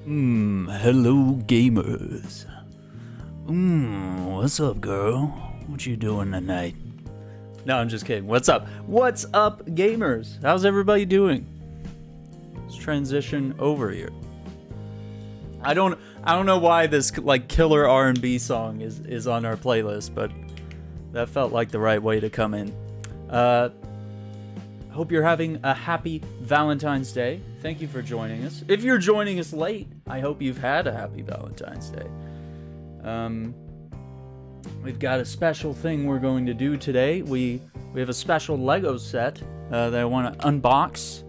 Hello gamers. What's up, girl? What you doing tonight? No, I'm just kidding. What's up? What's up, gamers? How's everybody doing? Let's transition over here. I don't know why this like killer R&B song is on our playlist, but that felt like the right way to come in. Hope you're having a happy Valentine's Day. Thank you for joining us. If you're joining us late, I hope you've had a happy Valentine's Day. We've got a special thing we're going to do today. We have a special Lego set that I want to unbox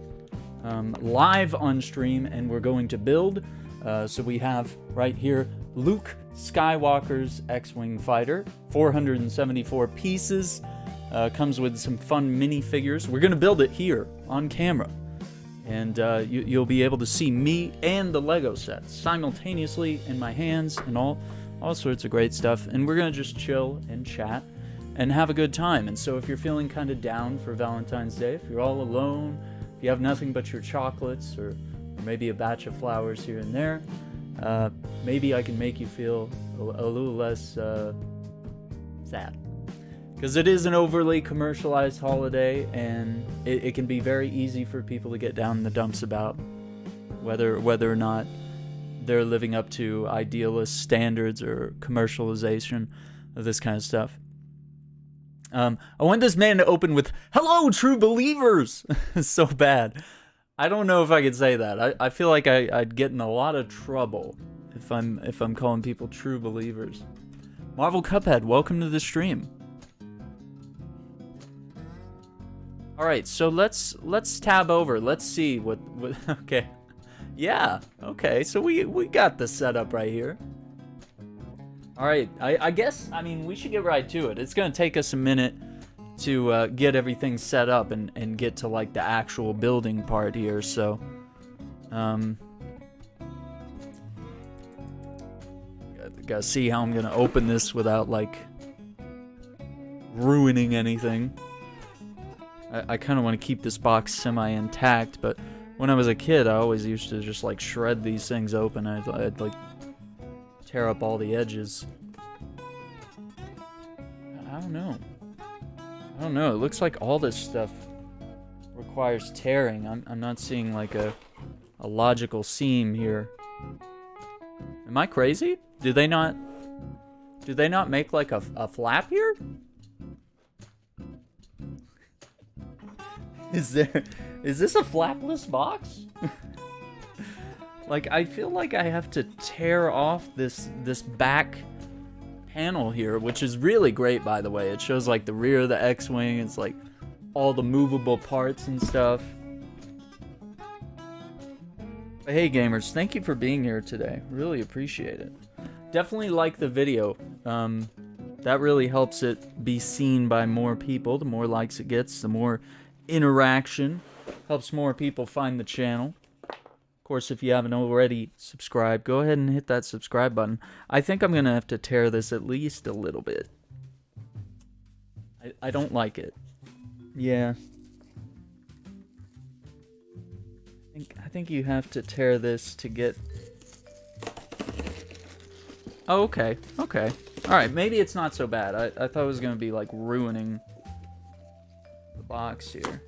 live on stream, and we're going to build. So we have right here Luke Skywalker's X-Wing fighter, 474 pieces. Comes with some fun minifigures. We're going to build it here on camera. And you'll be able to see me and the Lego set simultaneously in my hands and all sorts of great stuff. And we're going to just chill and chat and have a good time. And so if you're feeling kind of down for Valentine's Day, if you're all alone, if you have nothing but your chocolates or maybe a batch of flowers here and there, maybe I can make you feel a little less sad. Because it is an overly commercialized holiday, and it can be very easy for people to get down in the dumps about whether or not they're living up to idealist standards or commercialization of this kind of stuff. I want this man to open with, "Hello, true believers!" So bad. I don't know if I could say that. I feel like I'd get in a lot of trouble if I'm calling people true believers. Marvel Cuphead, welcome to the stream. All right, so let's tab over. Let's see what okay. Yeah, okay, so we got the setup right here. All right, I guess, I mean, we should get right to it. It's going to take us a minute to get everything set up and get to, like, the actual building part here, so... Gotta see how I'm going to open this without, like, ruining anything. I kind of want to keep this box semi-intact, but when I was a kid, I always used to just, like, shred these things open. I'd like, tear up all the edges. I don't know. It looks like all this stuff requires tearing. I'm not seeing, like, a logical seam here. Am I crazy? Do they not make, like, a flap here? Is this a flapless box? Like, I feel like I have to tear off this back panel here, which is really great, by the way. It shows, like, the rear of the X-Wing. It's, like, all the movable parts and stuff. But hey, gamers, thank you for being here today. Really appreciate it. Definitely like the video. That really helps it be seen by more people. The more likes it gets, the more interaction, helps more people find the channel. Of course, if you haven't already subscribed, go ahead and hit that subscribe button. I think I'm gonna have to tear this at least a little bit. I don't like it. Yeah. I think you have to tear this to get... Oh, okay. Okay. Alright, maybe it's not so bad. I thought it was gonna be, like, ruining the box here.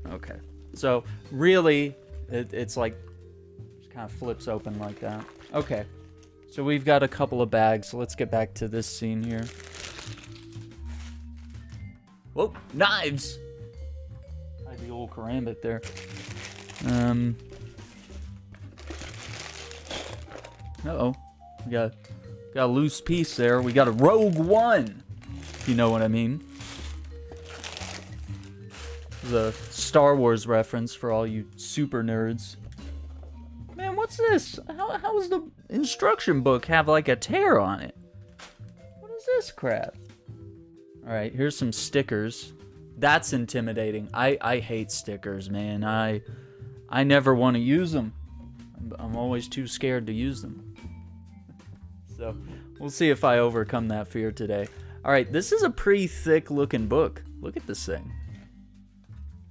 Okay. So, really, it's like, just kind of flips open like that. Okay. So we've got a couple of bags. So let's get back to this scene here. Whoa, knives! Tried the old karambit there. Uh-oh. We got a loose piece there. We got a Rogue One, if you know what I mean. The Star Wars reference for all you super nerds. Man, what's this? How does the instruction book have like a tear on it? What is this crap? Alright, here's some stickers. That's intimidating. I hate stickers, man. I never want to use them. I'm always too scared to use them. So, we'll see if I overcome that fear today. Alright, this is a pretty thick looking book. Look at this thing.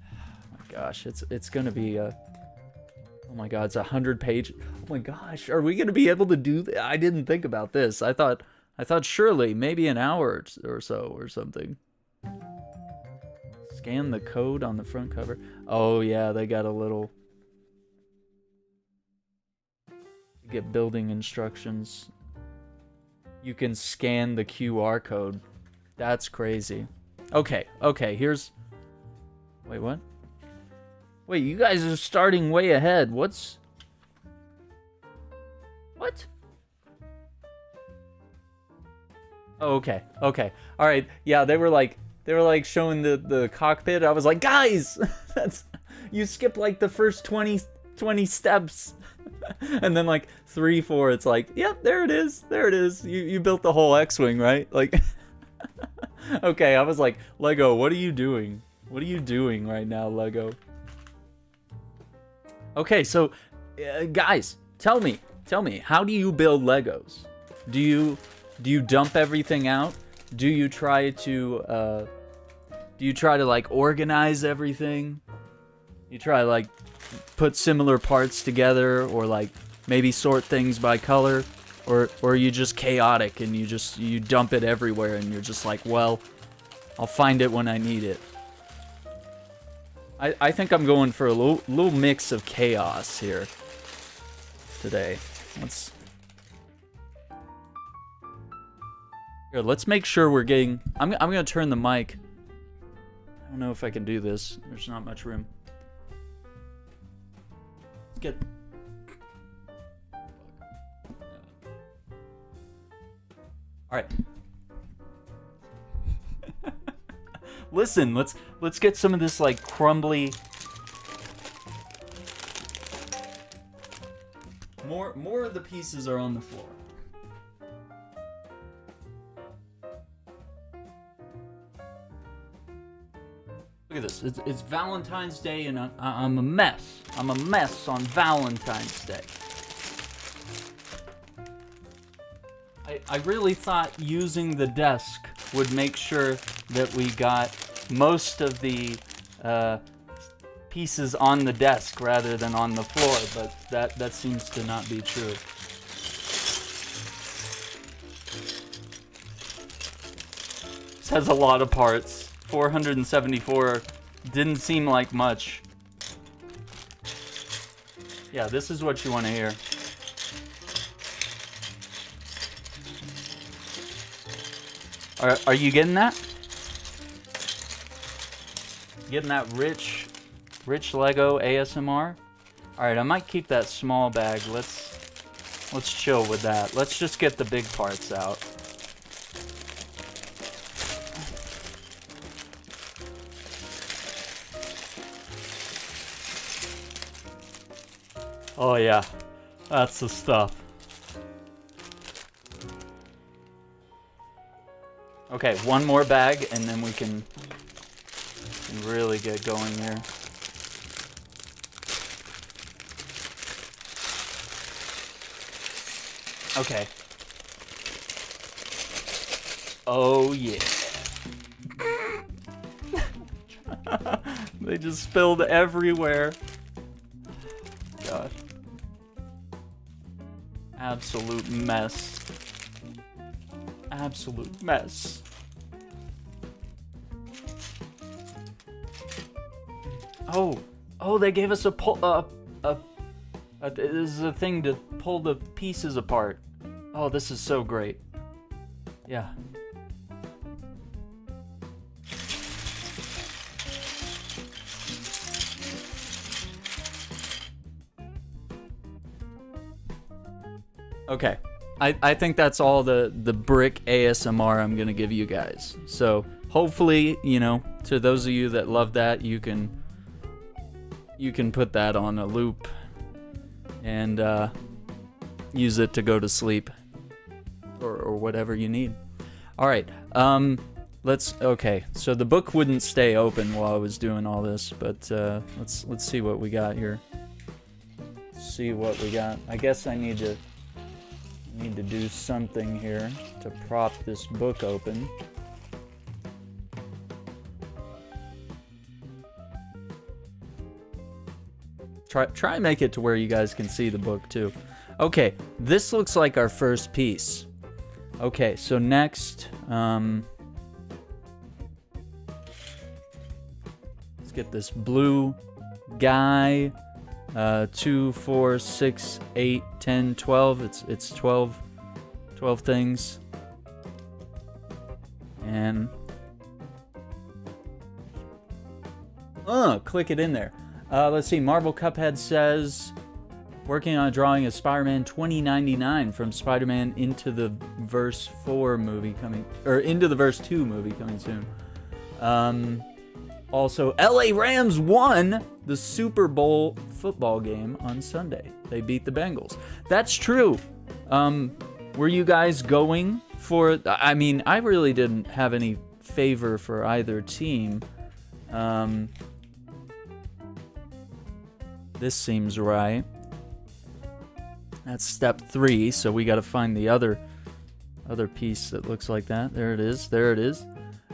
Oh my gosh, it's gonna be a... Oh my god, it's 100 pages. my gosh, are we gonna be able to do that? I didn't think about this. I thought surely maybe an hour or so or something. Scan the code on the front cover. Oh yeah, they got a little. Get building instructions. You can scan the QR code. That's crazy. Okay, here's... Wait, what? Wait, you guys are starting way ahead. What's... What? Oh, okay. Alright, yeah, they were like showing the cockpit. I was like, guys! That's... You skip like the first 20 steps. And then like 3, 4, it's like, yep, there it is. You built the whole X-Wing, right? Like, okay, I was like, Lego, what are you doing? What are you doing right now, Lego? Okay, so, guys, tell me, how do you build Legos? Do you dump everything out? Do you try to like organize everything? You try like put similar parts together, or like maybe sort things by color, or are you just chaotic and you dump it everywhere and you're just like, well, I'll find it when I need it. I think I'm going for a little mix of chaos here today. Let's make sure we're getting... I'm gonna turn the mic. I don't know if I can do this. There's not much room. Let's get... Alright. Listen, let's get some of this like crumbly... More of the pieces are on the floor. Look at this. It's Valentine's Day and I'm a mess. I'm a mess on Valentine's Day. I really thought using the desk would make sure that we got most of the pieces on the desk rather than on the floor, but that seems to not be true. This has a lot of parts. 474 didn't seem like much. Yeah, this is what you want to hear. Are you getting that? Getting that rich Lego ASMR? Alright, I might keep that small bag. Let's chill with that. Let's just get the big parts out. Oh yeah, that's the stuff. Okay, one more bag and then we can really get going here. Okay. Oh yeah. They just spilled everywhere. Gosh. Absolute mess. Absolute mess. Oh, they gave us this is a thing to pull the pieces apart. Oh, this is so great. Yeah. Okay. I think that's all the brick ASMR I'm gonna give you guys. So hopefully, you know, to those of you that love that, you can put that on a loop and use it to go to sleep or whatever you need. All right. Okay. So the book wouldn't stay open while I was doing all this, but let's see what we got here. See what we got. I guess I need to do something here to prop this book open. Try and make it to where you guys can see the book too. Okay, this looks like our first piece. Okay, so next, let's get this blue guy. 2, 4, 6, 8, 10, 12. It's 12 things. And click it in there. Let's see. Marvel Cuphead says working on a drawing of Spider-Man 2099 from Spider-Man Into the Verse 4 movie coming, or Into the Verse 2 movie coming soon. Also, LA Rams won the Super Bowl football game on Sunday. They beat the Bengals. That's true. Were you guys going for... I mean, I really didn't have any favor for either team. This seems right. That's step 3, so we got to find the other piece that looks like that. There it is. There it is.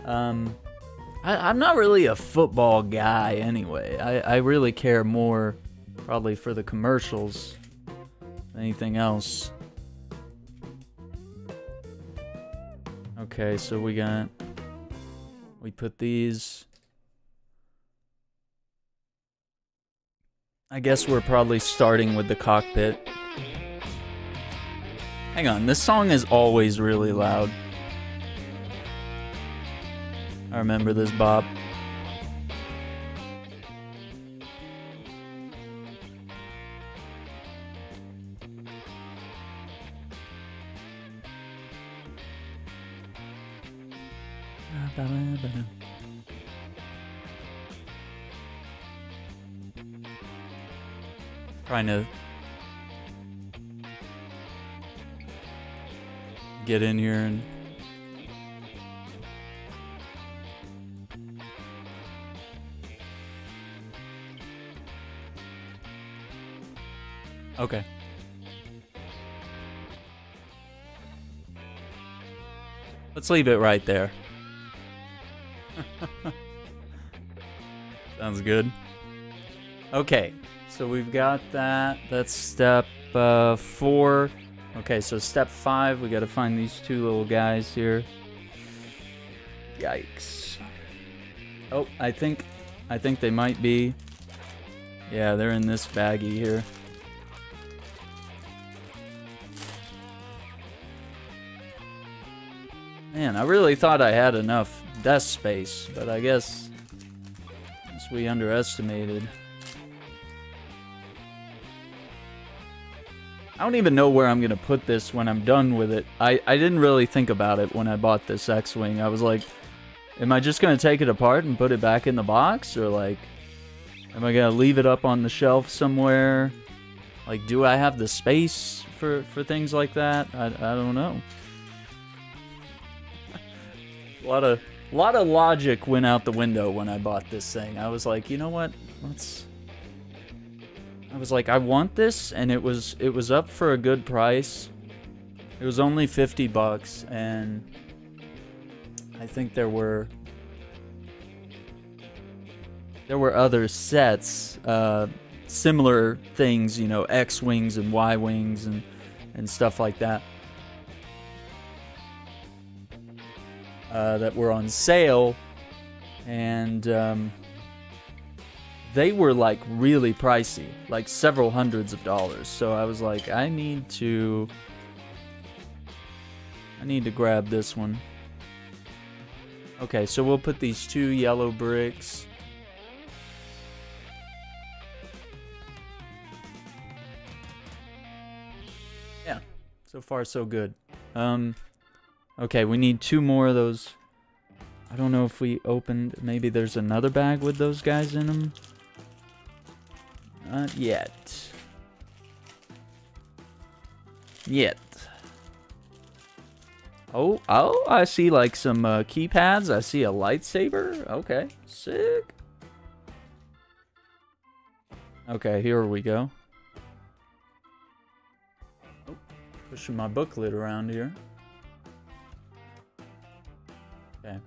I'm not really a football guy anyway. I really care more probably for the commercials than anything else. Okay, so we put these. I guess we're probably starting with the cockpit. Hang on, this song is always really loud. I remember this bop. Trying to get in here and okay. Let's leave it right there. Sounds good. Okay, so we've got that. That's step 4. Okay, so step 5, we gotta find these 2 little guys here. Yikes. Oh, I think they might be. Yeah, they're in this baggie here. Man, I really thought I had enough desk space, but I guess we underestimated. I don't even know where I'm gonna put this when I'm done with it. I didn't really think about it when I bought this X-Wing. I was like, am I just gonna take it apart and put it back in the box? Or like, am I gonna leave it up on the shelf somewhere? Like, do I have the space for things like that? I don't know. A lot of logic went out the window when I bought this thing. I was like, you know what? I was like, I want this, and it was up for a good price. It was only $50, and I think there were other sets, similar things, you know, X-Wings and Y-Wings and stuff like that. That were on sale, and they were like really pricey, like several hundreds of dollars. So I was like, I need to grab this one. Okay, so we'll put these 2 yellow bricks. Yeah, so far so good. Okay, we need 2 more of those. I don't know if we opened... Maybe there's another bag with those guys in them. Not yet. Oh, I see like some keypads. I see a lightsaber. Okay, sick. Okay, here we go. Oh, pushing my booklet around here. Okay.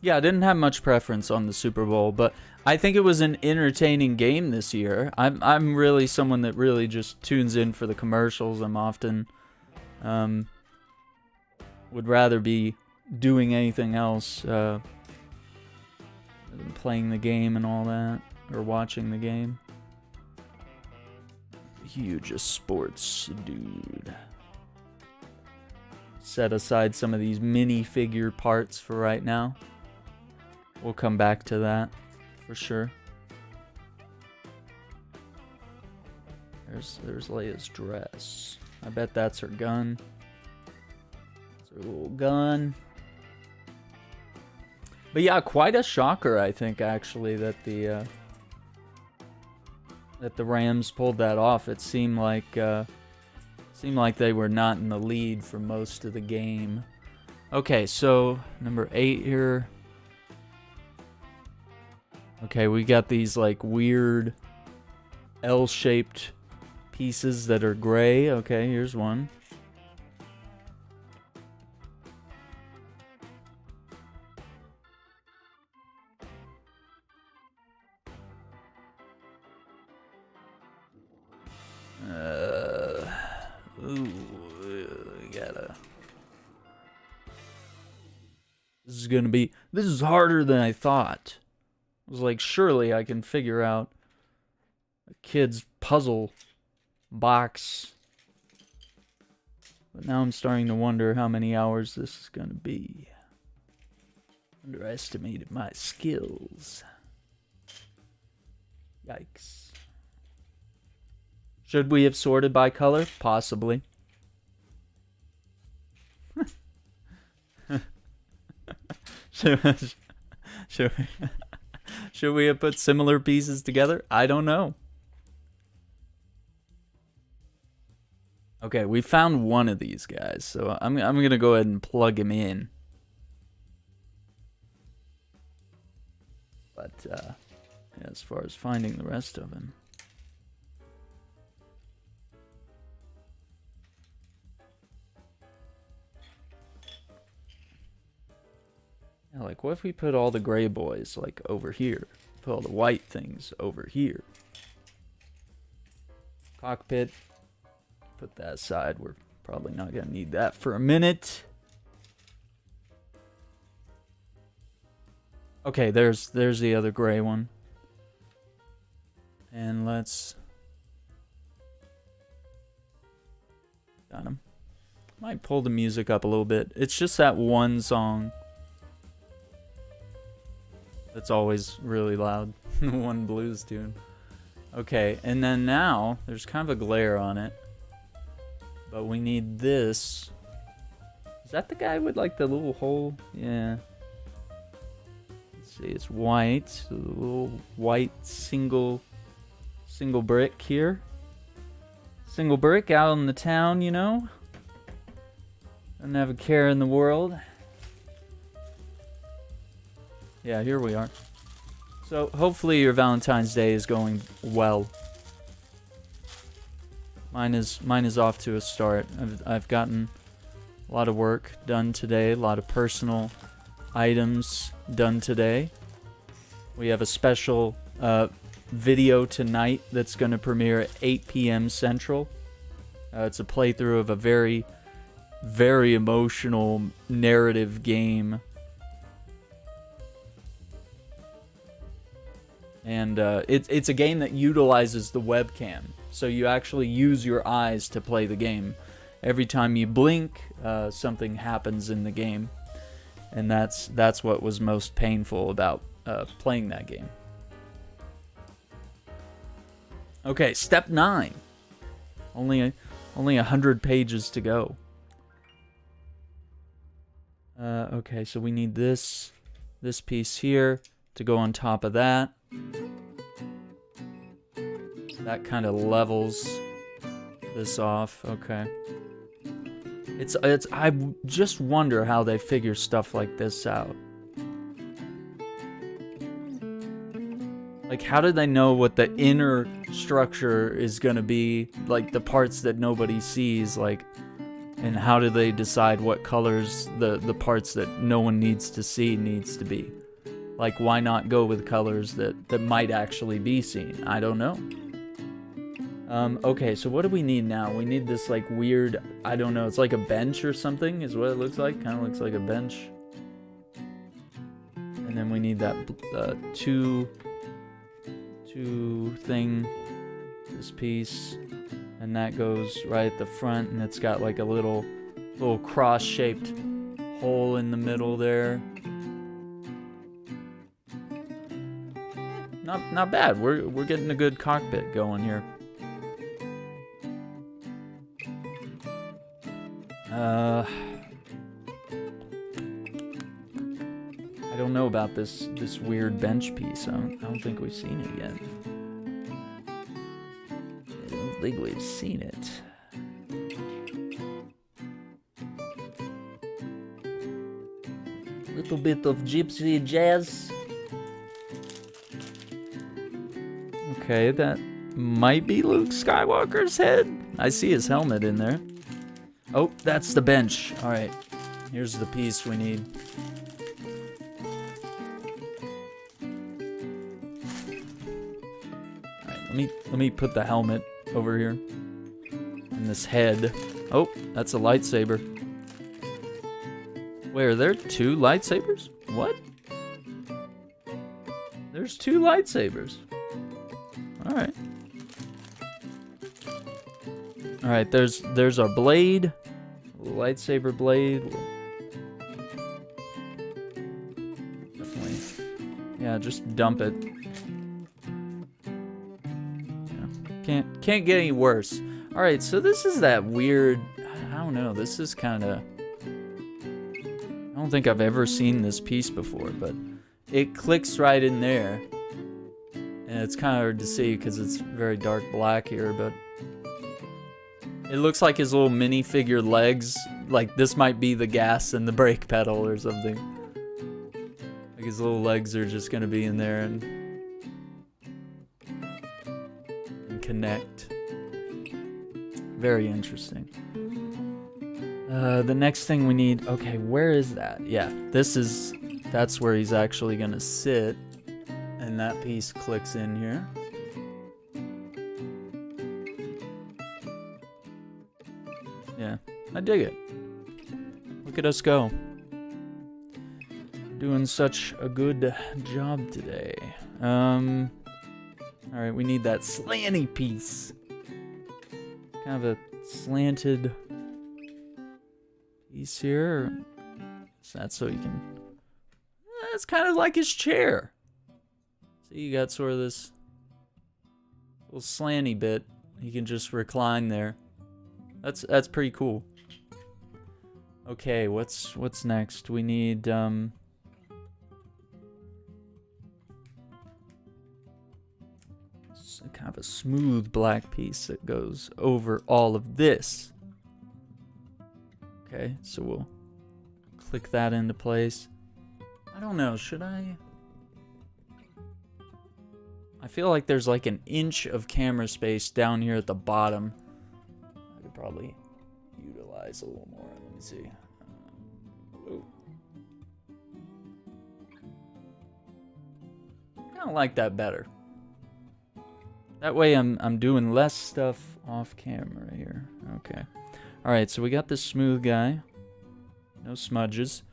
Yeah, I didn't have much preference on the Super Bowl, but I think it was an entertaining game this year. I'm really someone that really just tunes in for the commercials. I'm often would rather be doing anything else than playing the game and all that, or watching the game. Huge a sports dude. Set aside some of these minifigure parts for right now. We'll come back to that for sure. There's Leia's dress. I bet that's her gun. It's her little gun. But yeah, quite a shocker, I think, actually, that the Rams pulled that off. It seemed like they were not in the lead for most of the game. Okay, so number 8 here. Okay, we got these like weird L-shaped pieces that are gray. Okay, here's one. This is harder than I thought. I was like, surely I can figure out a kid's puzzle box. But now I'm starting to wonder how many hours this is going to be. Underestimated my skills. Yikes. Should we have sorted by color? Possibly. Should we have put similar pieces together? I don't know. Okay, we found one of these guys, so I'm gonna go ahead and plug him in. But yeah, as far as finding the rest of him. Yeah, like, what if we put all the gray boys, like, over here? Put all the white things over here. Cockpit. Put that aside. We're probably not going to need that for a minute. Okay, there's the other gray one. And let's... Got him. Might pull the music up a little bit. It's just that one song. That's always really loud. One blues tune. Okay, and then now, there's kind of a glare on it. But we need this. Is that the guy with like the little hole? Yeah. Let's see, it's white. So the little white single brick here. Single brick out in the town, you know? Don't have a care in the world. Yeah, here we are. So hopefully your Valentine's Day is going well. Mine is off to a start. I've gotten a lot of work done today, a lot of personal items done today. We have a special video tonight that's going to premiere at 8 p.m. Central. It's a playthrough of a very, very emotional narrative game. And it's a game that utilizes the webcam. So you actually use your eyes to play the game. Every time you blink, something happens in the game. And that's what was most painful about playing that game. Okay, step 9. Only 100 pages to go. Okay, so we need this piece here to go on top of that. That kind of levels this off. Okay. I just wonder how they figure stuff like this out. Like, how do they know what the inner structure is gonna be? Like, the parts that nobody sees, like And how do they decide what colors the parts that no one needs to see needs to be? Like, why not go with colors that might actually be seen? I don't know. Okay, so what do we need now? We need this, like, weird, I don't know, it's like a bench or something is what it looks like. Kind of looks like a bench. And then we need that two thing, this piece. And that goes right at the front, and it's got like a little cross-shaped hole in the middle there. Not bad. We're getting a good cockpit going here. I don't know about this weird bench piece. I don't think we've seen it yet. I don't think we've seen it. Little bit of gypsy jazz. Okay, that might be Luke Skywalker's head. I see his helmet in there. Oh, that's the bench. All right, here's the piece we need. All right, let me put the helmet over here. And this head. Oh, that's a lightsaber. Wait, are there two lightsabers? What? There's two lightsabers. Alright. Alright, there's our blade. Lightsaber blade. Definitely. Yeah, just dump it. Yeah. Can't get any worse. Alright, so this is that weird, I don't know, this is kinda, I don't think I've ever seen this piece before, but it clicks right in there. And it's kind of hard to see because it's very dark black here, but it looks like his little minifigure legs, like this might be the gas and the brake pedal or something. Like his little legs are just going to be in there and connect. Very interesting. The next thing we need, okay, where is that? Yeah, that's where he's actually going to sit. And that piece clicks in here. Yeah, I dig it. Look at us go. Doing such a good job today. Alright, we need that slanty piece. Kind of a slanted piece here. Is that so you can... That's kind of like his chair. See, you got sort of this little slanty bit. You can just recline there. That's pretty cool. Okay, what's next? We need kind of a smooth black piece that goes over all of this. Okay, so we'll click that into place. I don't know, should I feel like there's like an inch of camera space down here at the bottom. I could probably utilize a little more. Let me see. Kind of like that better. That way I'm doing less stuff off camera here. Okay. Alright, so we got this smooth guy. No smudges.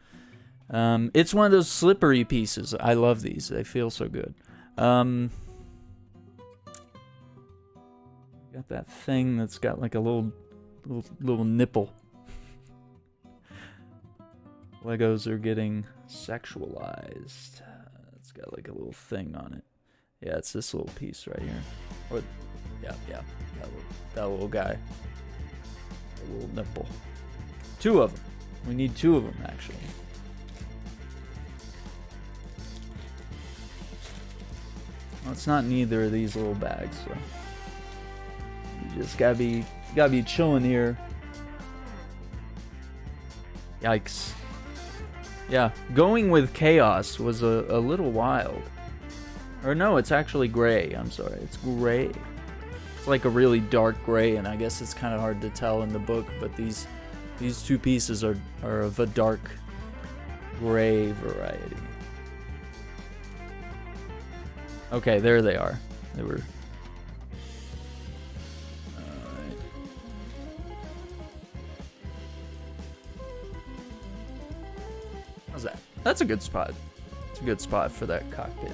It's one of those slippery pieces. I love these. They feel so good. Got that thing that's got like a little nipple. Legos are getting sexualized. It's got like a little thing on it. Yeah, it's this little piece right here. Or, yeah, that little guy. A little nipple. Two of them. We need two of them actually. Well, it's not in either of these little bags, so you just gotta be chilling here. Yikes. Yeah, going with chaos was a little wild. Or no, it's actually gray. I'm sorry, it's gray. It's like a really dark gray, and I guess it's kind of hard to tell in the book, but these These two pieces are of a dark gray variety. Okay, there they are. They were... Alright. How's that? That's a good spot. It's a good spot for that cockpit.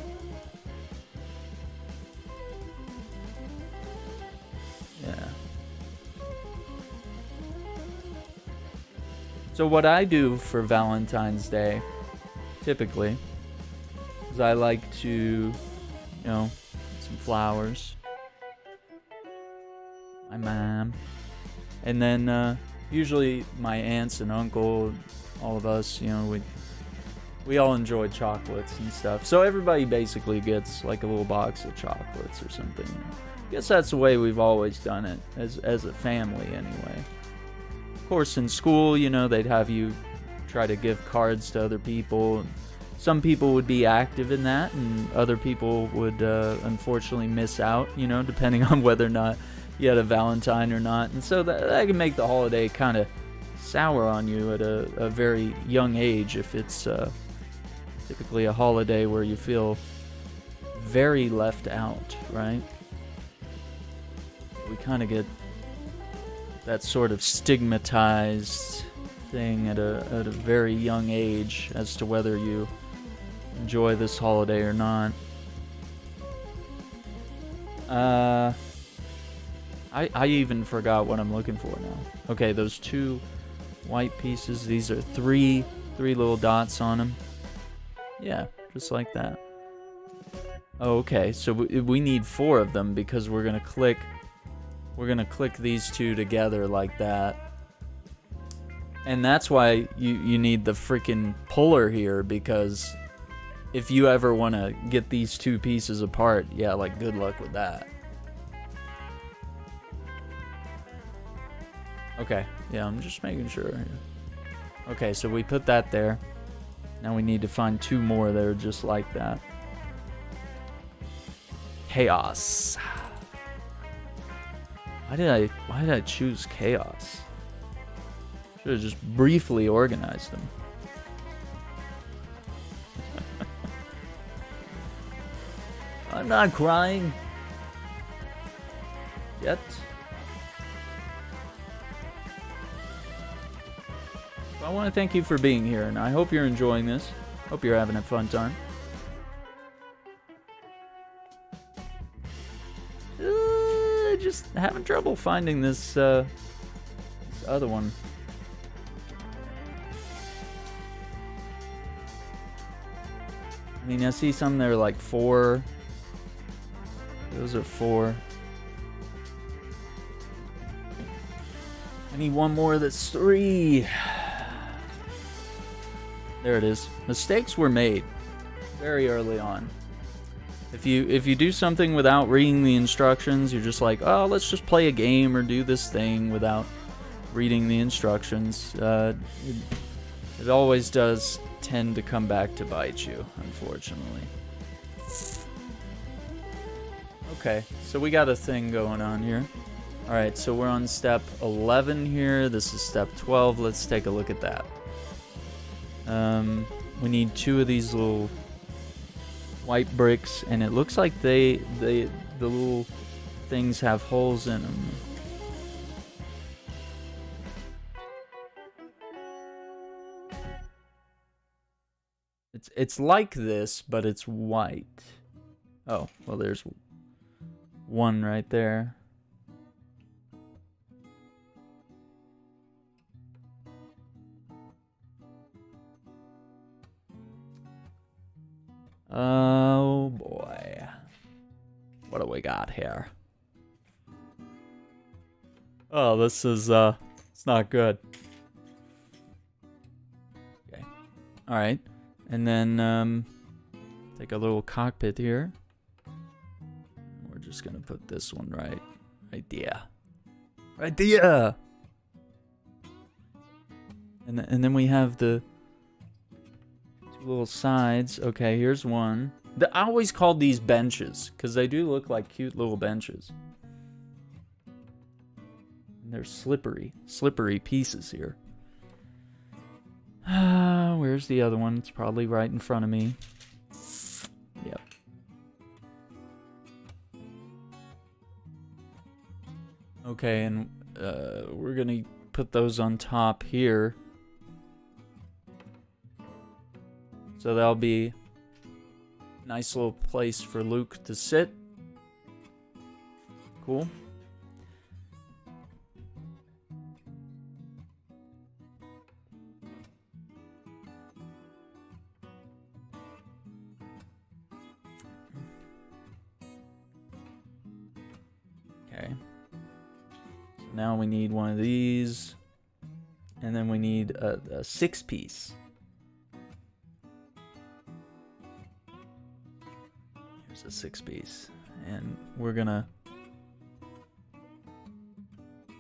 Yeah. So what I do for Valentine's Day, typically, is I like to, you know, some flowers. My mom. And then, usually my aunts and uncle, all of us, you know, we all enjoy chocolates and stuff. So everybody basically gets like a little box of chocolates or something. I guess that's the way we've always done it, as a family anyway. Of course, in school, you know, they'd have you try to give cards to other people. Some people would be active in that, and other people would unfortunately miss out, you know, depending on whether or not you had a Valentine or not. And so that can make the holiday kind of sour on you at a very young age if it's typically a holiday where you feel very left out, right? We kind of get that sort of stigmatized thing at a very young age as to whether you enjoy this holiday or not. I even forgot what I'm looking for now. Okay, those two white pieces, these are three little dots on them. Yeah, just like that. Oh, okay, so we need 4 of them because we're gonna click these two together like that. And that's why you need the freaking puller here, because if you ever want to get these two pieces apart, yeah, like, good luck with that. Okay, yeah, I'm just making sure here. Okay, so we put that there. Now we need to find 2 more that are just like that. Chaos. Why did I choose chaos? Should have just briefly organized them. I'm not crying yet. I want to thank you for being here, and I hope you're enjoying this. Hope you're having a fun time. Just having trouble finding this other one. I mean, I see some that are like 4. Those are 4. I need one more that's 3. There it is. Mistakes were made very early on. If you do something without reading the instructions, you're just like, oh, let's just play a game or do this thing without reading the instructions. It always does tend to come back to bite you, unfortunately. Okay, so we got a thing going on here. Alright, so we're on step 11 here. This is step 12. Let's take a look at that. We need 2 of these little white bricks, and it looks like the little things have holes in them. It's like this, but it's white. Oh, well, there's one right there. Oh boy. What do we got here? Oh, this is it's not good. Okay. All right. And then take a little cockpit here. We're just going to put this one right there. Right there. And then we have the little sides. Okay, here's one. I always called these benches because they do look like cute little benches. And they're slippery pieces here. where's the other one? It's probably right in front of me. Yep. Okay, and we're gonna put those on top here. So that'll be a nice little place for Luke to sit. Cool. Okay. So now we need one of these. And then we need a 6-piece. Here's a 6-piece. And we're gonna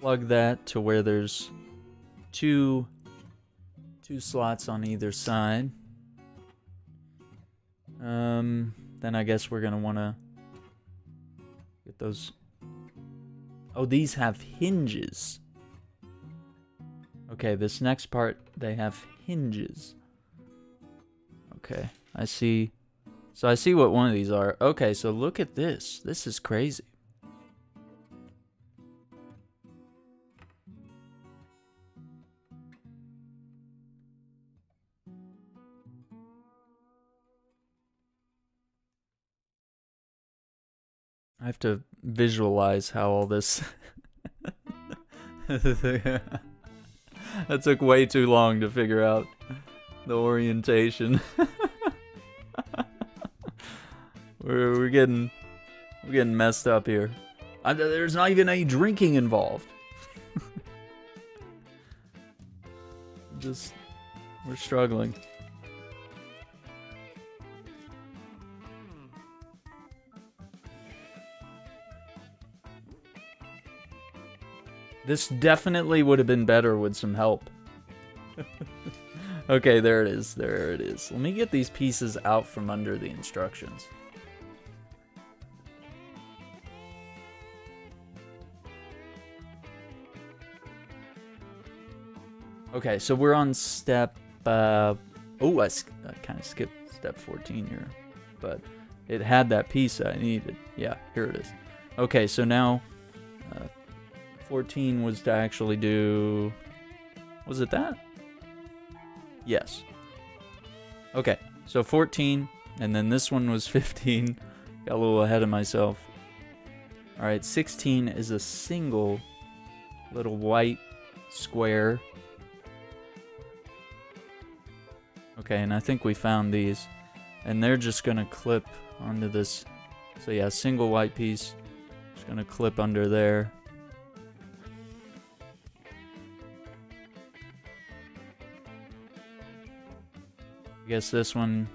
plug that to where there's two slots on either side. Then I guess we're gonna wanna get those. Oh, these have hinges. Okay, this next part, they have hinges. Okay, I see. So I see what one of these are. Okay, so look at this. This is crazy. I have to visualize how all this... That took way too long to figure out the orientation. we're getting messed up here. There's not even any drinking involved. We're struggling. This definitely would have been better with some help. Okay, there it is. There it is. Let me get these pieces out from under the instructions. Okay, so we're on step... oh, I kind of skipped step 14 here. But it had that piece I needed. Yeah, here it is. Okay, so now... 14 was to actually do... Was it that? Yes. Okay, so 14, and then this one was 15. Got a little ahead of myself. Alright, 16 is a single little white square. Okay, and I think we found these. And they're just going to clip onto this. So yeah, single white piece. Just going to clip under there. I guess this one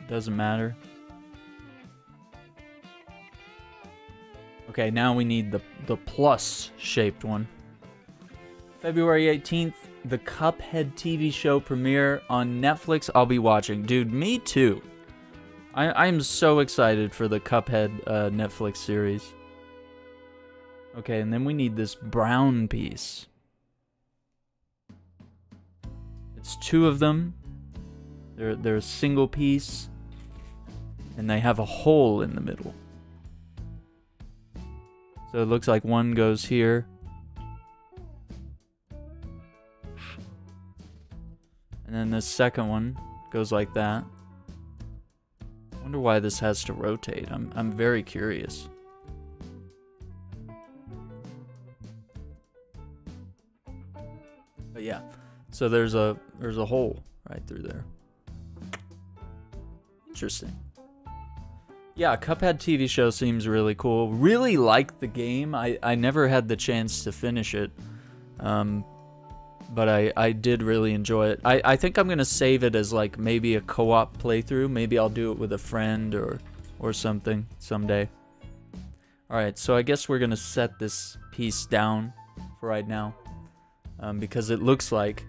doesn't matter. Okay, now we need the plus shaped one. February 18th, the Cuphead TV show premiere on Netflix. I'll be watching. Dude, me too. I'm so excited for the Cuphead Netflix series. Okay, and then we need this brown piece. It's 2 of them. They're a single piece, and they have a hole in the middle. So it looks like one goes here. And then the second one goes like that. I wonder why this has to rotate. I'm very curious. But yeah, so there's a hole right through there. Interesting. Yeah, Cuphead TV show seems really cool. Really like the game. I never had the chance to finish it. But I did really enjoy it. I think I'm going to save it as like maybe a co-op playthrough. Maybe I'll do it with a friend or something someday. Alright, so I guess we're going to set this piece down for right now. Because it looks like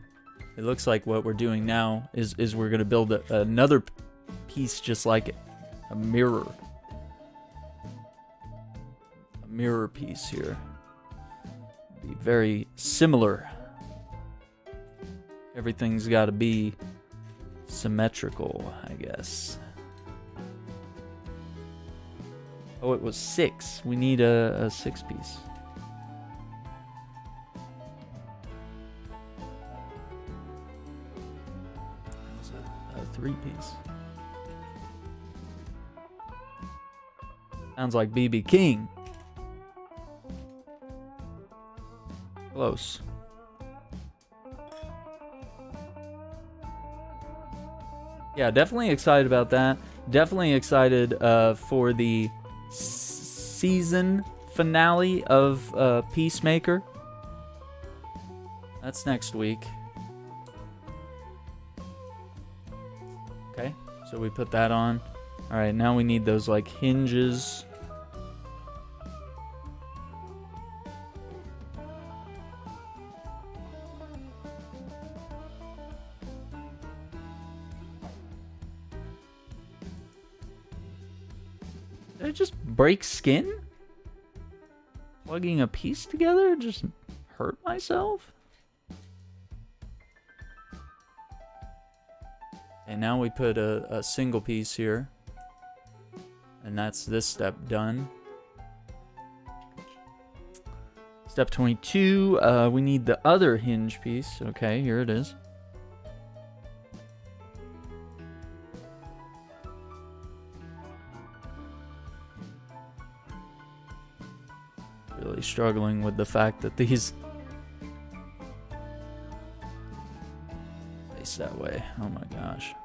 what we're doing now is we're going to build another piece just like it. A mirror piece here. Be very similar. Everything's got to be symmetrical, I guess. Oh, it was 6. We need a 6-piece. A 3-piece. Sounds like BB King. Close. Yeah, definitely excited about that. Definitely excited for the season finale of Peacemaker. That's next week. Okay, so we put that on. All right, now we need those like hinges. Did I just break skin? Plugging a piece together just hurt myself? And now we put a single piece here. And that's this step done. Step 22, we need the other hinge piece. Okay, here it is. Really struggling with the fact that these face that way. Oh my gosh.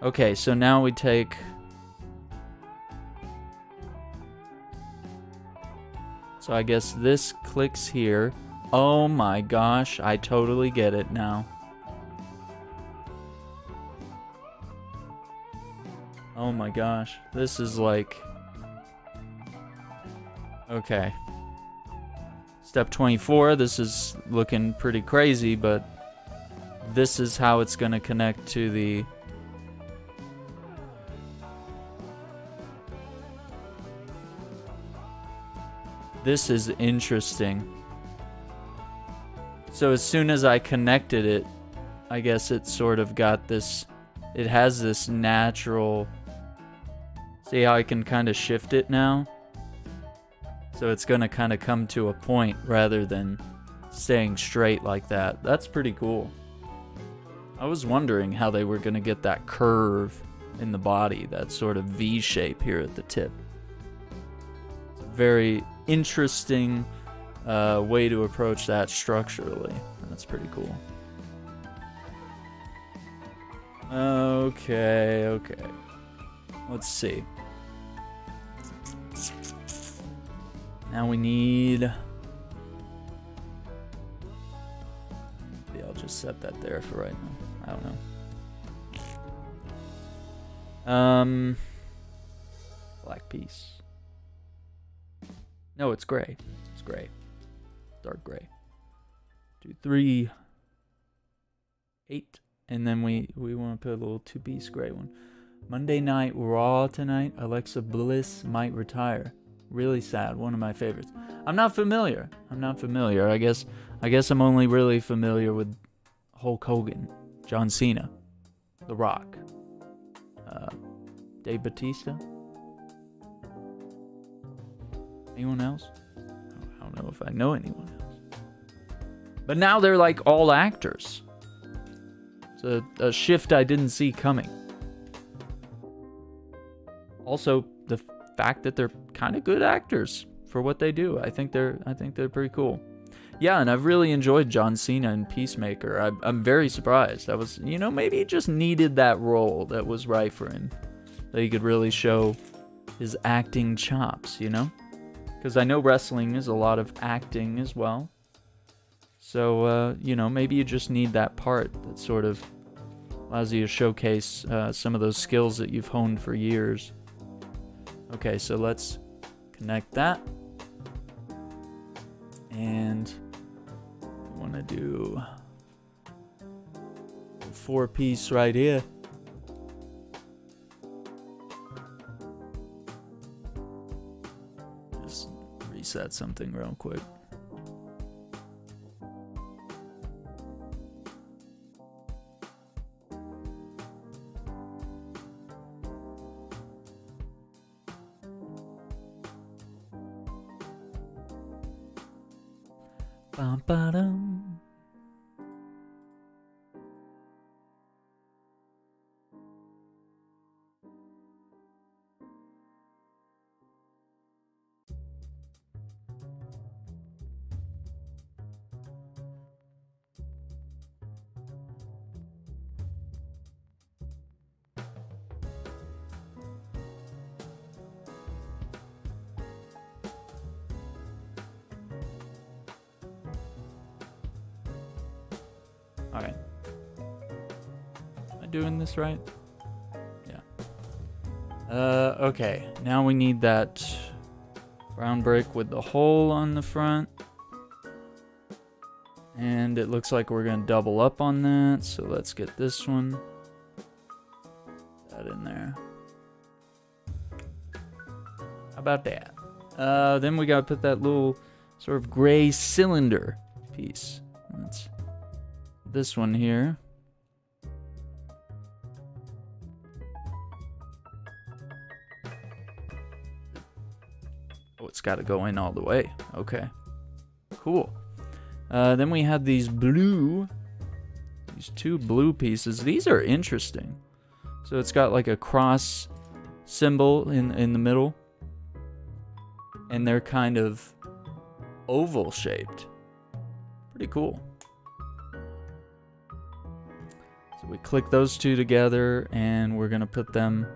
Okay, so now we take so I guess this clicks here. Oh my gosh, I totally get it now. Oh my gosh, this is like okay. Step 24, this is looking pretty crazy, but this is how it's going to connect to the This is interesting. So as soon as I connected it, I guess it sort of got this, it has this natural, see how I can kind of shift it now? So it's going to kind of come to a point rather than staying straight like that. That's pretty cool. I was wondering how they were going to get that curve in the body, that sort of V shape here at the tip. It's a very interesting way to approach that structurally. That's pretty cool. Okay. Let's see. Now we need... Maybe I'll just set that there for right now. I don't know. Black piece. No, it's gray. It's gray. Dark gray. 2, 3, 8. And then we want to put a little 2-piece gray one. Monday Night Raw tonight. Alexa Bliss might retire. Really sad. One of my favorites. I'm not familiar. I guess I'm only really familiar with Hulk Hogan, John Cena, The Rock, Dave Bautista. Anyone else? I don't know if I know anyone else. But now they're like all actors. It's a shift I didn't see coming. Also, the fact that they're kind of good actors for what they do. I think they're pretty cool. Yeah, and I've really enjoyed John Cena in Peacemaker. I'm very surprised. I was, maybe he just needed that role that was right for him. That he could really show his acting chops, Because I know wrestling is a lot of acting as well. So, maybe you just need that part that sort of allows you to showcase some of those skills that you've honed for years. Okay, so let's connect that. And I want to do a 4-piece right here. Just reset something real quick. Bum, ba-dum. All right. Am I doing this right? Yeah. Okay. Now we need that brown brick with the hole on the front. And it looks like we're going to double up on that. So let's get this one. That in there. How about that? Then we got to put that little sort of gray cylinder piece. That's this one here. Oh, it's got to go in all the way. Okay. Cool. Then we had these two blue pieces. These are interesting. So it's got like a cross symbol in the middle. And they're kind of oval shaped. Pretty cool. So we click those two together and we're going to put them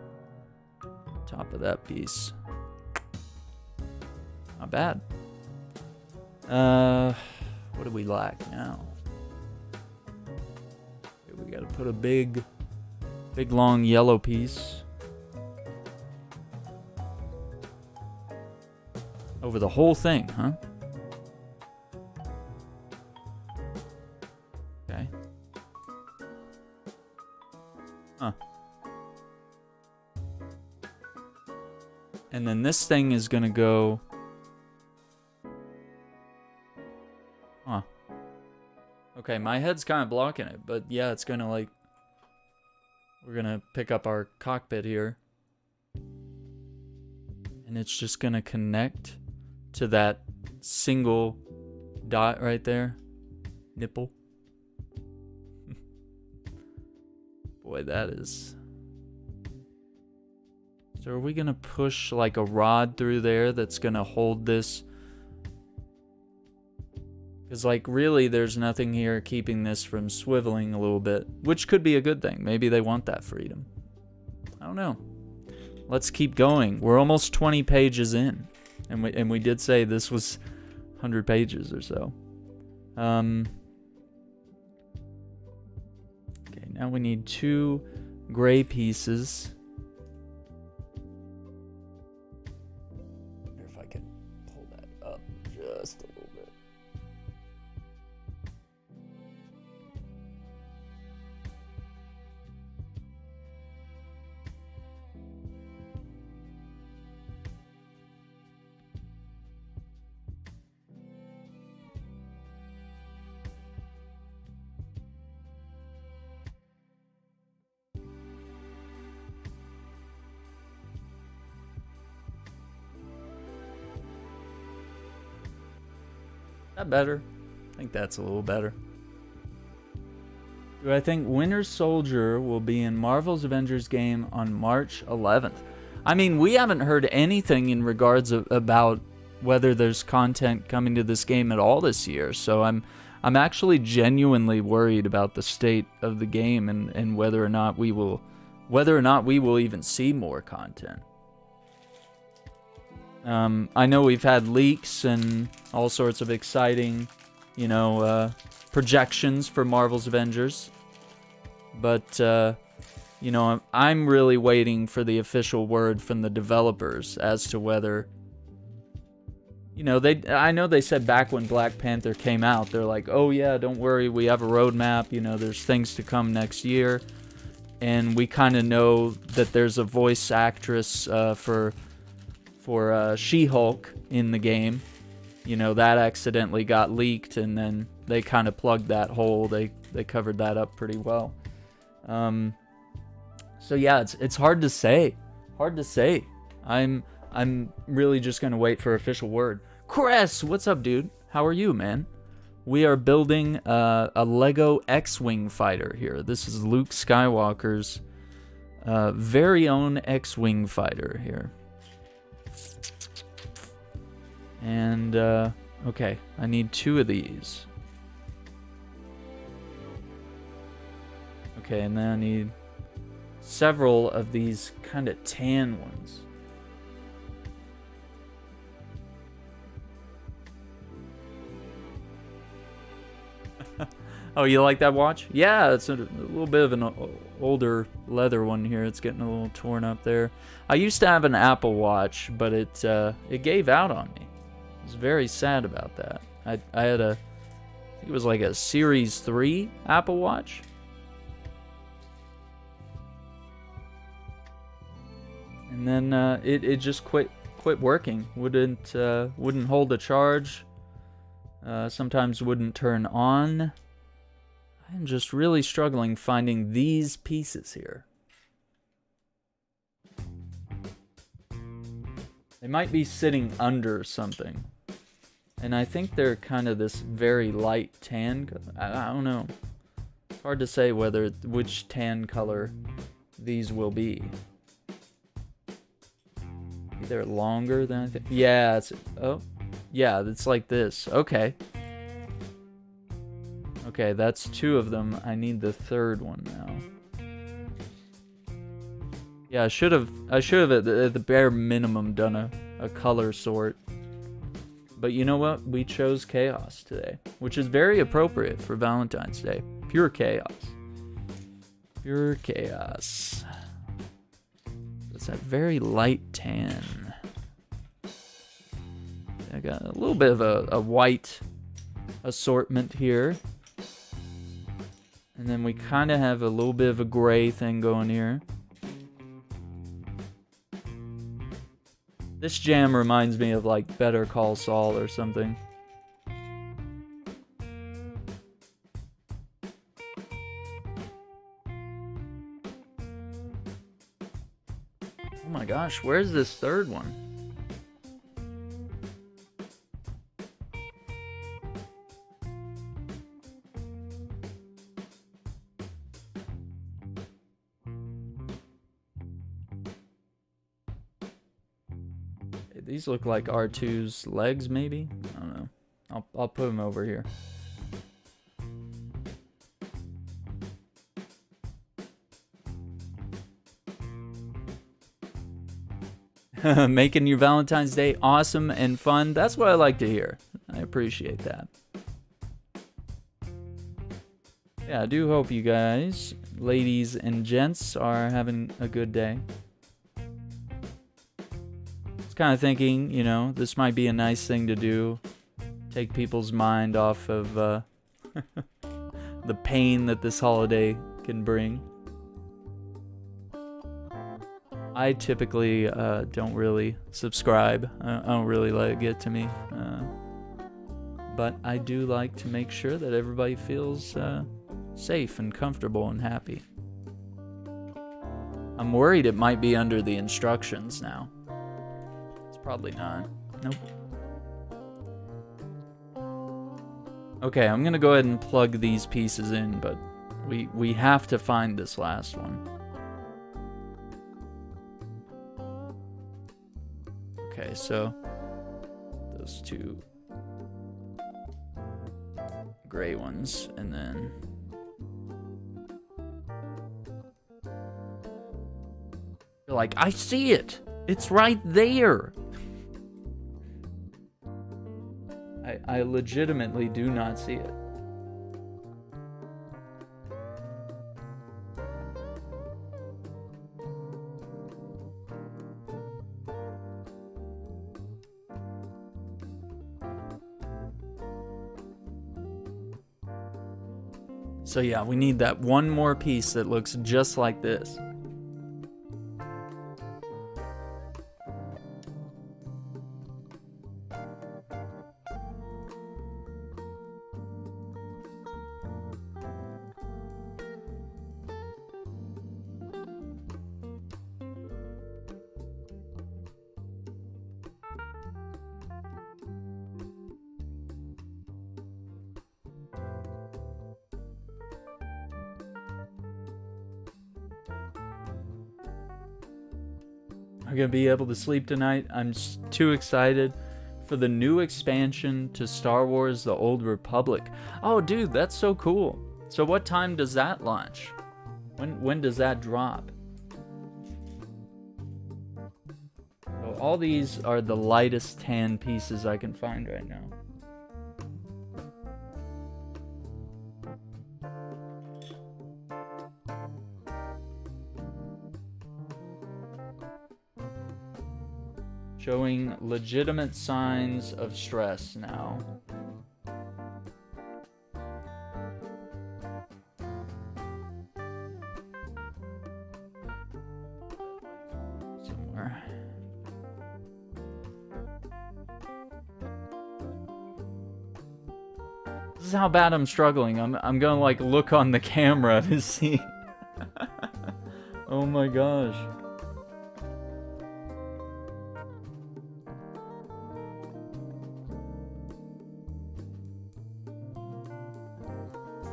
on top of that piece. Not bad. What do we lack now? Okay, we got to put a big long yellow piece over the whole thing, huh? Okay. Huh. And then this thing is gonna go... Huh. Okay, my head's kind of blocking it, but yeah, it's gonna like... We're gonna pick up our cockpit here. And it's just gonna connect to that single dot right there. Nipple. Boy, that is... So are we gonna push like a rod through there that's gonna hold this? Because like really there's nothing here keeping this from swiveling a little bit, which could be a good thing. Maybe they want that freedom. I don't know. Let's keep going. We're almost 20 pages in. And we did say this was 100 pages or so. Okay, now we need 2 gray pieces. I wonder if I can pull that up just a little bit. That better? I think that's a little better. Do I think Winter Soldier will be in Marvel's Avengers game on March 11th? I mean, we haven't heard anything in regards about whether there's content coming to this game at all this year. So I'm actually genuinely worried about the state of the game and whether or not we will even see more content. I know we've had leaks and all sorts of exciting, projections for Marvel's Avengers. But, I'm really waiting for the official word from the developers as to whether, I know they said back when Black Panther came out, they're like, oh yeah, don't worry, we have a roadmap, there's things to come next year. And we kind of know that there's a voice actress for She-Hulk in the game. That accidentally got leaked, and then they kind of plugged that hole. They covered that up pretty well. So yeah, it's hard to say. I'm really just gonna wait for official word. Chris, what's up, dude? How are you, man? we are building a Lego X-Wing fighter here. This is Luke Skywalker's very own X-Wing fighter here. And, okay, I need 2 of these. Okay, and then I need several of these kind of tan ones. Oh, you like that watch? Yeah, it's a little bit of an older leather one here. It's getting a little torn up there. I used to have an Apple Watch, but it gave out on me. I was very sad about that. I had I think it was like a Series 3 Apple Watch. And then it just quit working. Wouldn't hold a charge. Sometimes wouldn't turn on. I'm just really struggling finding these pieces here. They might be sitting under something. And I think they're kind of this very light tan. I don't know. It's hard to say which tan color these will be. They're longer than I think. Yeah, yeah, it's like this. Okay. Okay, that's 2 of them. I need the 3rd one now. Yeah, I should have at the bare minimum done a color sort. But you know what? We chose chaos today, which is very appropriate for Valentine's Day. Pure chaos. Pure chaos. It's that very light tan. I got a little bit of a white assortment here. And then we kind of have a little bit of a gray thing going here. This jam reminds me of like Better Call Saul or something. Oh my gosh, where's this 3rd one? These look like R2's legs, maybe? I don't know. I'll put them over here. Making your Valentine's Day awesome and fun. That's what I like to hear. I appreciate that. Yeah, I do hope you guys, ladies and gents, are having a good day. Kind of thinking, you know, this might be a nice thing to do. Take people's mind off of the pain that this holiday can bring. I typically don't really subscribe. I don't really let it get to me. But I do like to make sure that everybody feels safe and comfortable and happy. I'm worried it might be under the instructions now. Probably not. Nope. Okay, I'm gonna go ahead and plug these pieces in, but we have to find this last one. Okay, so those 2 gray ones, and then you're like, I see it! It's right there! I legitimately do not see it. So yeah, we need that one more piece that looks just like this. are gonna be able to sleep tonight. I'm just too excited for the new expansion to Star Wars: The Old Republic. Oh, dude, that's so cool. So what time does that launch? When does that drop? So all these are the lightest tan pieces I can find right now. Showing legitimate signs of stress now. Somewhere. This is how bad I'm struggling. I'm gonna like look on the camera to see. Oh my gosh.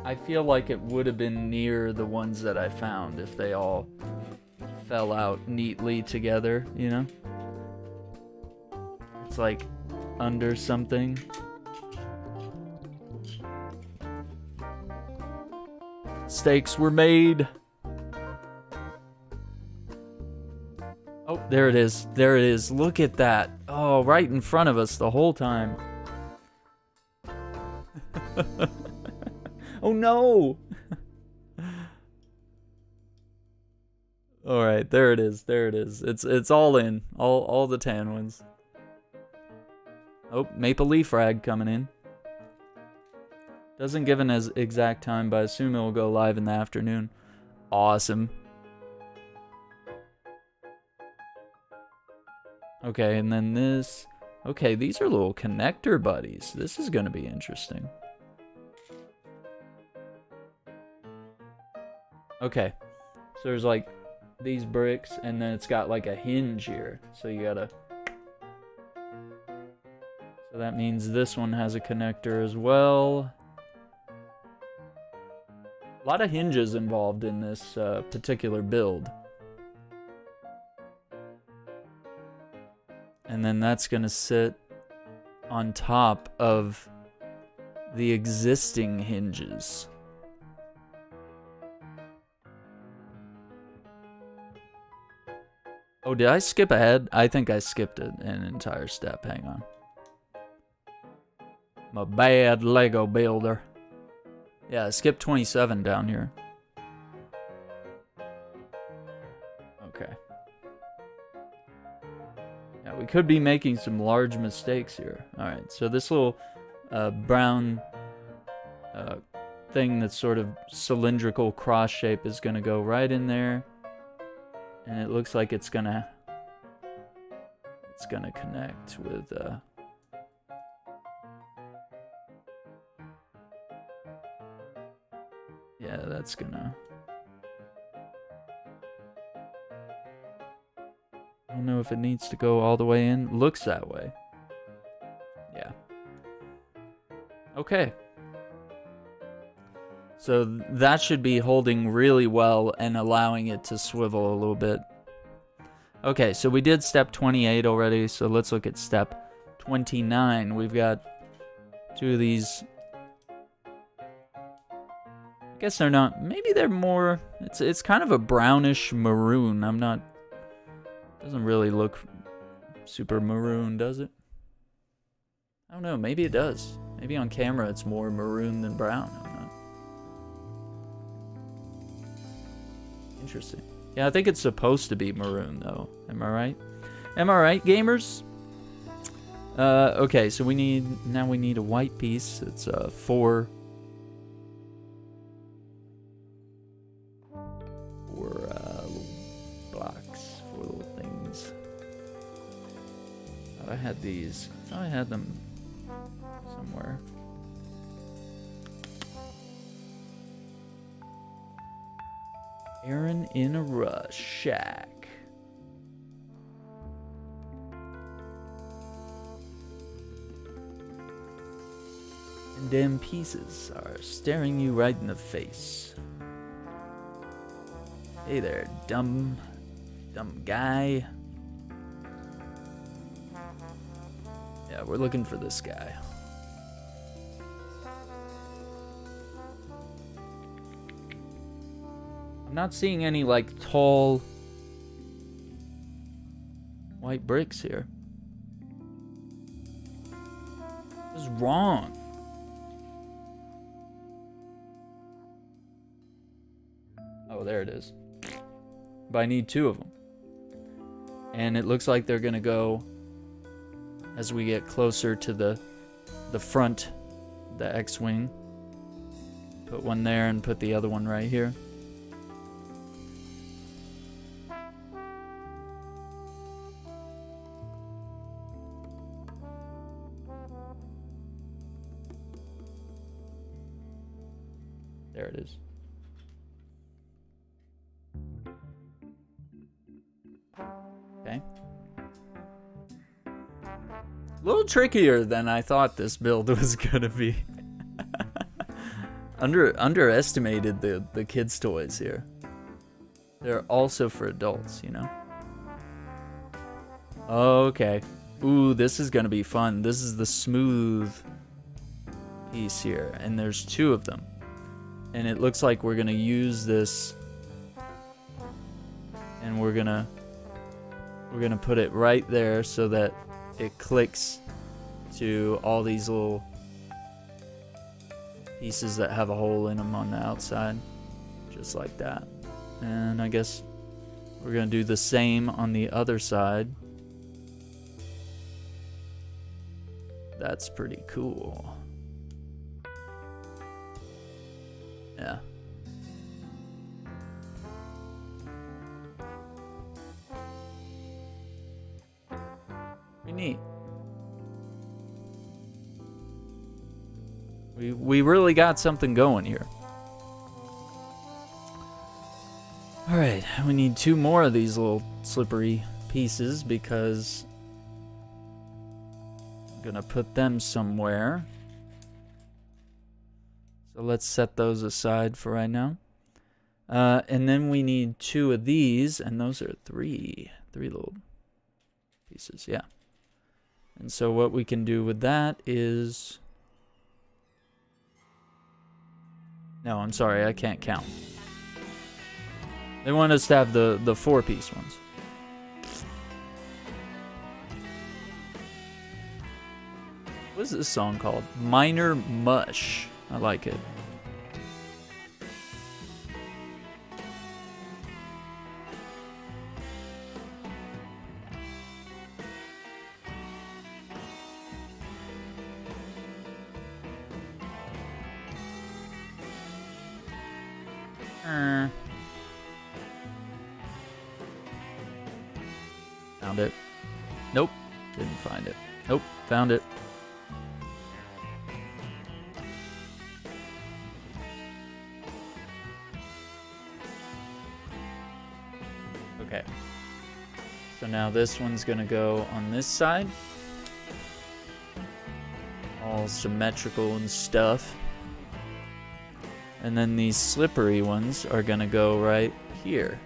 I feel like it would have been near the ones that I found if they all fell out neatly together, you know? It's like under something. Mistakes were made. Oh, there it is. There it is. Look at that. Oh, right in front of us the whole time. Oh no! Alright, there it is. There it is. It's all in. All the tan ones. Oh, Maple Leaf Rag coming in. Doesn't give an exact time, but I assume it will go live in the afternoon. Awesome. Okay, and then this. Okay, these are little connector buddies. This is going to be interesting. Okay, so there's like these bricks, and then it's got like a hinge here. So you gotta... So that means this one has a connector as well. A lot of hinges involved in this particular build. And then that's gonna sit on top of the existing hinges. Oh, did I skip ahead? I think I skipped an entire step. Hang on. I'm a bad Lego builder. Yeah, I skipped 27 down here. Okay. Yeah, we could be making some large mistakes here. Alright, so this little brown thing that's sort of cylindrical cross shape is going to go right in there. And it looks like it's gonna connect with yeah, that's gonna... I don't know if it needs to go all the way in. Looks that way. Yeah. Okay. So that should be holding really well and allowing it to swivel a little bit. Okay, so we did step 28 already, so let's look at step 29. We've got two of these. I guess they're not, maybe they're more, it's kind of a brownish maroon. I'm not, doesn't really look super maroon, does it? I don't know, maybe it does. Maybe on camera it's more maroon than brown. I'm not. Interesting. Yeah, I think it's supposed to be maroon, though. Am I right? Am I right, gamers? Okay, so we need a white piece. It's 4 little blocks, 4 little things. Oh, I had these. Oh, I had them somewhere. Aaron in a rush. Shack. And them pieces are staring you right in the face. Hey there, dumb guy. Yeah, we're looking for this guy. I'm not seeing any, like, tall white bricks here. What is wrong? Oh, there it is. But I need 2 of them. And it looks like they're gonna go as we get closer to the front, the X-Wing. Put one there and put the other one right here. There it is. Okay. A little trickier than I thought this build was gonna be. Underestimated the kids' toys here. They're also for adults, you know? Okay. Ooh, this is gonna be fun. This is the smooth piece here, and there's 2 of them. And it looks like we're gonna use this, and we're gonna put it right there so that it clicks to all these little pieces that have a hole in them on the outside, just like that. And I guess we're gonna do the same on the other side. That's pretty cool. Yeah. Pretty neat. We really got something going here. Alright, we need 2 more of these little slippery pieces because I'm gonna put them somewhere. So let's set those aside for right now. And then we need 2 of these, and those are 3 little pieces, yeah. And so what we can do with that is... No, I'm sorry, I can't count. They want us to have the 4-piece ones. What is this song called? Minor Mush. I like it. Found it. Nope. Didn't find it. Nope. Found it. Okay. So now this one's gonna go on this side. All symmetrical and stuff. And then these slippery ones are gonna go right here.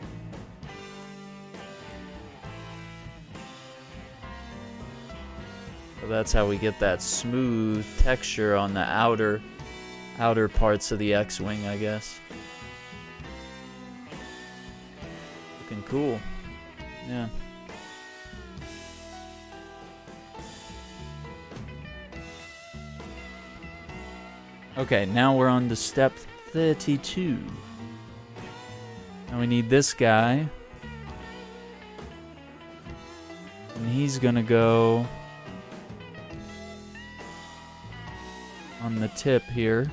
So that's how we get that smooth texture on the outer parts of the X-Wing, I guess. Looking cool. Yeah. Okay, now we're on to step 32. Now we need this guy. And he's gonna go on the tip here.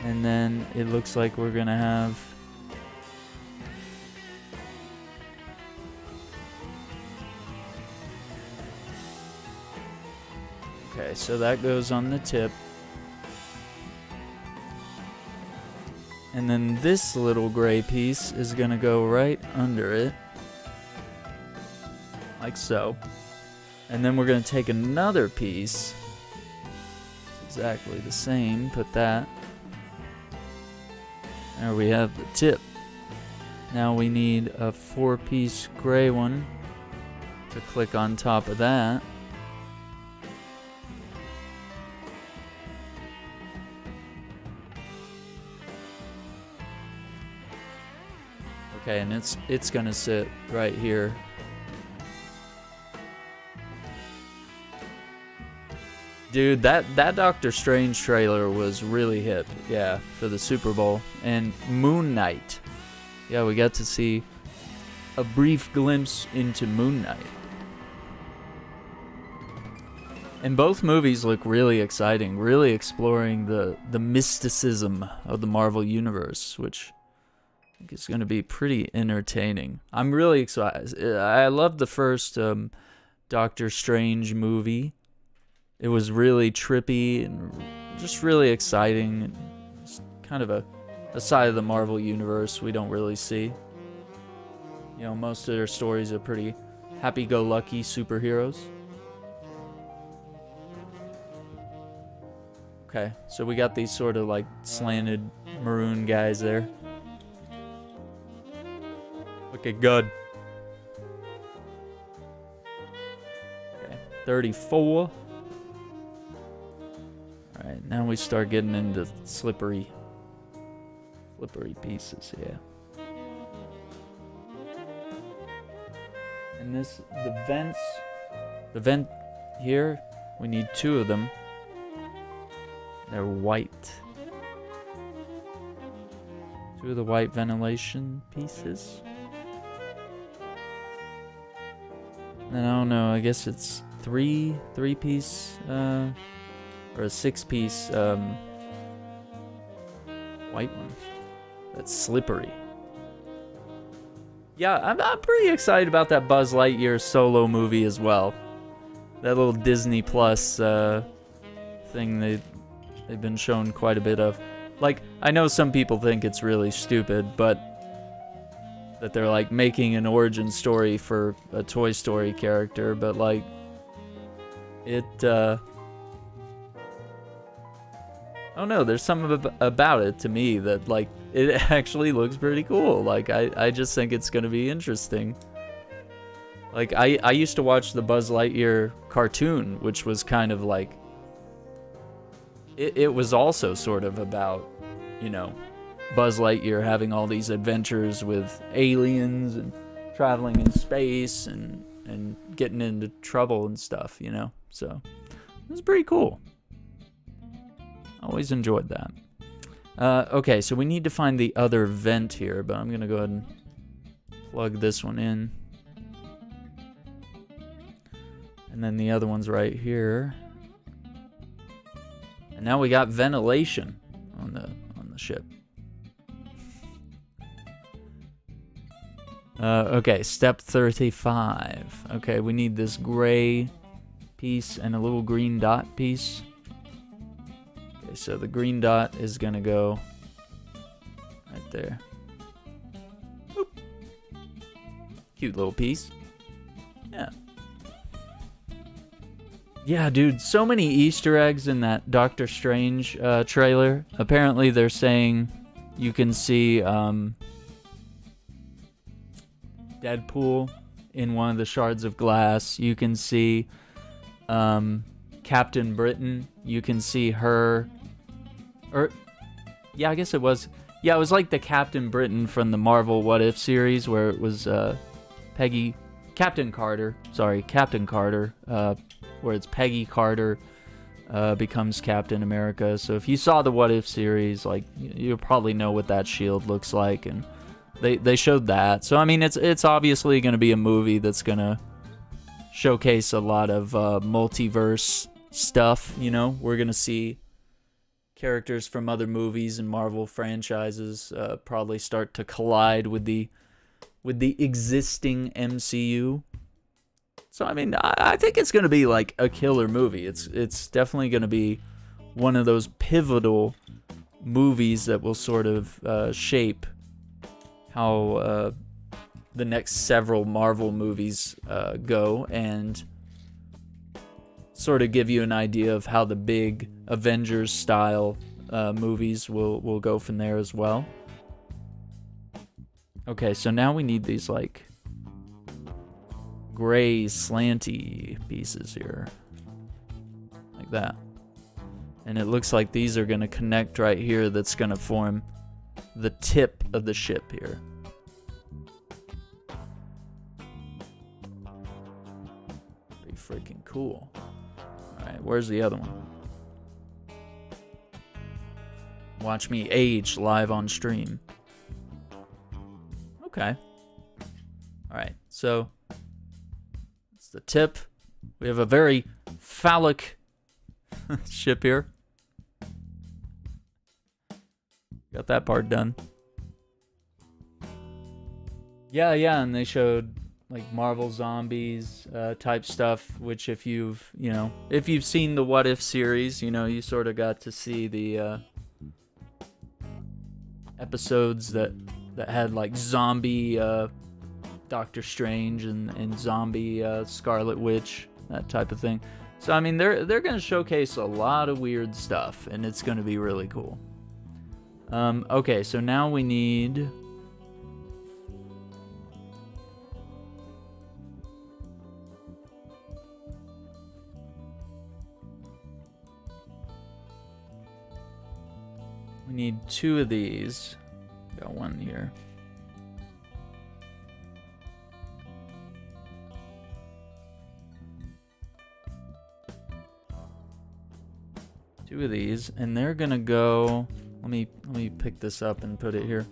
And then it looks like we're gonna have okay, so that goes on the tip. And then this little gray piece is gonna go right under it. Like so. And then we're gonna take another piece. Exactly the same. Put that. There we have the tip. Now we need a 4-piece gray one to click on top of that. Okay, and it's gonna sit right here. Dude, that Doctor Strange trailer was really hip, yeah, for the Super Bowl. And Moon Knight. Yeah, we got to see a brief glimpse into Moon Knight. And both movies look really exciting, really exploring the mysticism of the Marvel Universe, which I think is going to be pretty entertaining. I'm really excited. I loved the first Doctor Strange movie. It was really trippy and just really exciting. It's kind of a side of the Marvel Universe we don't really see. You know, most of their stories are pretty happy-go-lucky superheroes. Okay, so we got these sort of like slanted maroon guys there. Looking good. Okay, 34. Alright, now we start getting into slippery pieces, yeah. And the vent here, we need 2 of them. They're white. 2 of the white ventilation pieces. And I don't know, I guess it's 3-piece, or a 6-piece, white one. That's slippery. Yeah, I'm pretty excited about that Buzz Lightyear solo movie as well. That little Disney Plus thing they've been shown quite a bit of. Like, I know some people think it's really stupid, but that they're like making an origin story for a Toy Story character, but like it I don't know, there's something about it to me that, like, it actually looks pretty cool. Like, I just think it's gonna be interesting. Like, I used to watch the Buzz Lightyear cartoon, which was kind of like... It was also sort of about, you know, Buzz Lightyear having all these adventures with aliens and traveling in space and getting into trouble and stuff, you know? So, it was pretty cool. Always enjoyed that. Okay, so we need to find the other vent here, but I'm going to go ahead and plug this one in. And then the other one's right here. And now we got ventilation on the ship. Okay, step 35. Okay, we need this gray piece and a little green dot piece. Okay, so the green dot is gonna go right there. Boop. Cute little piece. Yeah. Yeah, dude, so many Easter eggs in that Doctor Strange trailer. Apparently they're saying you can see Deadpool in one of the shards of glass. You can see Captain Britain. You can see her. Or, yeah, I guess it was. Yeah, it was like the Captain Britain from the Marvel What If series, where it was Captain Carter. Sorry, Captain Carter. Where it's Peggy Carter becomes Captain America. So if you saw the What If series, like, you'll probably know what that shield looks like, and they showed that. So I mean, it's obviously going to be a movie that's going to showcase a lot of multiverse stuff. You know, we're going to see characters from other movies and Marvel franchises probably start to collide with the existing MCU. So I mean, I think it's going to be like a killer movie. It's definitely going to be one of those pivotal movies that will sort of shape how the next several Marvel movies go, and sort of give you an idea of how the big Avengers style movies will go from there as well. Okay, so now we need these like gray slanty pieces here, like that, and it looks like these are going to connect right here. That's going to form the tip of the ship here. freaking cool. Alright, where's the other one? Watch me age live on stream. Okay. Alright, so it's the tip. We have a very phallic ship here. Got that part done. Yeah, and they showed like Marvel Zombies type stuff, which if you've seen the What If series, you sort of got to see the episodes that had like zombie Doctor Strange and zombie Scarlet Witch, that type of thing. So I mean, they're gonna showcase a lot of weird stuff, and it's gonna be really cool. Okay, so now we need two of these. Got one here. Two of these, and they're gonna go. Let me pick this up and put it here.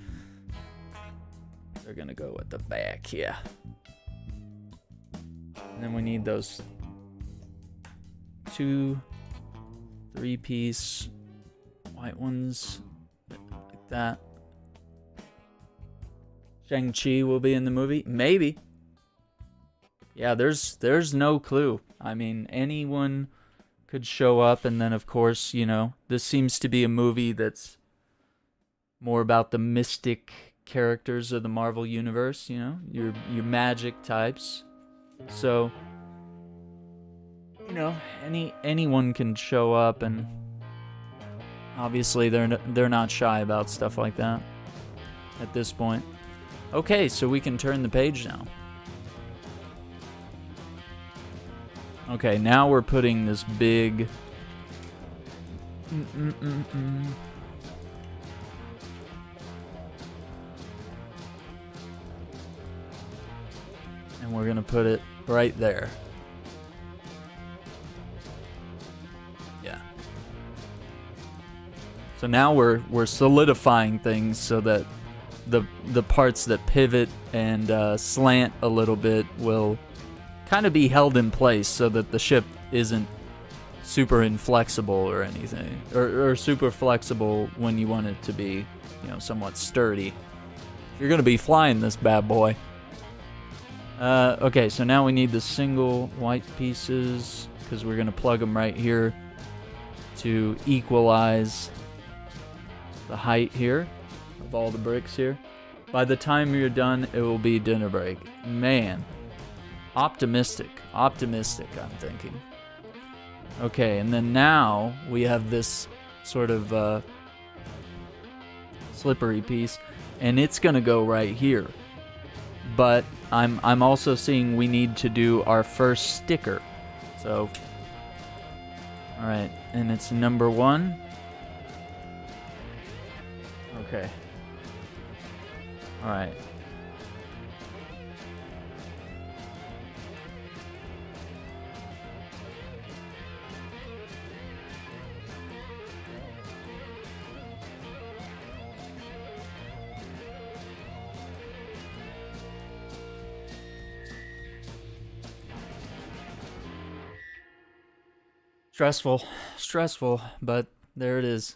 They're gonna go at the back, yeah. And then we need those 2 3-piece white ones like that. Shang-Chi will be in the movie, maybe. Yeah, there's no clue. I mean, anyone could show up, and then of course, this seems to be a movie that's more about the mystic characters of the Marvel universe, your magic types. So, anyone can show up, and obviously they're not shy about stuff like that at this point. Okay, so we can turn the page now. Okay, now we're putting this big and we're gonna put it right there. Yeah. So now we're solidifying things so that the parts that pivot and slant a little bit will kind of be held in place so that the ship isn't super inflexible or anything, or super flexible when you want it to be, somewhat sturdy. You're gonna be flying this bad boy. Okay, so now we need the single white pieces because we're gonna plug them right here to equalize the height here of all the bricks here. By the time you're done, it will be dinner break. Man. Optimistic, I'm thinking. Okay, and then now we have this sort of slippery piece, and it's gonna go right here. But I'm also seeing we need to do our first sticker. So, all right, and it's number 1. Okay. All right. Stressful, but there it is.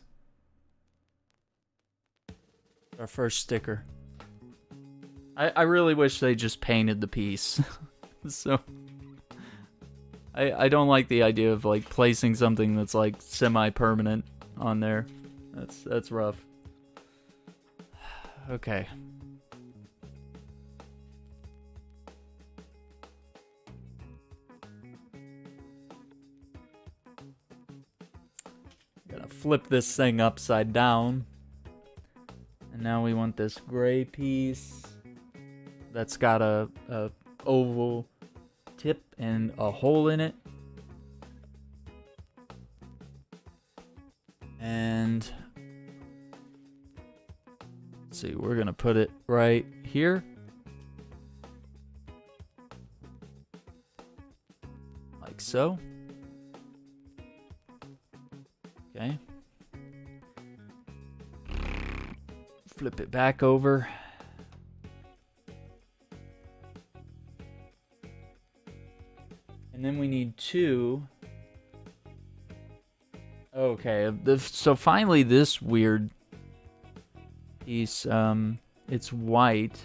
Our first sticker. I really wish they just painted the piece. So I don't like the idea of like placing something that's like semi-permanent on there. That's rough. Okay. Gotta flip this thing upside down. And now we want this gray piece that's got a oval tip and a hole in it. And let's see, we're gonna put it right here. like so. Okay. Flip it back over. And then we need 2. Okay, so finally this weird piece, it's white.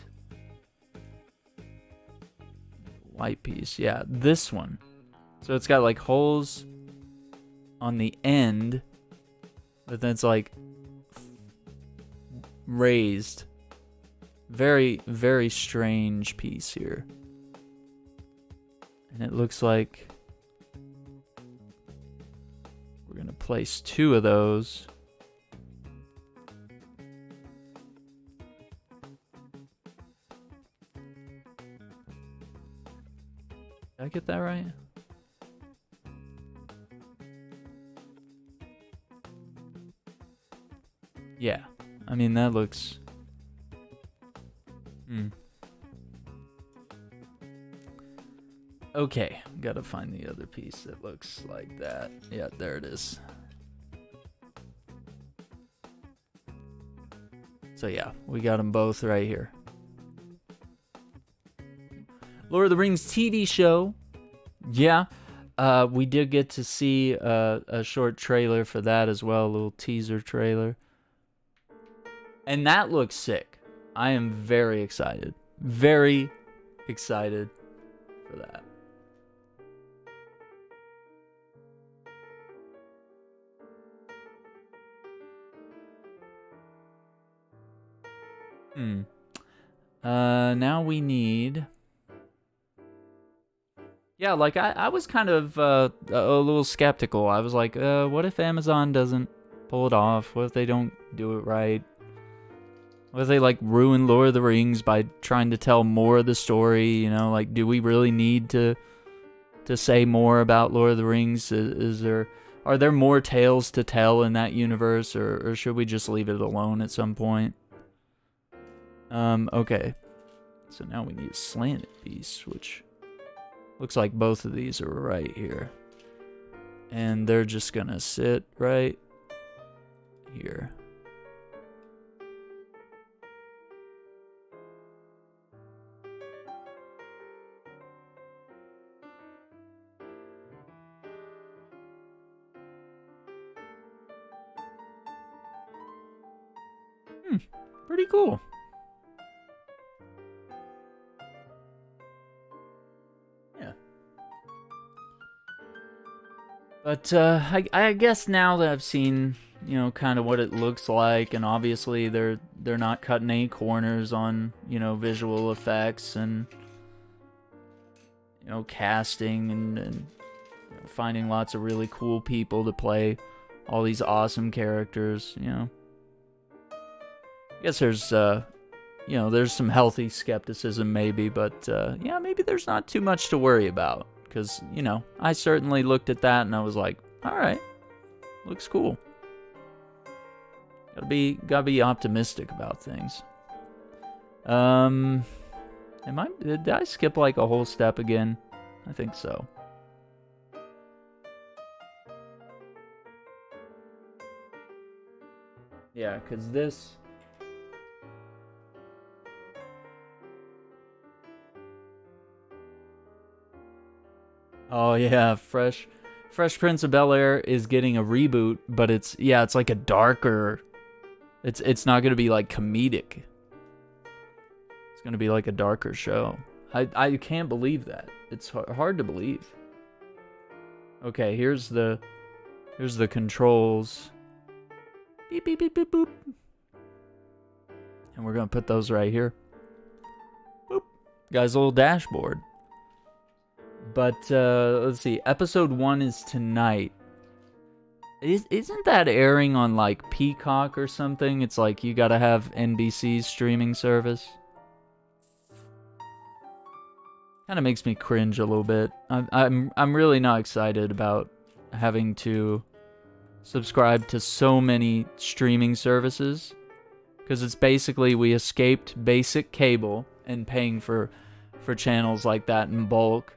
White piece, yeah, this one. So it's got like holes on the end, but then it's like raised. Very, very strange piece here. And it looks like we're going to place 2 of those. Did I get that right? Yeah. I mean, that looks... Okay, gotta find the other piece that looks like that. Yeah, there it is. So yeah, we got them both right here. Lord of the Rings TV show. Yeah, we did get to see a short trailer for that as well, a little teaser trailer. And that looks sick. I am very excited. Very excited for that. Now we need... Yeah, like, I was kind of a little skeptical. I was like, what if Amazon doesn't pull it off? What if they don't do it right? What if they, like, ruin Lord of the Rings by trying to tell more of the story? You know, like, do we really need to say more about Lord of the Rings? Are there more tales to tell in that universe, or should we just leave it alone at some point? Okay. So now we need a slanted piece, which looks like both of these are right here. And they're just gonna sit right here. Pretty cool. Yeah. But I guess now that I've seen, you know, kind of what it looks like, and obviously they're not cutting any corners on, you know, visual effects and, you know, casting and you know, finding lots of really cool people to play all these awesome characters, you know. I guess there's, you know, there's some healthy skepticism maybe, but, yeah, maybe there's not too much to worry about. Because, you know, I certainly looked at that and I was like, alright, looks cool. Gotta be optimistic about things. Did I skip like a whole step again? I think so. Yeah, because this... Oh yeah, Fresh Prince of Bel-Air is getting a reboot, but it's like a darker... It's not gonna be like comedic. It's gonna be like a darker show. I can't believe that. It's hard to believe. Okay, here's the controls. Beep beep beep beep boop. And we're gonna put those right here. Boop. Guy's little dashboard. But let's see. Episode 1 is tonight. Isn't that airing on like Peacock or something? It's like you gotta have NBC's streaming service. Kind of makes me cringe a little bit. I'm really not excited about having to subscribe to so many streaming services, because it's basically we escaped basic cable and paying for channels like that in bulk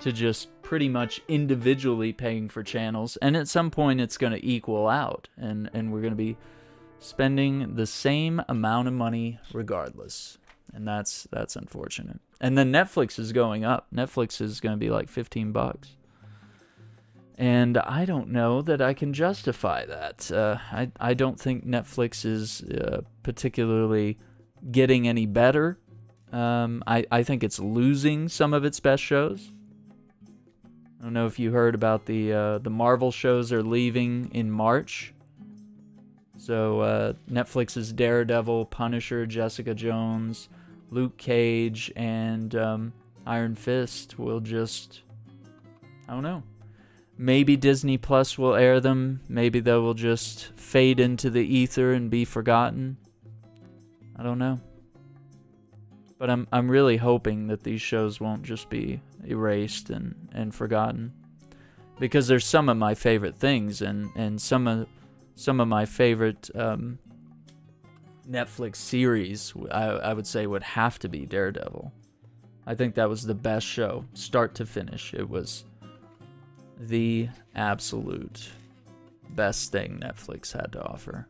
to just pretty much individually paying for channels, and at some point it's going to equal out, and we're going to be spending the same amount of money regardless, and that's unfortunate. And then Netflix is going up. Netflix is going to be like $15, and I don't know that I can justify that. I don't think Netflix is particularly getting any better. I think it's losing some of its best shows. I don't know if you heard about the Marvel shows are leaving in March. So Netflix's Daredevil, Punisher, Jessica Jones, Luke Cage, and Iron Fist will just, I don't know. Maybe Disney Plus will air them. Maybe they will just fade into the ether and be forgotten. I don't know. But I'm really hoping that these shows won't just be erased and forgotten, because there's some of my favorite things, and some of my favorite Netflix series I would say would have to be Daredevil. I think that was the best show, start to finish. It was the absolute best thing Netflix had to offer.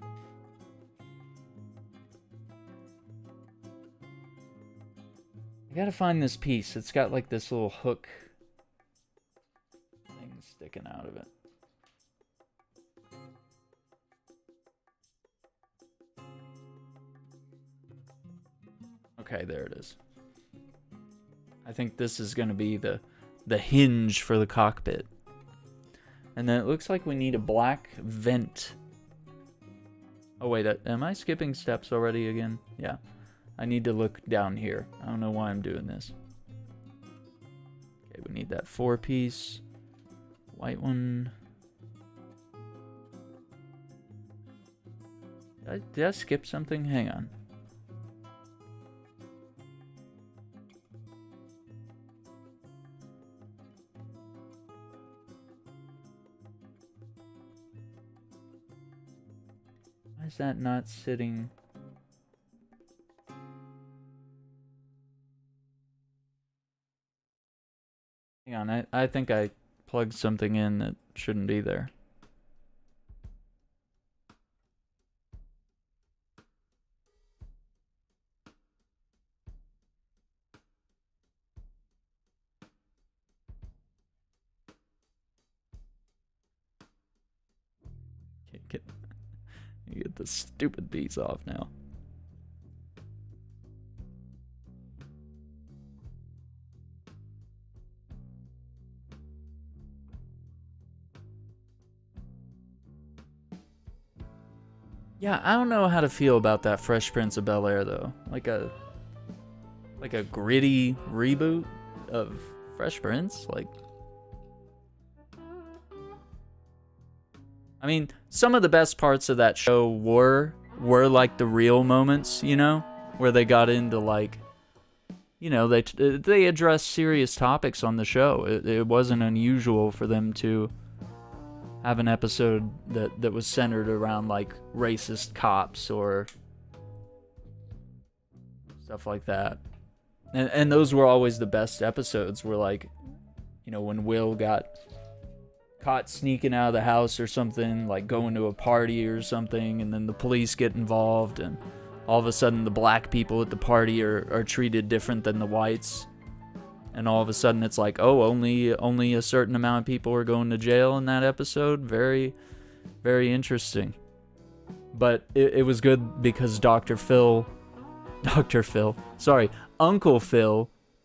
I gotta find this piece. It's got like this little hook thing sticking out of it. Okay, there it is. I think this is gonna be the hinge for the cockpit. And then it looks like we need a black vent. Oh wait, am I skipping steps already again? Yeah. I need to look down here. I don't know why I'm doing this. Okay, we need that 4-piece. White one. Did I skip something? Hang on. Why is that not sitting? Hang on, I think I plugged something in that shouldn't be there. Get the stupid piece off now. Yeah, I don't know how to feel about that Fresh Prince of Bel-Air though. Like a gritty reboot of Fresh Prince, like. I mean, some of the best parts of that show were like the real moments, you know, where they got into like, you know, they addressed serious topics on the show. It wasn't unusual for them to have an episode that was centered around like racist cops or stuff like that. And those were always the best episodes, were like, you know, when Will got caught sneaking out of the house or something, like going to a party or something, and then the police get involved, and all of a sudden the black people at the party are treated different than the whites. And all of a sudden it's like, oh, only a certain amount of people are going to jail in that episode. Very, very interesting. But it was good because Uncle Phil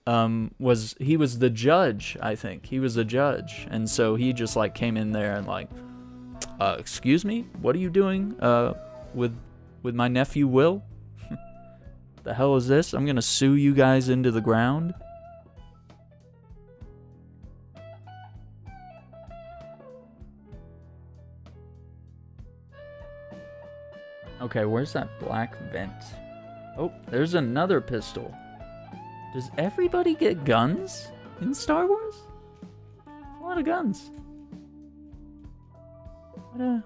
was the judge, I think. He was the judge. And so he just like came in there and like, excuse me, what are you doing with my nephew Will? The hell is this? I'm gonna sue you guys into the ground. Okay, where's that black vent? Oh, there's another pistol. Does everybody get guns in Star Wars? A lot of guns. Okay,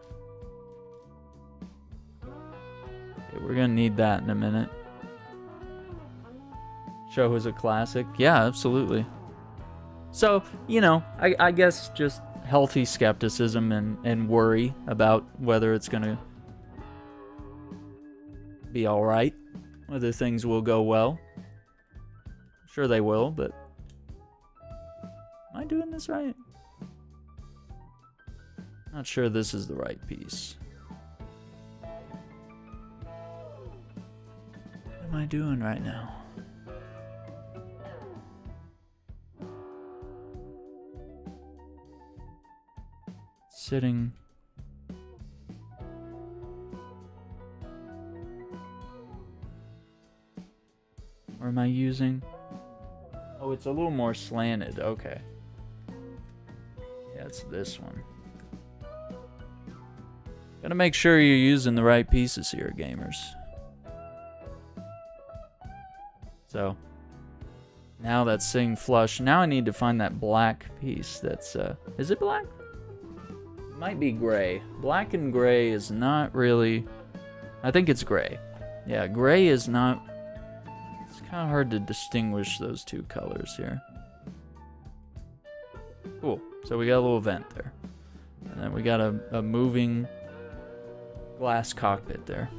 we're gonna need that in a minute. Show was a classic. Yeah, absolutely. So, you know, I guess just healthy skepticism and worry about whether it's going to be all right, whether things will go well. Sure they will, but am I doing this right? Not sure this is the right piece. What am I doing right now? Sitting. Or am I using? Oh, it's a little more slanted. Okay. Yeah, it's this one. Gotta make sure you're using the right pieces here, gamers. So, now that's sitting flush. Now I need to find that black piece that's, is it black? It might be gray. Black and gray is not really, I think it's gray. Yeah, gray is not, it's kind of hard to distinguish those two colors here. Cool, so we got a little vent there. And then we got a moving glass cockpit there.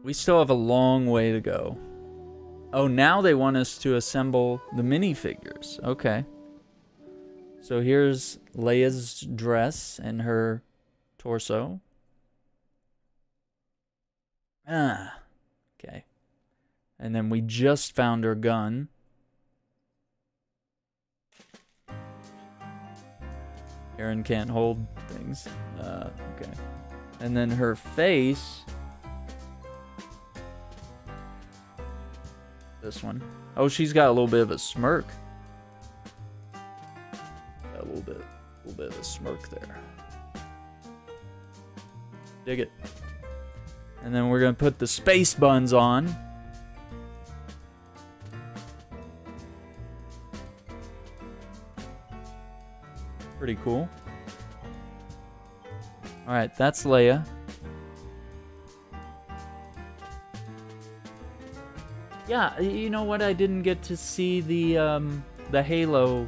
We still have a long way to go. Oh, now they want us to assemble the minifigures. Okay. So here's Leia's dress and her torso. Ah. Okay. And then we just found her gun. Aaron can't hold things. Okay. And then her face. This one. Oh, she's got a little bit of a smirk. Got a little bit of a smirk there. Dig it. And then we're gonna put the space buns on. Pretty cool. All right, that's Leia. Yeah, you know what? I didn't get to see the Halo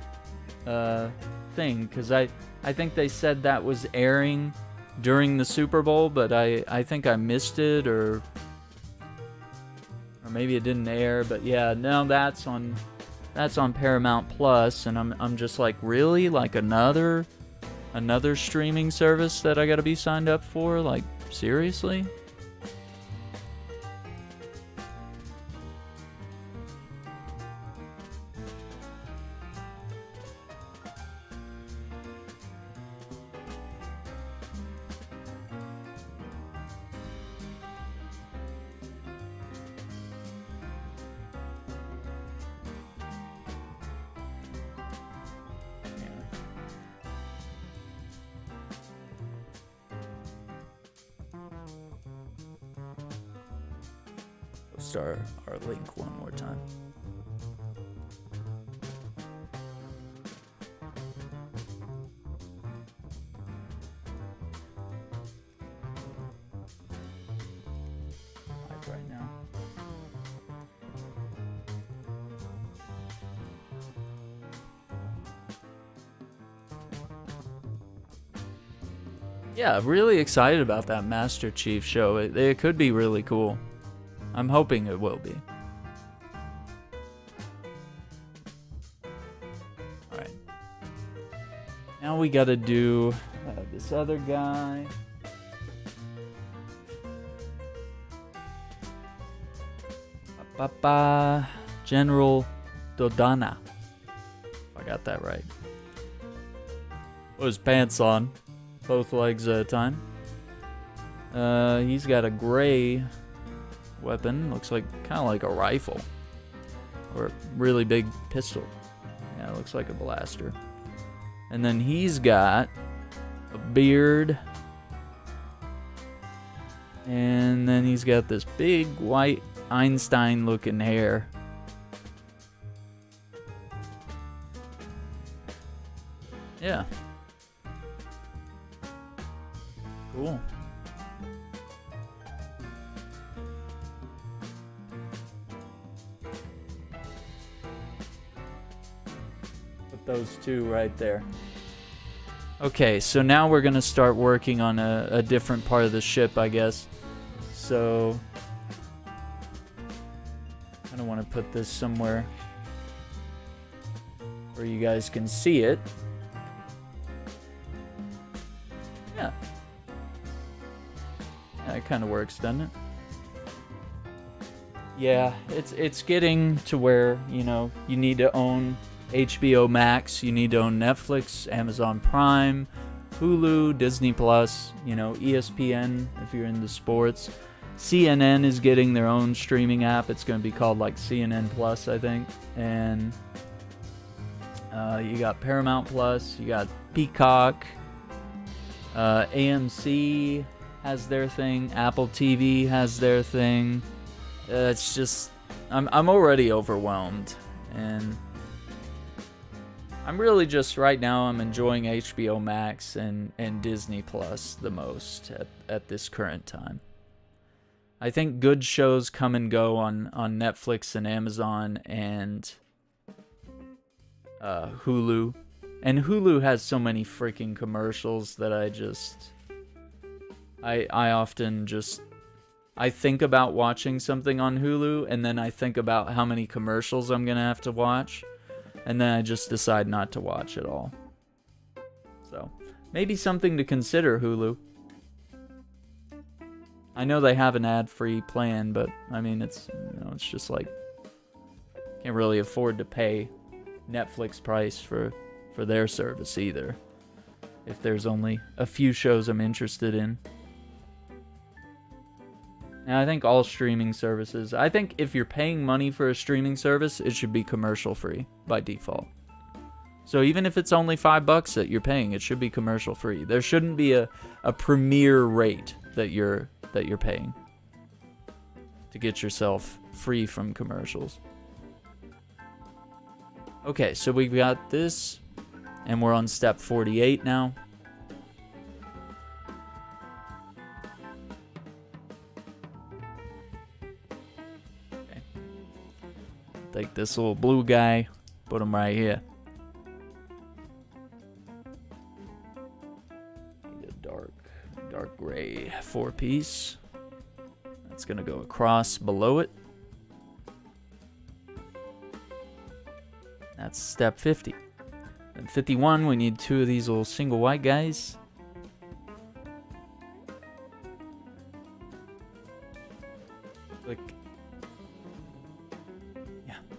thing because I think they said that was airing during the Super Bowl, but I think I missed it or maybe it didn't air. But yeah, now that's on Paramount Plus, and I'm just like, really, like another streaming service that I got to be signed up for? Like, seriously? Start our link one more time. Live right now. Yeah, really excited about that Master Chief show. It could be really cool. I'm hoping it will be. Alright. Now we gotta do this other guy. General Dodonna. If I got that right. Put his pants on. Both legs at a time. He's got a gray weapon. Looks like kind of like a rifle or a really big pistol. Yeah, it looks like a blaster. And then he's got a beard, and then he's got this big white Einstein looking hair. Yeah, cool. those two right there. Okay, so now we're gonna start working on a different part of the ship, I guess. So I don't want to put this somewhere where you guys can see it. Yeah. That kind of works, doesn't it? Yeah, it's getting to where, you know, you need to own HBO Max, you need to own Netflix, Amazon Prime, Hulu, Disney Plus, you know, ESPN if you're into sports. CNN is getting their own streaming app. It's going to be called like CNN Plus, I think. And you got Paramount Plus, you got Peacock, AMC has their thing, Apple TV has their thing. It's just, I'm already overwhelmed, and I'm really just, right now, I'm enjoying HBO Max and Disney Plus the most at this current time. I think good shows come and go on Netflix and Amazon and Hulu. And Hulu has so many freaking commercials that I often just, I think about watching something on Hulu, and then I think about how many commercials I'm going to have to watch, and then I just decide not to watch it all. So, maybe something to consider, Hulu. I know they have an ad-free plan, but, I mean, it's, you know, it's just like, can't really afford to pay Netflix price for their service either, if there's only a few shows I'm interested in. And I think all streaming services, I think if you're paying money for a streaming service, it should be commercial free by default. So even if it's only $5 that you're paying, it should be commercial free. There shouldn't be a premier rate that you're paying to get yourself free from commercials. Okay, so we got this, and we're on step 48 now. Take this little blue guy, put him right here. Need a dark gray 4-piece. That's gonna go across below it. That's step 50. Then 51, we need 2 of these little single white guys. Click.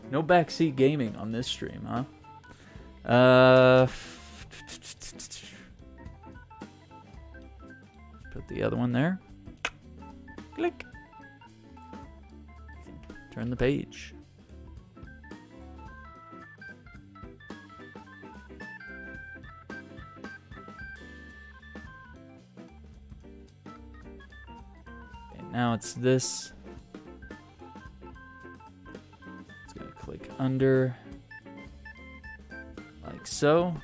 No backseat gaming on this stream, huh? Put the other one there. Click. Turn the page. Okay, now it's this. Click under, like so.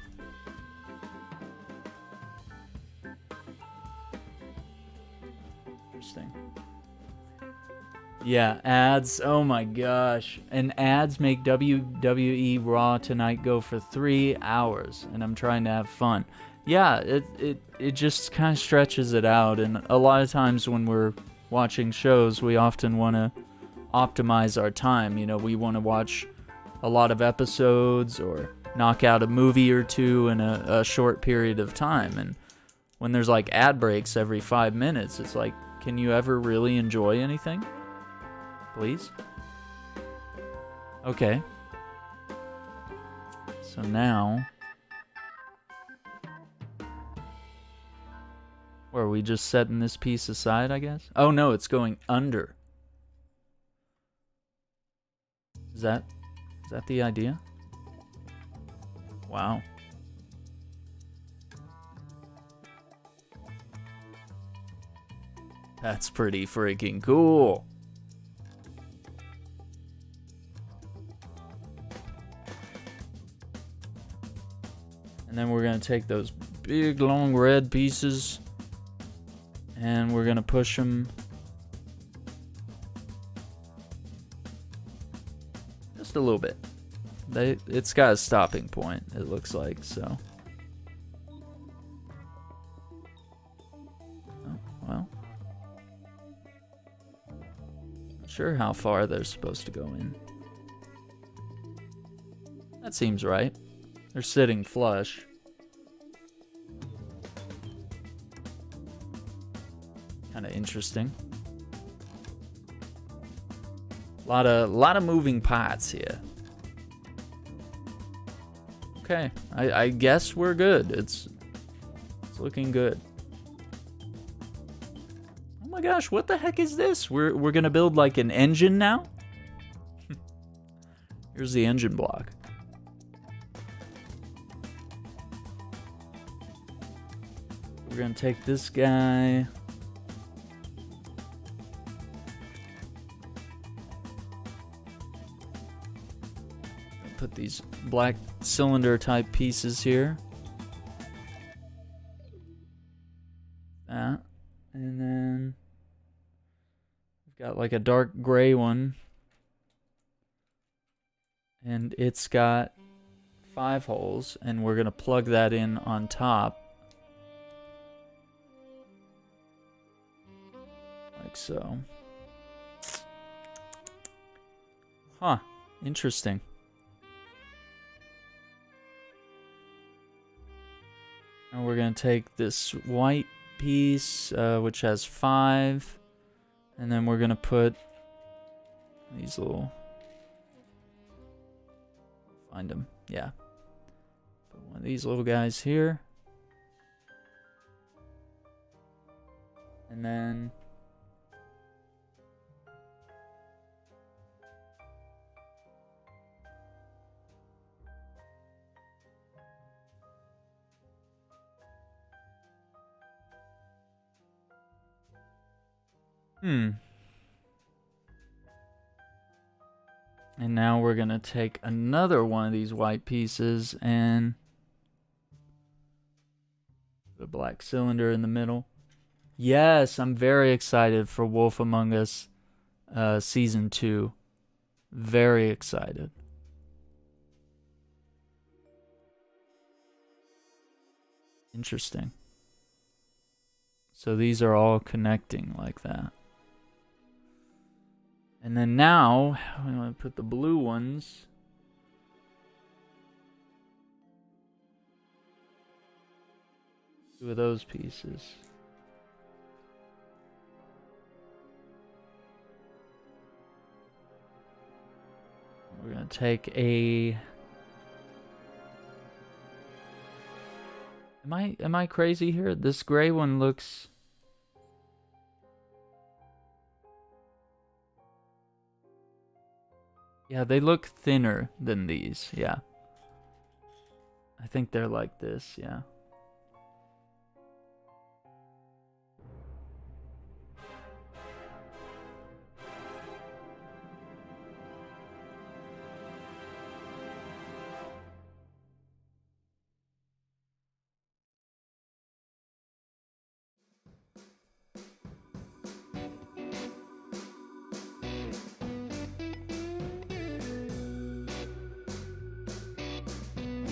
Interesting. Yeah, ads. Oh my gosh. And ads make WWE Raw tonight go for 3 hours, and I'm trying to have fun. Yeah, it just kind of stretches it out, and a lot of times when we're watching shows, we often want to optimize our time. You know, we want to watch a lot of episodes or knock out a movie or two in a short period of time. And when there's like ad breaks every 5 minutes, it's like, can you ever really enjoy anything? Please? Okay. So now, where are we just setting this piece aside, I guess? Oh no, it's going under. Is that the idea? Wow. That's pretty freaking cool. And then we're going to take those big long red pieces and we're going to push them just a little bit. it's got a stopping point, it looks like, so. Oh, well. Not sure how far they're supposed to go in. That seems right. They're sitting flush. Kind of interesting. Lot of moving parts here. Okay, I guess we're good. It's looking good. Oh my gosh, what the heck is this? We're gonna build like an engine now? Here's the engine block. We're gonna take this guy. Put these black cylinder type pieces here. That. And then we've got like a dark gray one. And it's got 5 holes, and we're gonna plug that in on top. Like so. Huh. Interesting. And we're going to take this white piece, which has 5, and then we're going to put these little... Find them. Yeah. Put one of these little guys here. And then... And now we're going to take another one of these white pieces and put a black cylinder in the middle. Yes, I'm very excited for Wolf Among Us Season 2. Very excited. Interesting. So these are all connecting like that. And then now, I'm going to put the blue ones. Two of those pieces. We're going to take a... Am I crazy here? This gray one looks... Yeah, they look thinner than these, yeah. I think they're like this, yeah.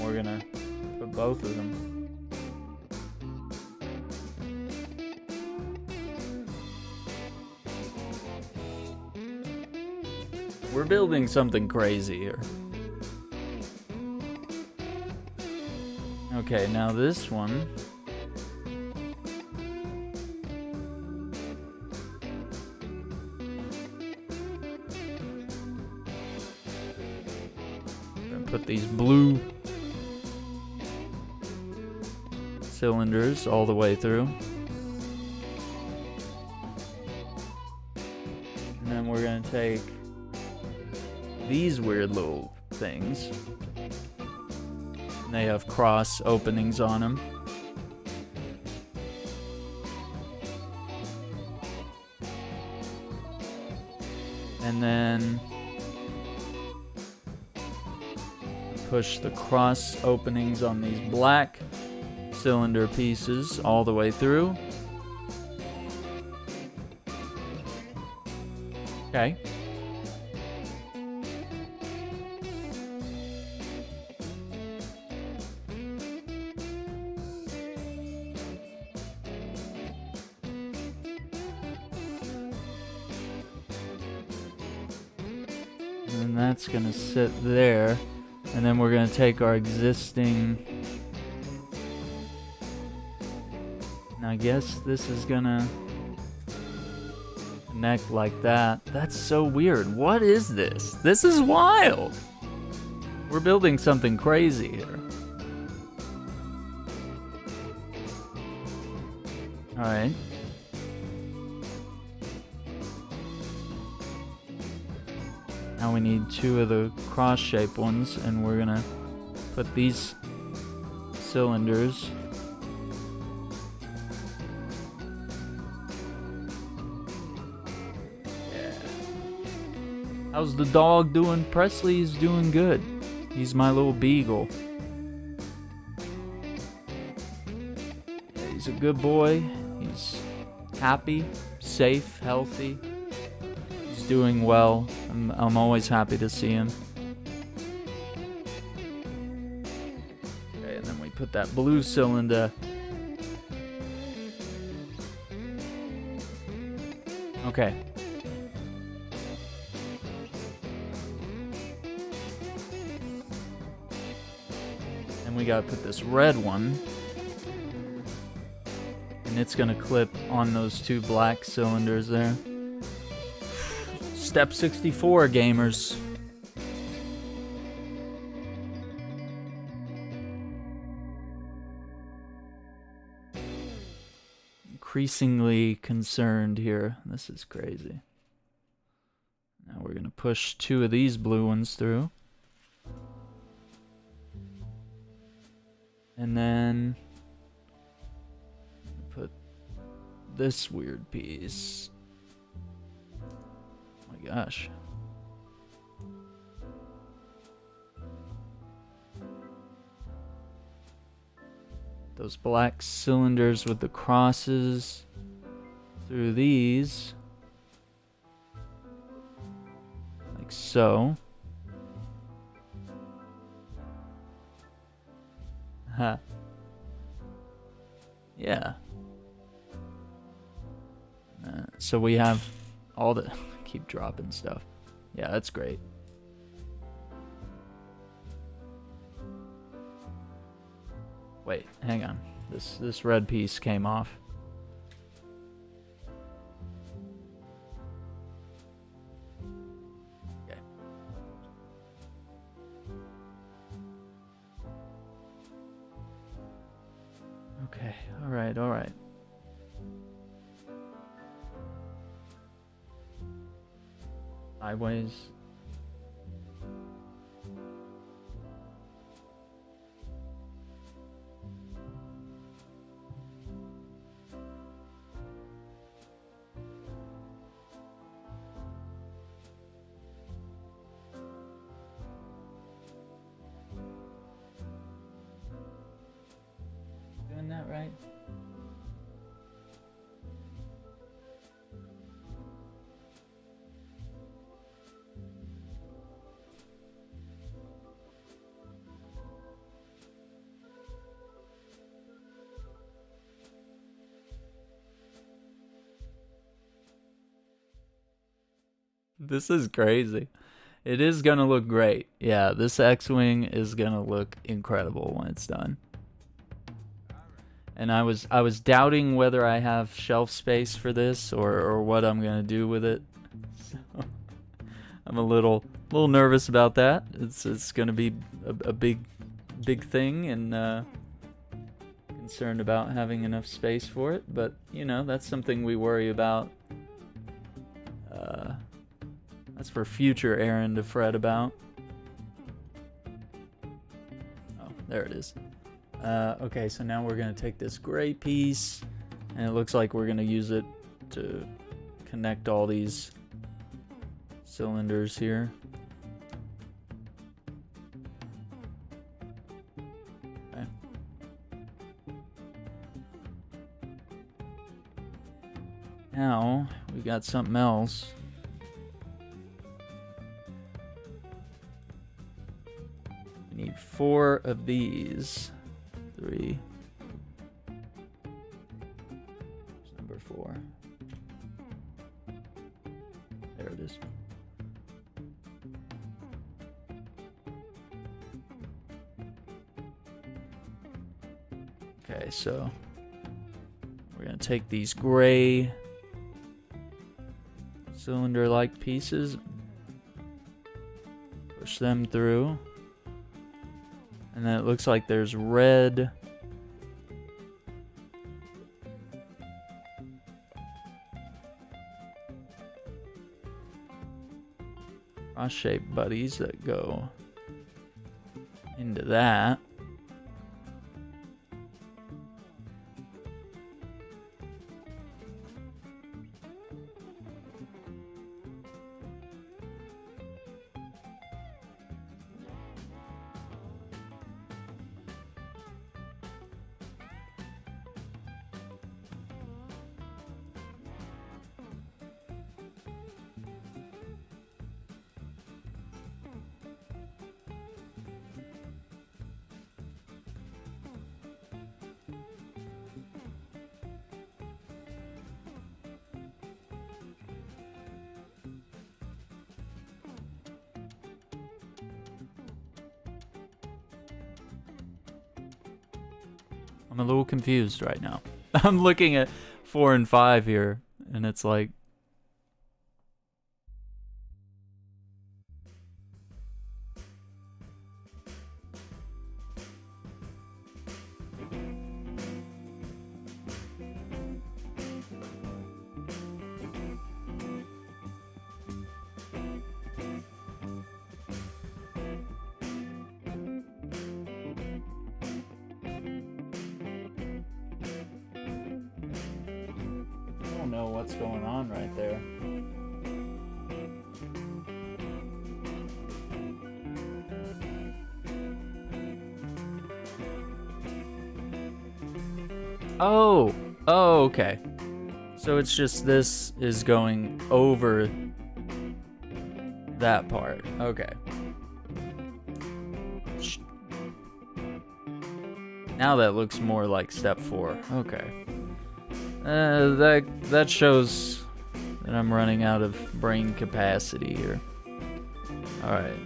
We're gonna put both of them. We're building something crazy here. Okay, now this one. We're gonna put these blue cylinders all the way through. And then we're going to take these weird little things. And they have cross openings on them. And then push the cross openings on these black cylinder pieces all the way through. Okay. And that's gonna sit there. And then we're gonna take our existing... And I guess this is gonna connect like that. That's so weird. What is this? This is wild. We're building something crazy here. Alright. Now we need 2 of the cross-shaped ones, and we're gonna put these cylinders. Yeah. How's the dog doing? Presley's doing good. He's my little beagle. Yeah, he's a good boy. He's happy, safe, healthy. He's doing well. I'm always happy to see him. Okay, and then we put that blue cylinder. Okay. And we gotta put this red one. And it's gonna clip on those 2 black cylinders there. Step 64, gamers. Increasingly concerned here. This is crazy. Now we're gonna push 2 of these blue ones through. And then put this weird piece. Oh my gosh. Those black cylinders with the crosses through these. Like so. Huh. Yeah. So we have all the... keep dropping stuff. Yeah, that's great. Wait, hang on. This red piece came off. Okay. Okay, alright, alright. Sideways. Doing that right? This is crazy. It is gonna look great. Yeah, this X-Wing is gonna look incredible when it's done. And I was doubting whether I have shelf space for this or what I'm gonna do with it. So I'm a little nervous about that. It's gonna be a big thing, and concerned about having enough space for it. But you know, that's something we worry about. That's for future Aaron to fret about. Oh, there it is. Okay, so now we're going to take this gray piece, and it looks like we're going to use it to connect all these cylinders here. Okay. Now, we got something else. We need 4 of these. 3. There's number 4. There it is. Okay, so we're gonna take these gray cylinder-like pieces, push them through, and then it looks like there's red cross-shaped buddies that go into that. I'm a little confused right now. I'm looking at 4 and 5 here, and it's like... I don't know what's going on right there. Oh, okay. So it's just this is going over that part. Okay. Now that looks more like step 4. Okay. That shows that I'm running out of brain capacity here. Alright.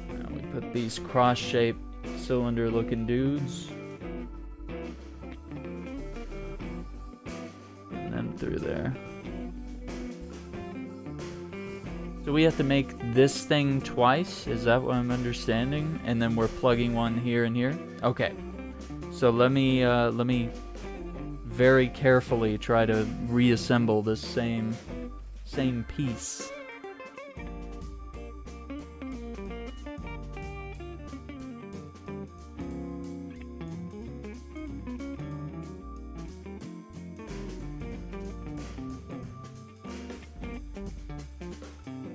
Now we put these cross-shaped cylinder-looking dudes. And then through there. So we have to make this thing twice? Is that what I'm understanding? And then we're plugging one here and here? Okay. So let me very carefully try to reassemble this same piece.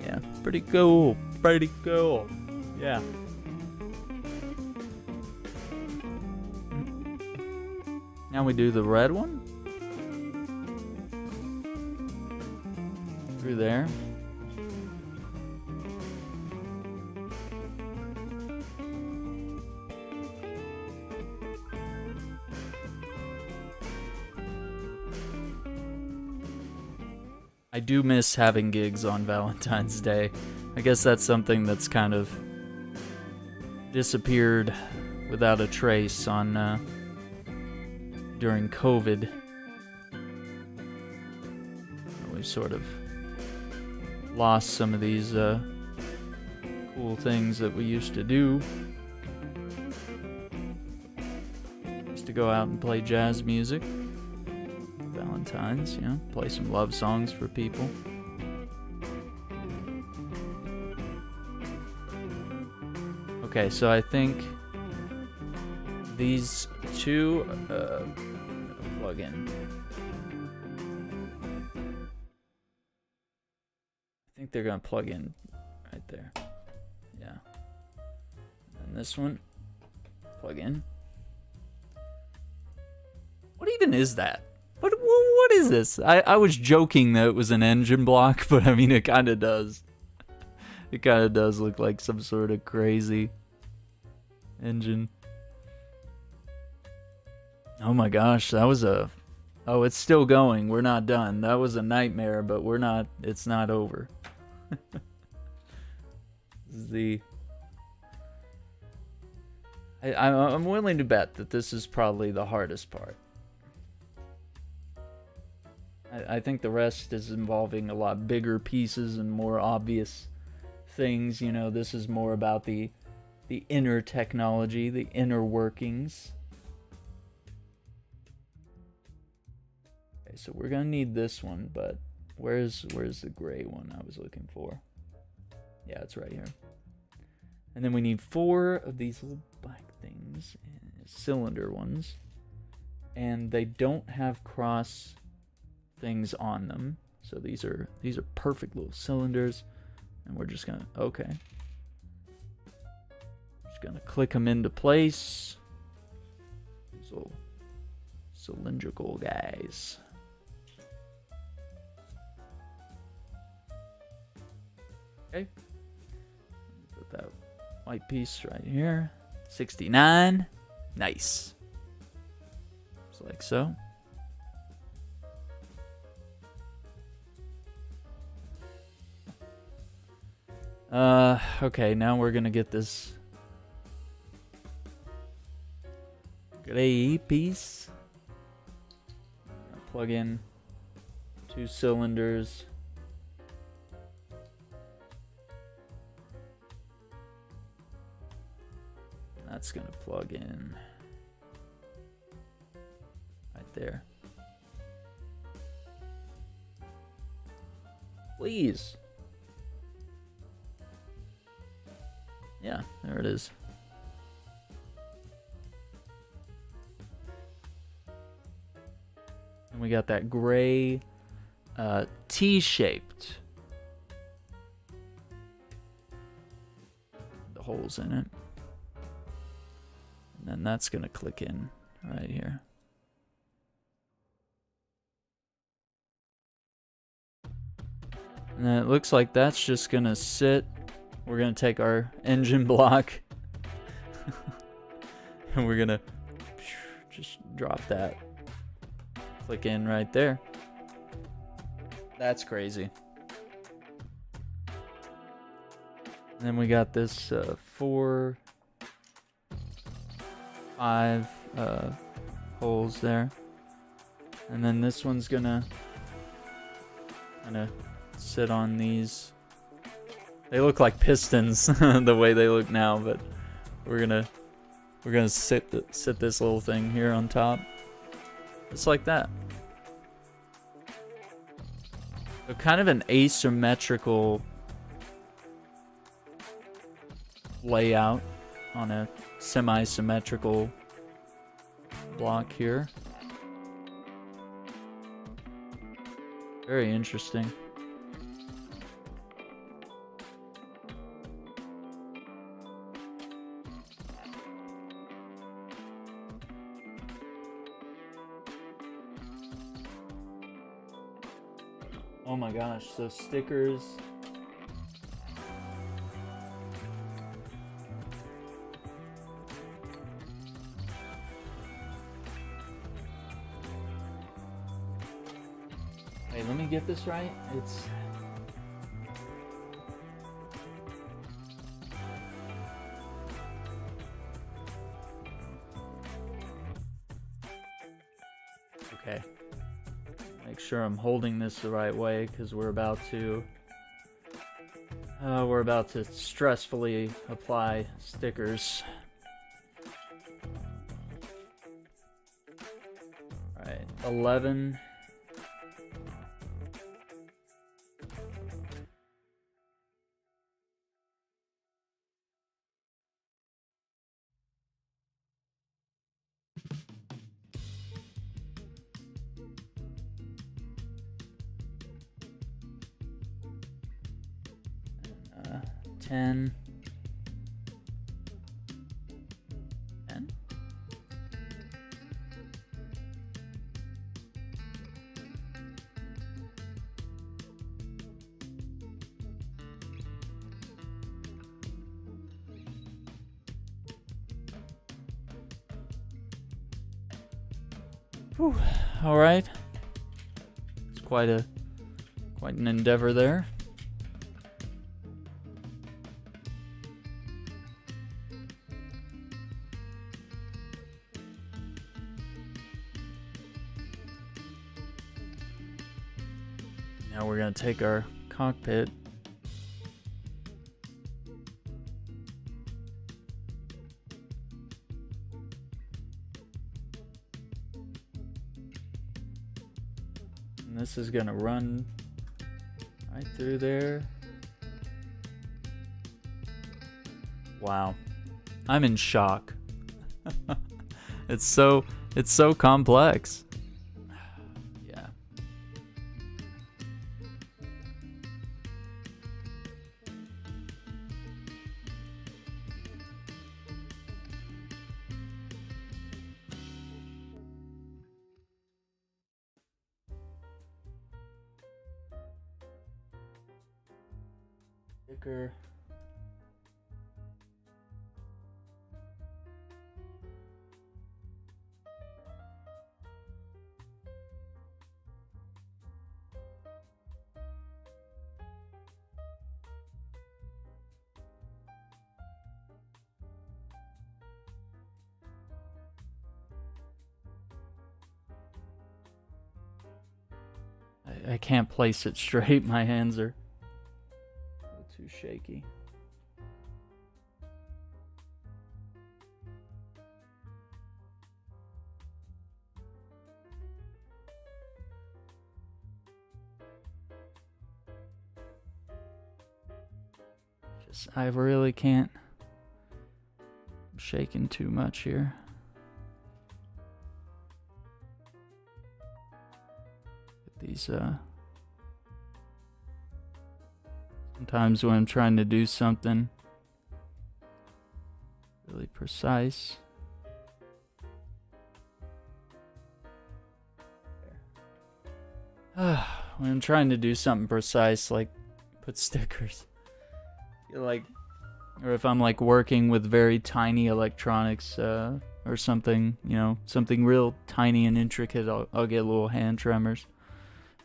Yeah, pretty cool. Pretty cool. Yeah. Now we do the red one. Through there. I do miss having gigs on Valentine's Day. I guess that's something that's kind of disappeared without a trace on during COVID. We've sort of lost some of these cool things that we used to do. Used to go out and play jazz music. Valentine's, you know, play some love songs for people. Okay, so I think these two plug in. I think they're gonna plug in right there. Yeah. And this one, plug in. What even is that? What is this? I was joking that it was an engine block, but I mean it kind of does. It kind of does look like some sort of crazy engine. Oh my gosh, that was a... Oh, it's still going. We're not done. That was a nightmare, but we're not... It's not over. This is the... I'm willing to bet that this is probably the hardest part. I think the rest is involving a lot bigger pieces and more obvious things. You know, this is more about the inner technology, the inner workings. Okay, so we're gonna need this one, but where's the gray one I was looking for? Yeah, it's right here. And then we need 4 of these little black things, cylinder ones, and they don't have cross things on them. So these are perfect little cylinders, and we're just gonna just gonna click them into place. These little cylindrical guys. Okay. Put that white piece right here. 69. Nice. Just like so. Okay, now we're gonna get this gray piece. Plug in 2 cylinders. That's gonna plug in right there. Please. Yeah, there it is. And we got that gray T-shaped. The holes in it. And then that's going to click in right here. And then it looks like that's just going to sit. We're going to take our engine block. And we're going to just drop that. Click in right there. That's crazy. And then we got this 4, 5 holes there. And then this one's gonna sit on these. They look like pistons the way they look now, but we're gonna sit this little thing here on top. Just like that. So kind of an asymmetrical layout on a semi-symmetrical block here. Very interesting. Oh my gosh, so stickers. Wait, let me get this right. It's okay. Make sure I'm holding this the right way because we're about to stressfully apply stickers. All right, 11. Uh, 10. 10. Whew. All right. It's quite an endeavor there. Now we're gonna take our cockpit. And this is gonna run right through there. Wow. I'm in shock. It's so complex. Yeah. Sticker. I can't place it straight. My hands are too shaky. I really can't. I'm shaking too much here. These sometimes when I'm trying to do something really precise, when I'm trying to do something precise, like put stickers, like, or if I'm like working with very tiny electronics or something, you know, something real tiny and intricate, I'll get little hand tremors.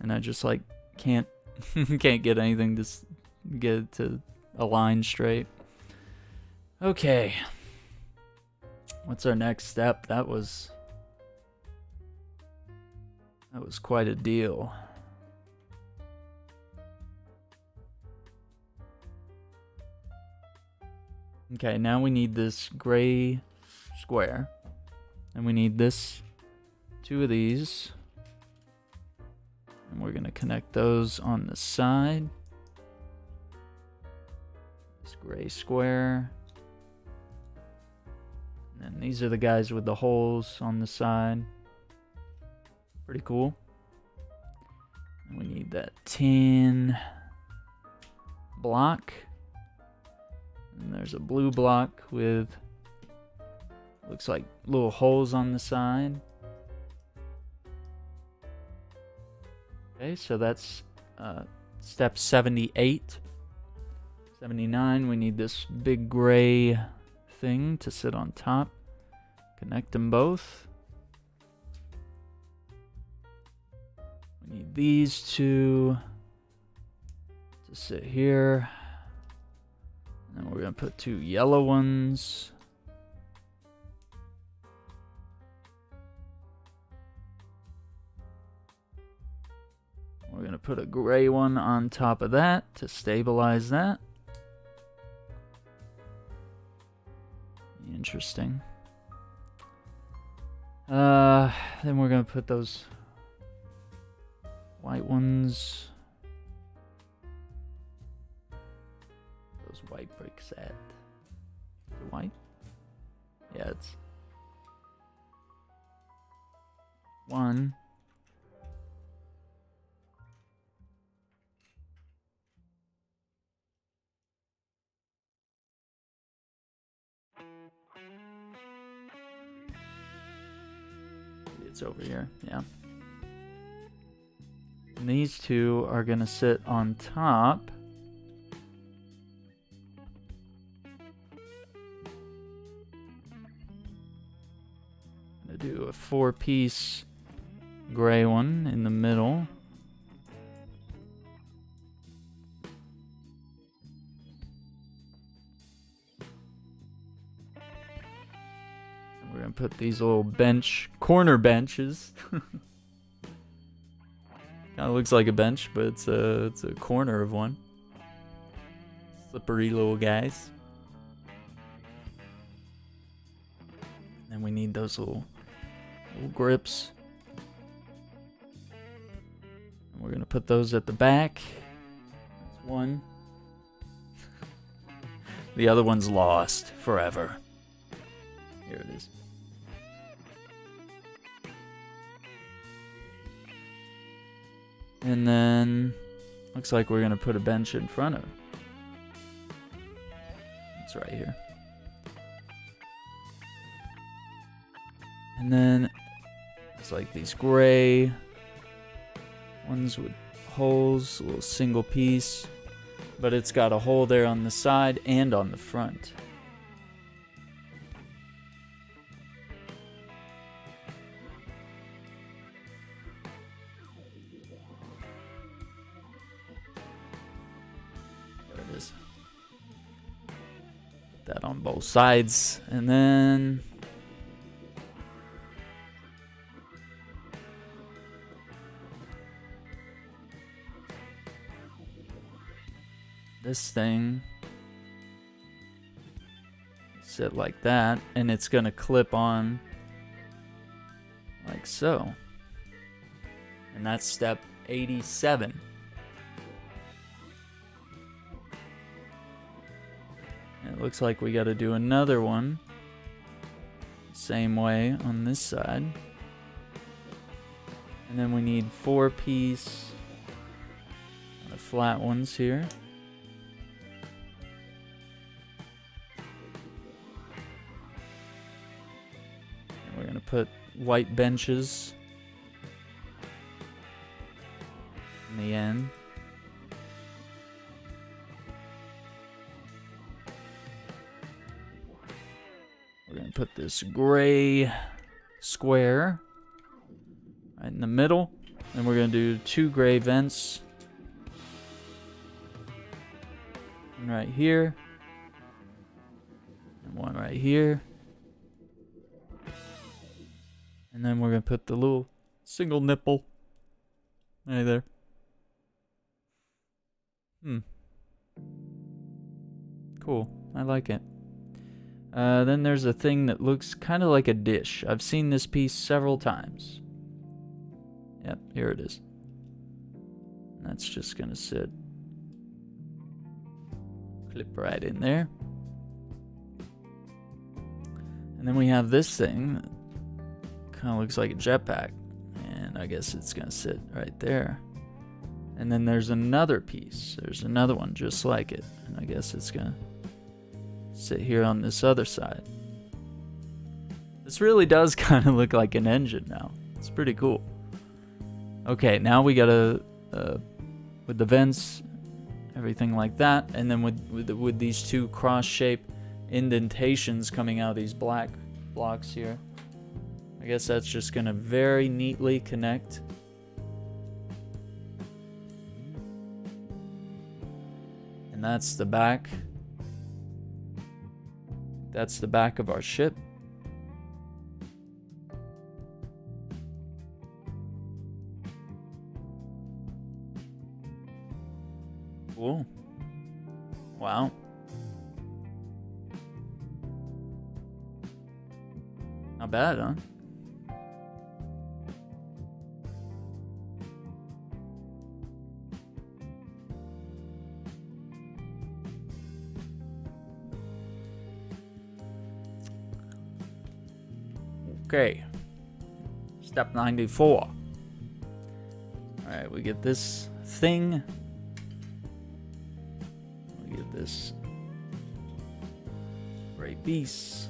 And I just like can't get anything to get it to align straight. Okay. What's our next step? That was quite a deal. Okay, now we need this gray square. And we need this, 2 of these. And we're going to connect those on the side. This gray square. And then these are the guys with the holes on the side. Pretty cool. And we need that tin block. And there's a blue block with, looks like little holes on the side. Okay, so that's step 78. 79, we need this big gray thing to sit on top. Connect them both. We need these two to sit here. And we're going to put 2 yellow ones. We're going to put a gray one on top of that to stabilize that. Interesting. Then we're going to put those white ones. Those white bricks at. Is it white? Yeah, it's 1. It's over here, yeah. And these 2 are gonna sit on top. I'm gonna do a 4-piece gray one in the middle. We're gonna put these little corner benches. Kind of looks like a bench, but it's a corner of one. Slippery little guys. And then we need those little grips. And we're gonna put those at the back. That's one. The other one's lost forever. Here it is. And then looks like we're gonna put a bench in front of it. It's right here. And then it's like these gray ones with holes, a little single piece, but it's got a hole there on the side and on the front. There it is. Put that on both sides, and then this thing sit like that, and it's gonna clip on like so. And that's step 87. And it looks like we got to do another one same way on this side. And then we need 4-piece flat ones here. We're going to put white benches in the end. We're going to put this gray square right in the middle. And we're going to do 2 gray vents. One right here. And one right here. And then we're going to put the little single nipple right there. Cool. I like it. Then there's a thing that looks kind of like a dish. I've seen this piece several times. Yep, here it is. That's just going to sit. Clip right in there. And then we have this thing that kind of looks like a jetpack. And I guess it's going to sit right there. And then there's another piece. There's another one just like it. And I guess it's going to sit here on this other side. This really does kind of look like an engine now. It's pretty cool. Okay, now we gotta, with the vents, everything like that, and then with these 2 cross-shaped indentations coming out of these black blocks here. I guess that's just gonna very neatly connect. And that's the back. That's the back of our ship. Cool. Wow. Not bad, huh? Okay. Step 94. Alright, we get this thing. We get this gray piece.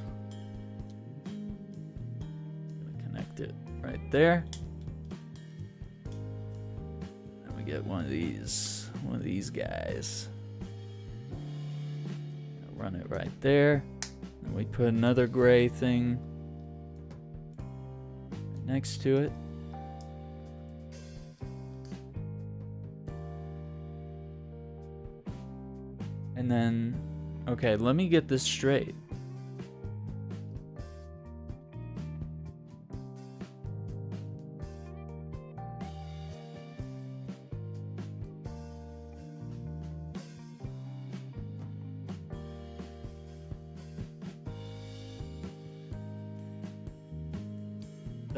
Gonna connect it right there. And we get one of these guys. Run it right there. And we put another gray thing next to it. And then, okay, let me get this straight.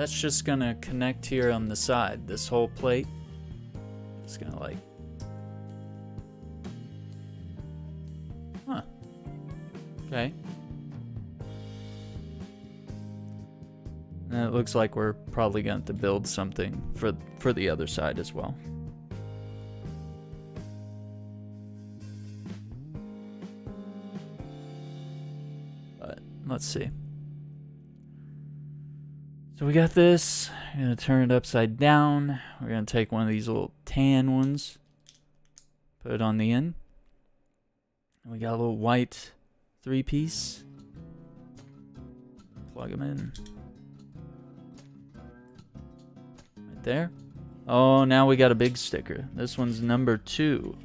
That's just gonna connect here on the side. This whole plate. It's gonna like... Huh. Okay. And it looks like we're probably going to build something for the other side as well. But let's see. So we got this. I'm going to turn it upside down. We're going to take one of these little tan ones. Put it on the end. And we got a little white 3-piece. Plug them in. Right there. Oh, now we got a big sticker. This one's number 2.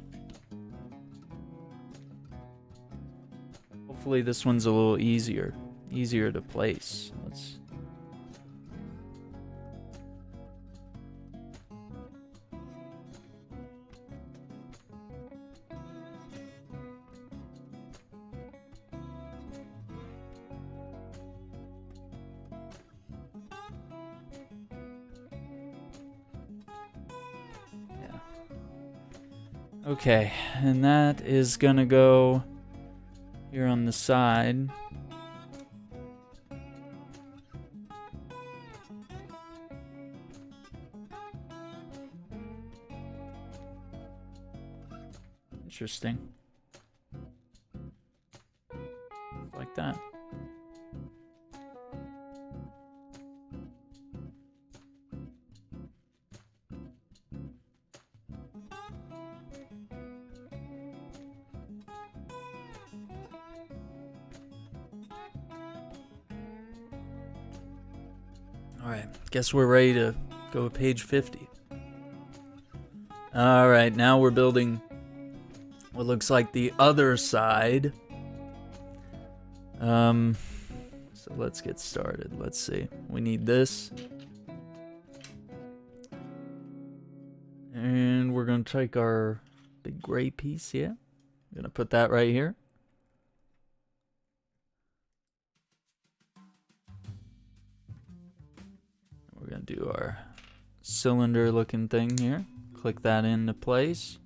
Hopefully this one's a little easier to place. Let's... Okay, and that is gonna go here on the side. Interesting. Like that. Alright, guess we're ready to go to page 50. Alright, now we're building what looks like the other side. So let's get started. Let's see. We need this. And we're going to take our big gray piece here. I'm going to put that right here. We're going to do our cylinder looking thing here. Click that into place.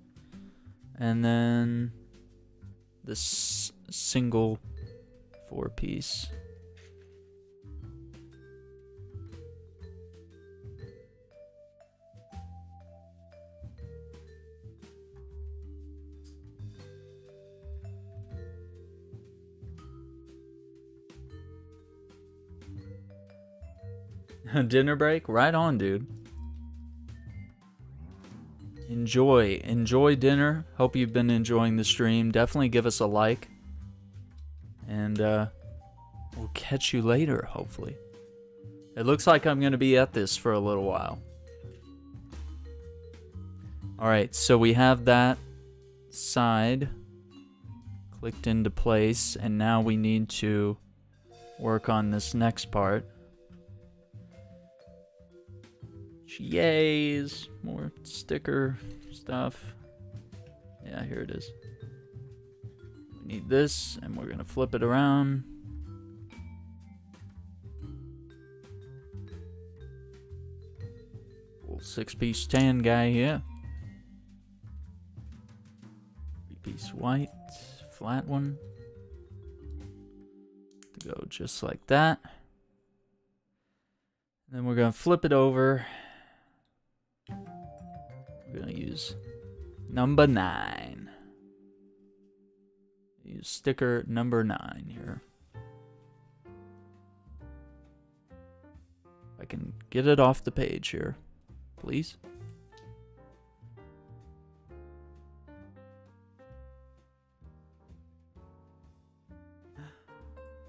And then this single 4-piece. Dinner break? Right on, dude. Enjoy dinner. Hope you've been enjoying the stream. Definitely give us a like. And we'll catch you later, hopefully. It looks like I'm going to be at this for a little while. Alright, so we have that side clicked into place. And now we need to work on this next part. Yays, more sticker stuff. Yeah, here it is. We need this, and we're gonna flip it around. Cool 6-piece tan guy here. 3-piece white, flat one. To go just like that. And then we're gonna flip it over. We're going to use number 9. Use sticker number 9 here. I can get it off the page here, please.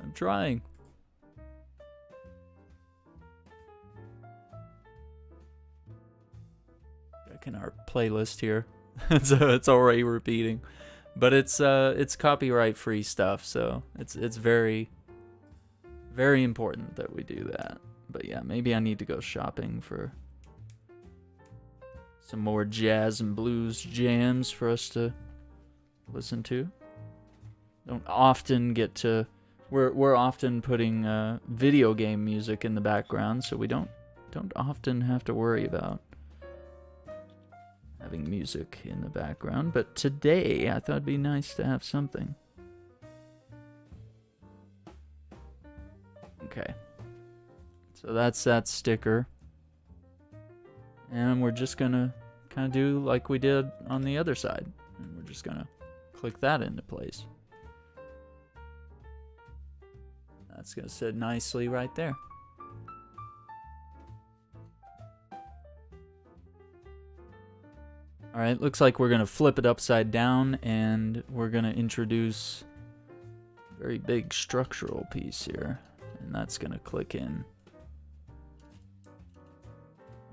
I'm trying. In our playlist here. It's already repeating, but it's copyright free stuff, so it's very important that we do that. But yeah, maybe I need to go shopping for some more jazz and blues jams for us to listen to. Don't often get to we're often putting video game music in the background, so we don't don't often have to worry about having music in the background, but today I thought it'd be nice to have something. Okay. So that's that sticker. And we're just gonna kind of do like we did on the other side. And we're just gonna click that into place. That's gonna sit nicely right there. Alright, looks like we're gonna flip it upside down and we're gonna introduce a very big structural piece here. And that's gonna click in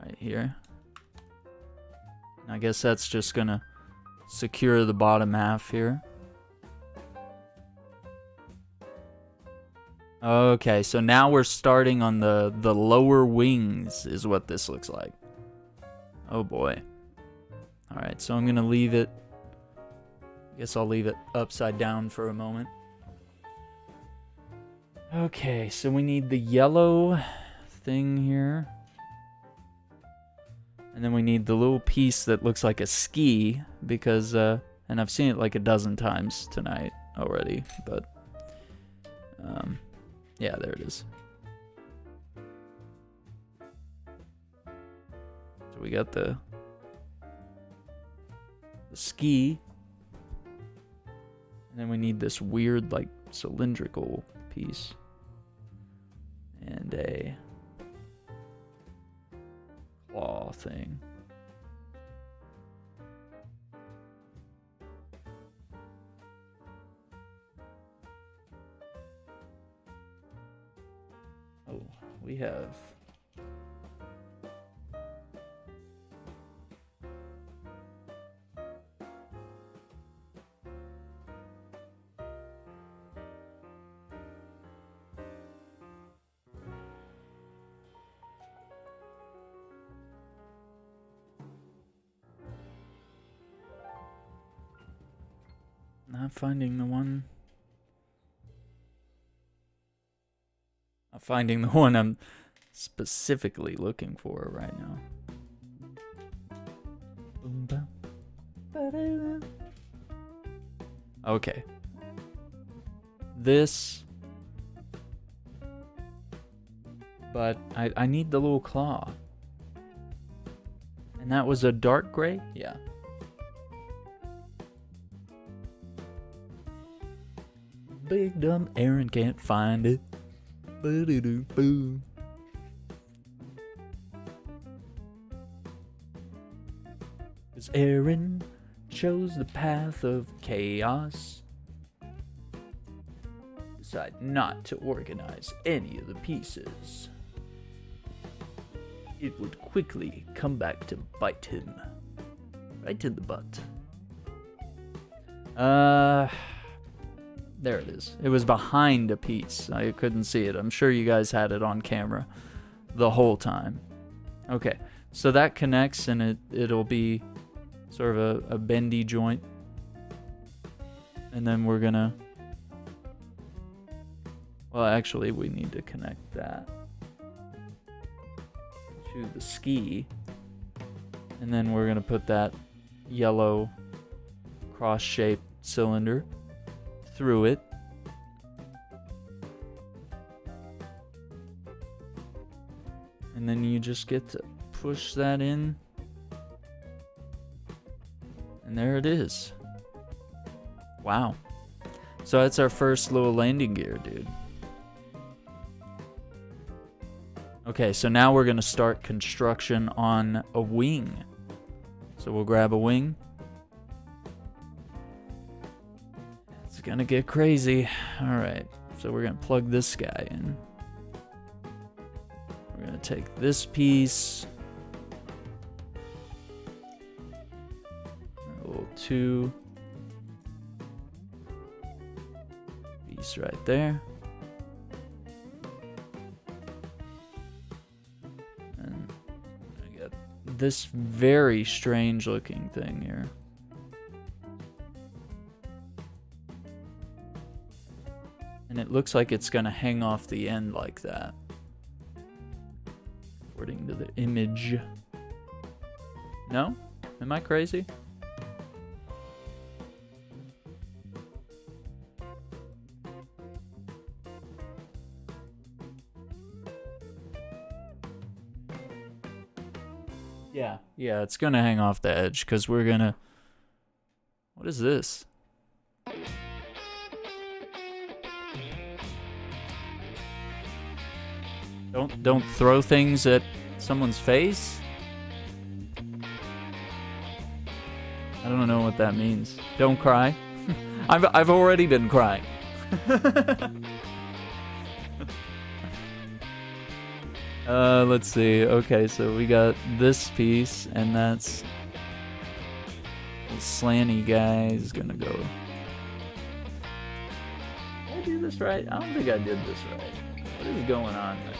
right here. And I guess that's just gonna secure the bottom half here. Okay, so now we're starting on the lower wings is what this looks like. Oh boy. Alright, so I'm gonna leave it, I guess I'll leave it upside down for a moment. Okay, so we need the yellow thing here. And then we need the little piece that looks like a ski, because, and I've seen it like a dozen times tonight already, but, yeah, there it is. So we got the ski, and then we need this weird, like, cylindrical piece, and a claw thing. Oh, we have not finding the one. Not finding the one I'm specifically looking for right now. Okay. This. But I need the little claw. And that was a dark gray? Yeah. Big dumb Aaron can't find it. Boo-doo-doo-boo. Cause Aaron chose the path of chaos. Decided not to organize any of the pieces. It would quickly come back to bite him. Right in the butt. There it is. It was behind a piece. I couldn't see it. I'm sure you guys had it on camera the whole time. Okay, so that connects and it'll be sort of a bendy joint. And then we're gonna... Well, actually, we need to connect that to the ski. And then we're gonna put that yellow cross-shaped cylinder through it. And then you just get to push that in. And there it is. Wow. So that's our first little landing gear, dude. Okay, so now we're gonna start construction on a wing. So we'll grab a wing. It's gonna get crazy. Alright, so we're gonna plug this guy in. We're gonna take this piece. A little two piece right there. And I got this very strange looking thing here. And it looks like it's gonna hang off the end like that. according to the image. No? Am I crazy? Yeah, it's gonna hang off the edge because we're gonna. What is this? Don't throw things at someone's face. I don't know what that means. Don't cry. I've already been crying. Let's see. Okay, so we got this piece, and that's the slanty guy is gonna go. Did I do this right? I don't think I did this right. What is going on right now?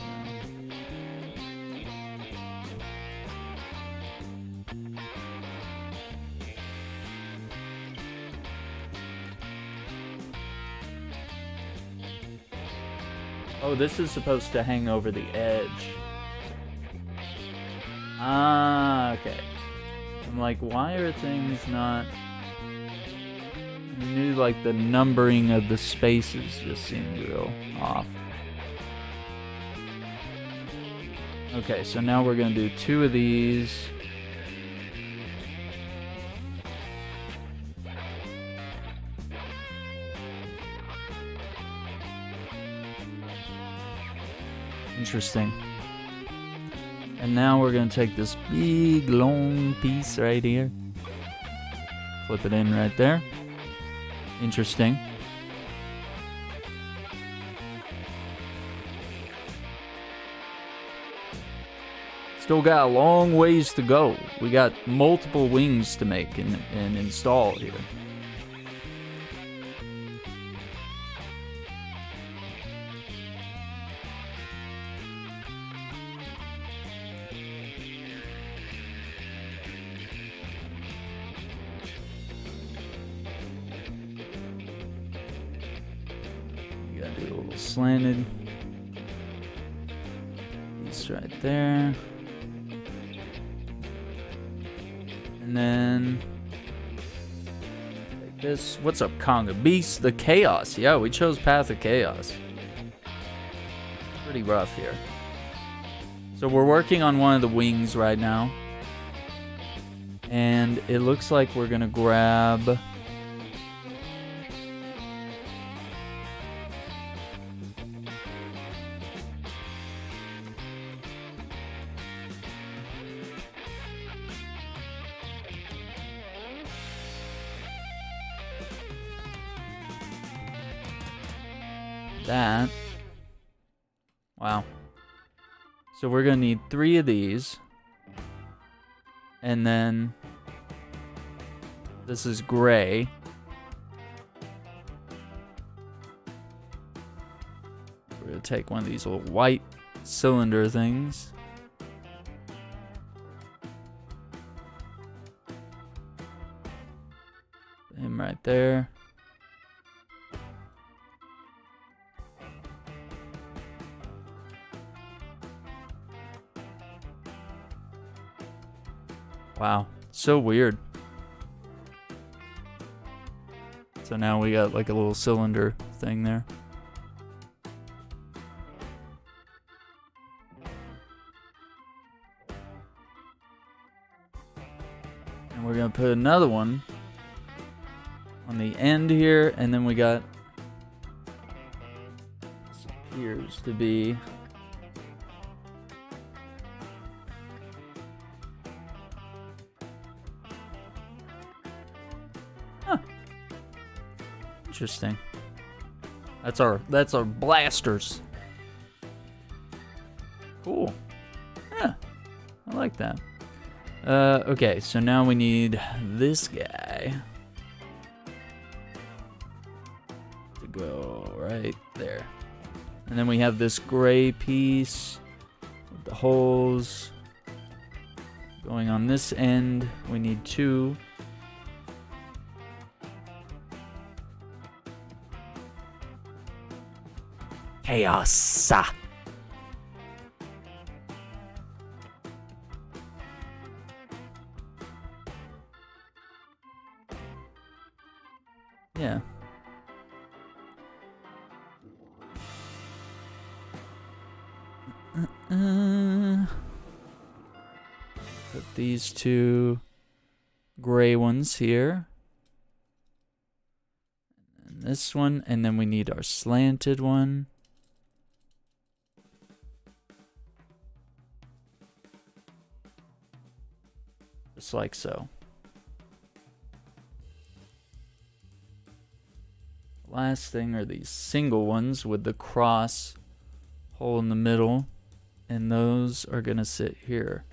Oh, this is supposed to hang over the edge. Ah, okay. I'm like, why are things not... I knew, like, the numbering of the spaces just seemed real off. Okay, so now we're gonna do 2 of these. Interesting. And now we're gonna take this big long piece right here. Flip it in right there. Interesting. Still got a long ways to go. We got multiple wings to make and install here. Slanted piece right there, and then like this. What's up, Conga Beast? The Chaos. Yeah, we chose Path of Chaos. Pretty rough here. So we're working on one of the wings right now, and it looks like we're gonna grab. That. Wow. So we're gonna need 3 of these. And then this is gray. We're gonna take one of these little white cylinder things. Him right there. Wow, so weird. So now we got like a little cylinder thing there. And we're gonna put another one on the end here, and then we got, this appears to be interesting. That's our blasters. Cool. Yeah, I like that. Okay, so now we need this guy to go right there. And then we have this gray piece with the holes going on this end. We need 2. Chaos. Yeah. Put these two gray ones here. And this one, and then we need our slanted one. Just like so. Last thing are these single ones with the cross hole in the middle. And those are going to sit here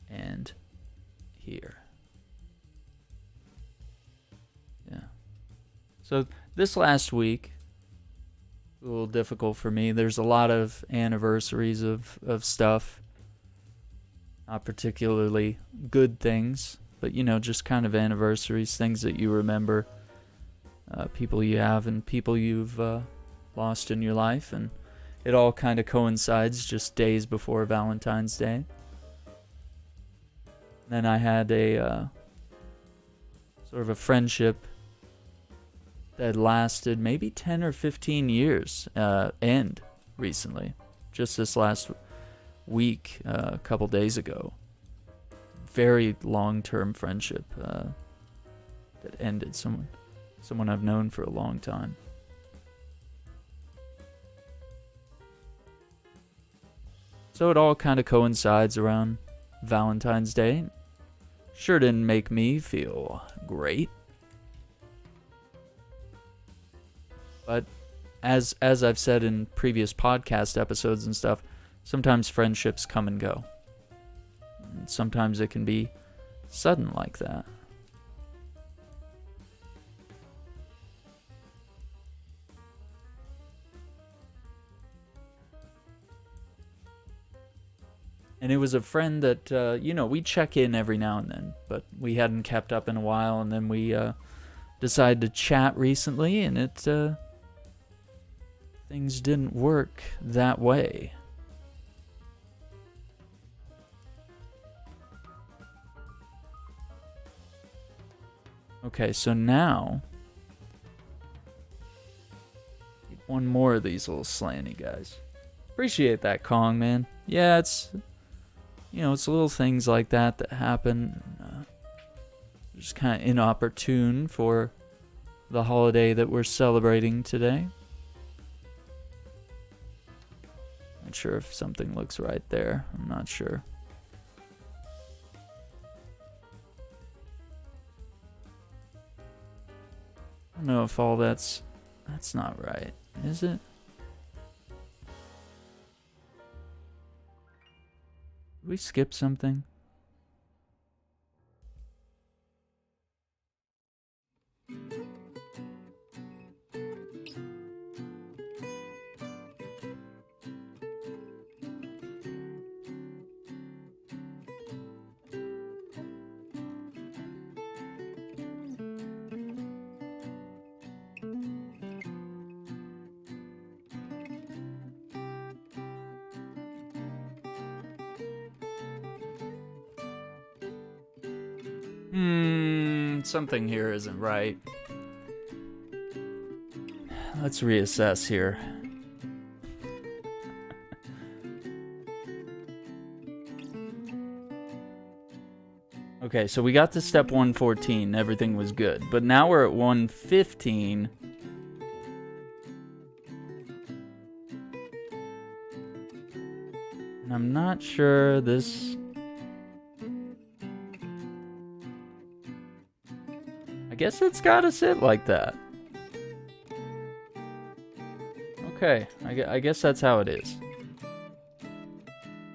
and here. Yeah. So this last week, a little difficult for me. There's a lot of anniversaries of stuff. Not particularly good things, but, you know, just kind of anniversaries, things that you remember, people you have and people you've lost in your life. And it all kind of coincides just days before Valentine's Day. Then I had a sort of a friendship that lasted maybe 10 or 15 years end recently. Just this last week, a couple days ago. Very long-term friendship that ended. Someone I've known for a long time. So it all kind of coincides around Valentine's Day. Sure didn't make me feel great. But as I've said in previous podcast episodes and stuff, sometimes friendships come and go. And sometimes it can be sudden like that. And it was a friend that, you know, we check in every now and then, but we hadn't kept up in a while, and then we decided to chat recently, and things didn't work that way. Okay, so now, one more of these little slanty guys. Appreciate that, Kong, man. Yeah, it's... You know, it's little things like that happen. Just kind of inopportune for the holiday that we're celebrating today. Not sure if something looks right there. I'm not sure. I don't know if all that's not right, is it? Did we skip something? Something here isn't right. Let's reassess here. Okay, so we got to step 114. Everything was good. But now we're at 115. And I'm not sure this... I guess it's gotta sit like that. Okay, I guess that's how it is.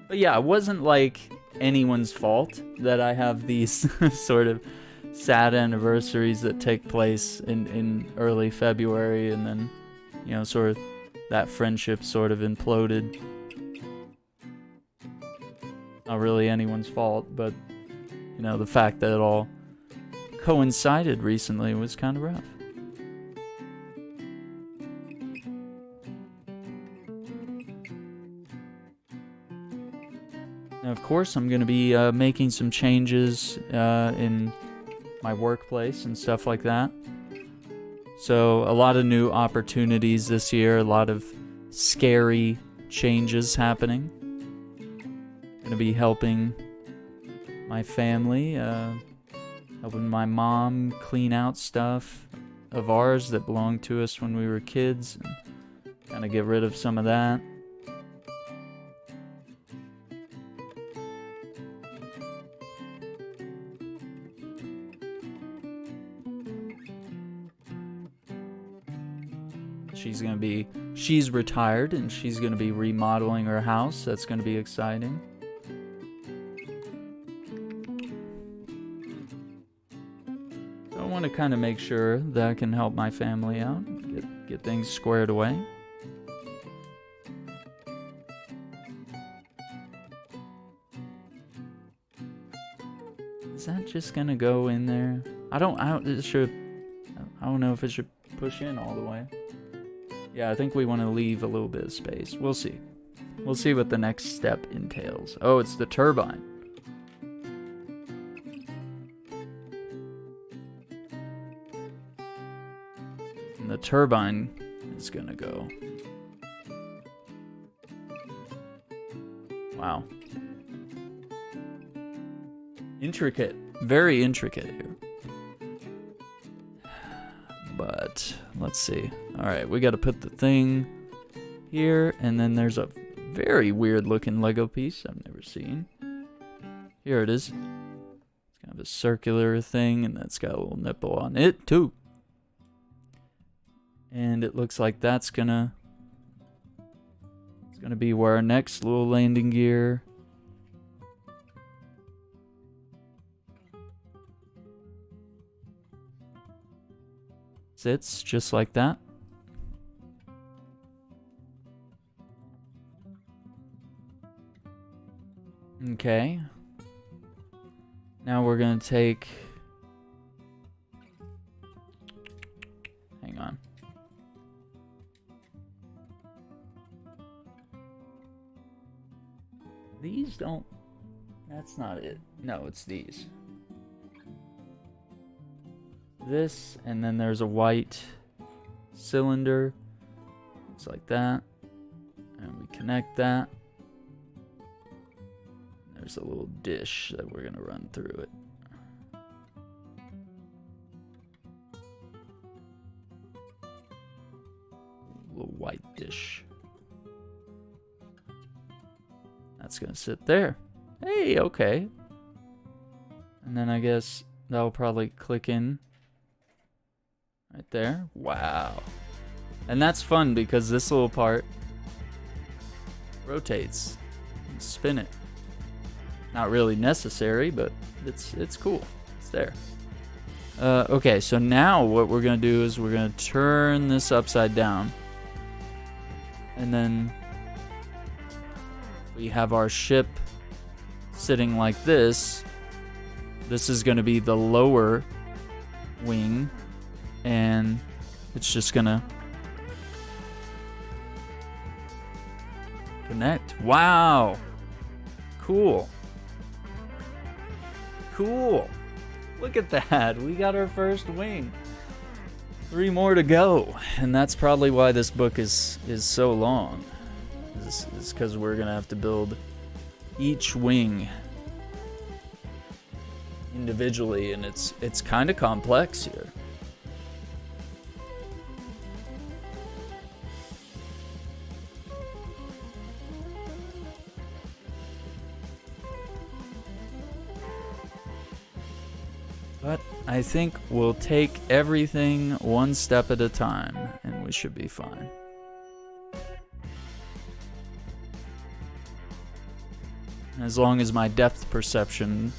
But yeah, it wasn't like anyone's fault that I have these sort of sad anniversaries that take place in early February, and then, you know, sort of that friendship sort of imploded. Not really anyone's fault, but, you know, the fact that it all coincided recently was kind of rough. Now, of course, I'm going to be making some changes in my workplace and stuff like that. So a lot of new opportunities this year, a lot of scary changes happening. Gonna be helping my family, helping my mom clean out stuff of ours that belonged to us when we were kids, and kind of get rid of some of that. She's retired and she's gonna be remodeling her house. That's gonna be exciting. So I want to kind of make sure that I can help my family out, get things squared away. Is that just gonna go in there? I don't know if it should push in all the way. Yeah, I think we want to leave a little bit of space. We'll see. We'll see what the next step entails. Oh, it's the turbine. And the turbine is gonna go. Wow. Intricate. Very intricate here. But let's see. All right, we got to put the thing here, and then there's a very weird looking Lego piece I've never seen. Here it is. It's kind of a circular thing, and that's got a little nipple on it too. And it looks like it's gonna be where our next little landing gear sits, just like that. Okay. Now we're gonna take... Hang on. These don't... That's not it. No, it's these. This, and then there's a white cylinder. Looks like that. And we connect that. There's a little dish that we're gonna run through it. Little white dish. That's gonna sit there. Hey, okay. And then I guess that'll probably click in right there. Wow. And that's fun because this little part rotates. You spin it. Not really necessary, but it's cool. It's there. Okay, so now what we're gonna do is we're gonna turn this upside down, and then we have our ship sitting like this. This is gonna be the lower wing, and it's just gonna connect. Wow. Cool. Cool. Look at that. We got our first wing. 3 more to go. And that's probably why this book is so long. Is because we're going to have to build each wing individually, and it's kind of complex here. But I think we'll take everything one step at a time, and we should be fine. As long as my depth perception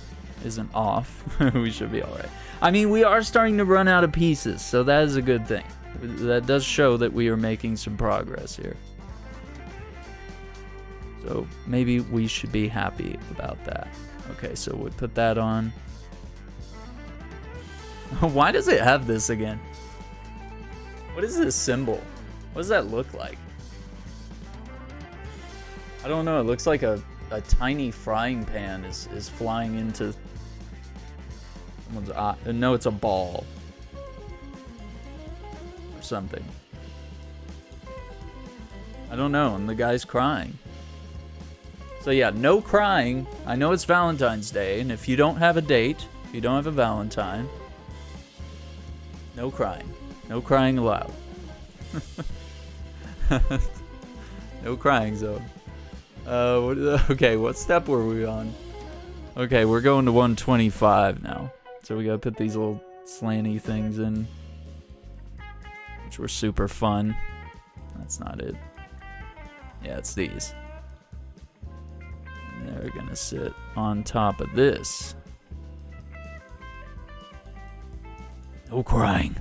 isn't off, we should be alright. I mean, we are starting to run out of pieces, so that is a good thing. That does show that we are making some progress here. So maybe we should be happy about that. Okay, so we put that on. Why does it have this again? What is this symbol? What does that look like? I don't know. It looks like a tiny frying pan is flying into someone's eye. No, it's a ball. something. I don't know, and the guy's crying. So yeah, no crying. I know it's Valentine's Day, and if you don't have a date, if you don't have a Valentine, no crying. No crying allowed. No crying zone. Okay, what step were we on? Okay, we're going to 125 now. So we gotta put these little slanty things in, which were super fun. That's not it. Yeah, it's these. And they're gonna sit on top of this. No crying.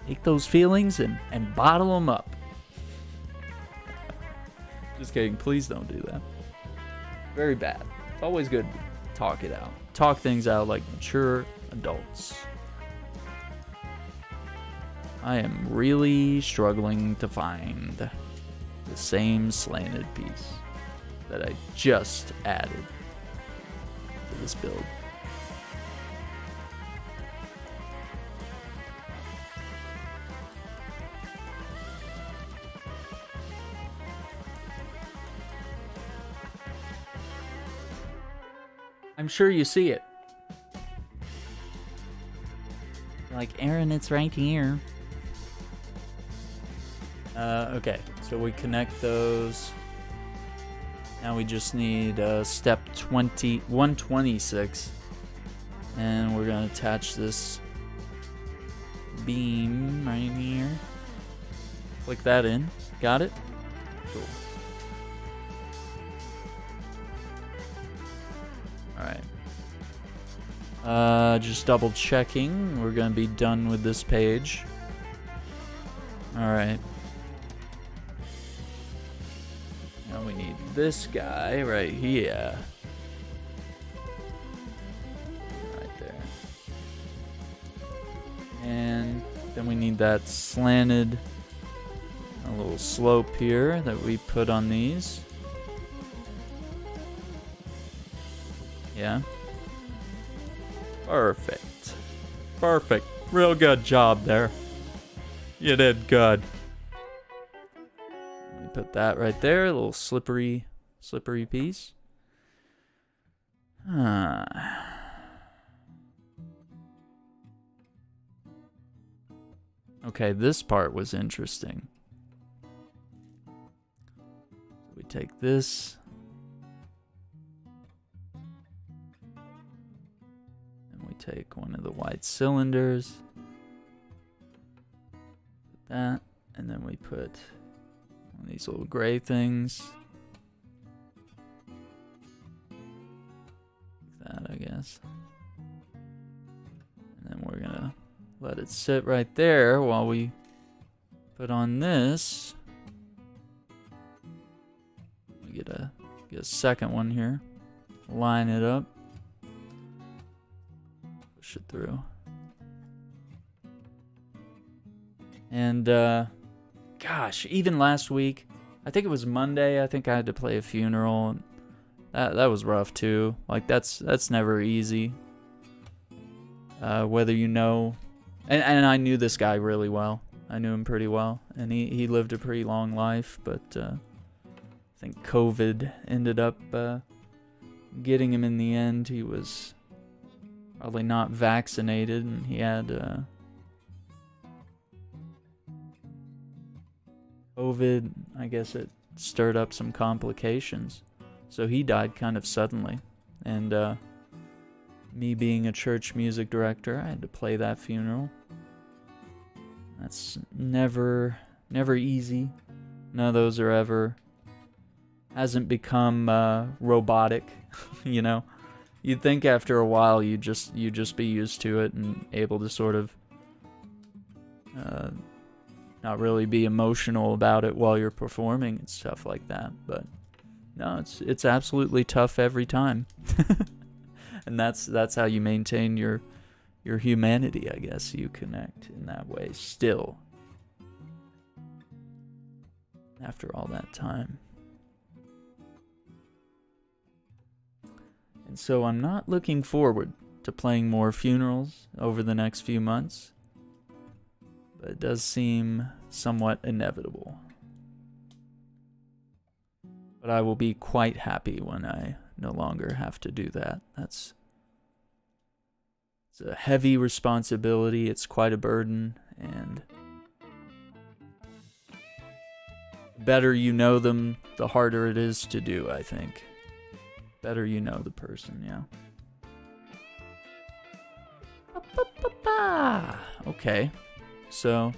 Take those feelings and bottle them up. Just kidding. Please don't do that. Very bad. It's always good to talk it out. Talk things out like mature adults. I am really struggling to find the same slanted piece that I just added to this build. I'm sure you see it. Like, Aaron, it's right here. Okay, so we connect those. Now we just need step 126. And we're going to attach this beam right here. Click that in. Got it? Cool. Alright. Just double checking. We're going to be done with this page. Alright. Now we need this guy right here. Right there. And then we need that slanted a little slope here that we put on these. Yeah. Perfect. Perfect. Real good job there. You did good. Let me put that right there. A little slippery piece. Okay, this part was interesting. So we take this. And we take one of the white cylinders. Put that. And then we put one of these little gray things. Like that, I guess. And then we're gonna let it sit right there while we put on this. We get a second one here. Line it up. Push it through. And gosh, even last week, I think it was Monday, I think I had to play a funeral. That was rough too. Like that's never easy. Whether you know, and I knew this guy really well. I knew him pretty well, and he lived a pretty long life. But I think COVID ended up getting him in the end. He was probably not vaccinated, and he had COVID. I guess it stirred up some complications, so he died kind of suddenly. And me being a church music director, I had to play that funeral. That's never easy. None of those are ever. Hasn't become robotic, you know. You'd think after a while you'd just be used to it and able to sort of not really be emotional about it while you're performing and stuff like that. But no, it's absolutely tough every time. And that's how you maintain your humanity, I guess. You connect in that way still after all that time. And so I'm not looking forward to playing more funerals over the next few months, but it does seem somewhat inevitable. But I will be quite happy when I no longer have to do that. It's a heavy responsibility, it's quite a burden, and the better you know them, the harder it is to do, I think. Better you know the person, yeah. Okay, so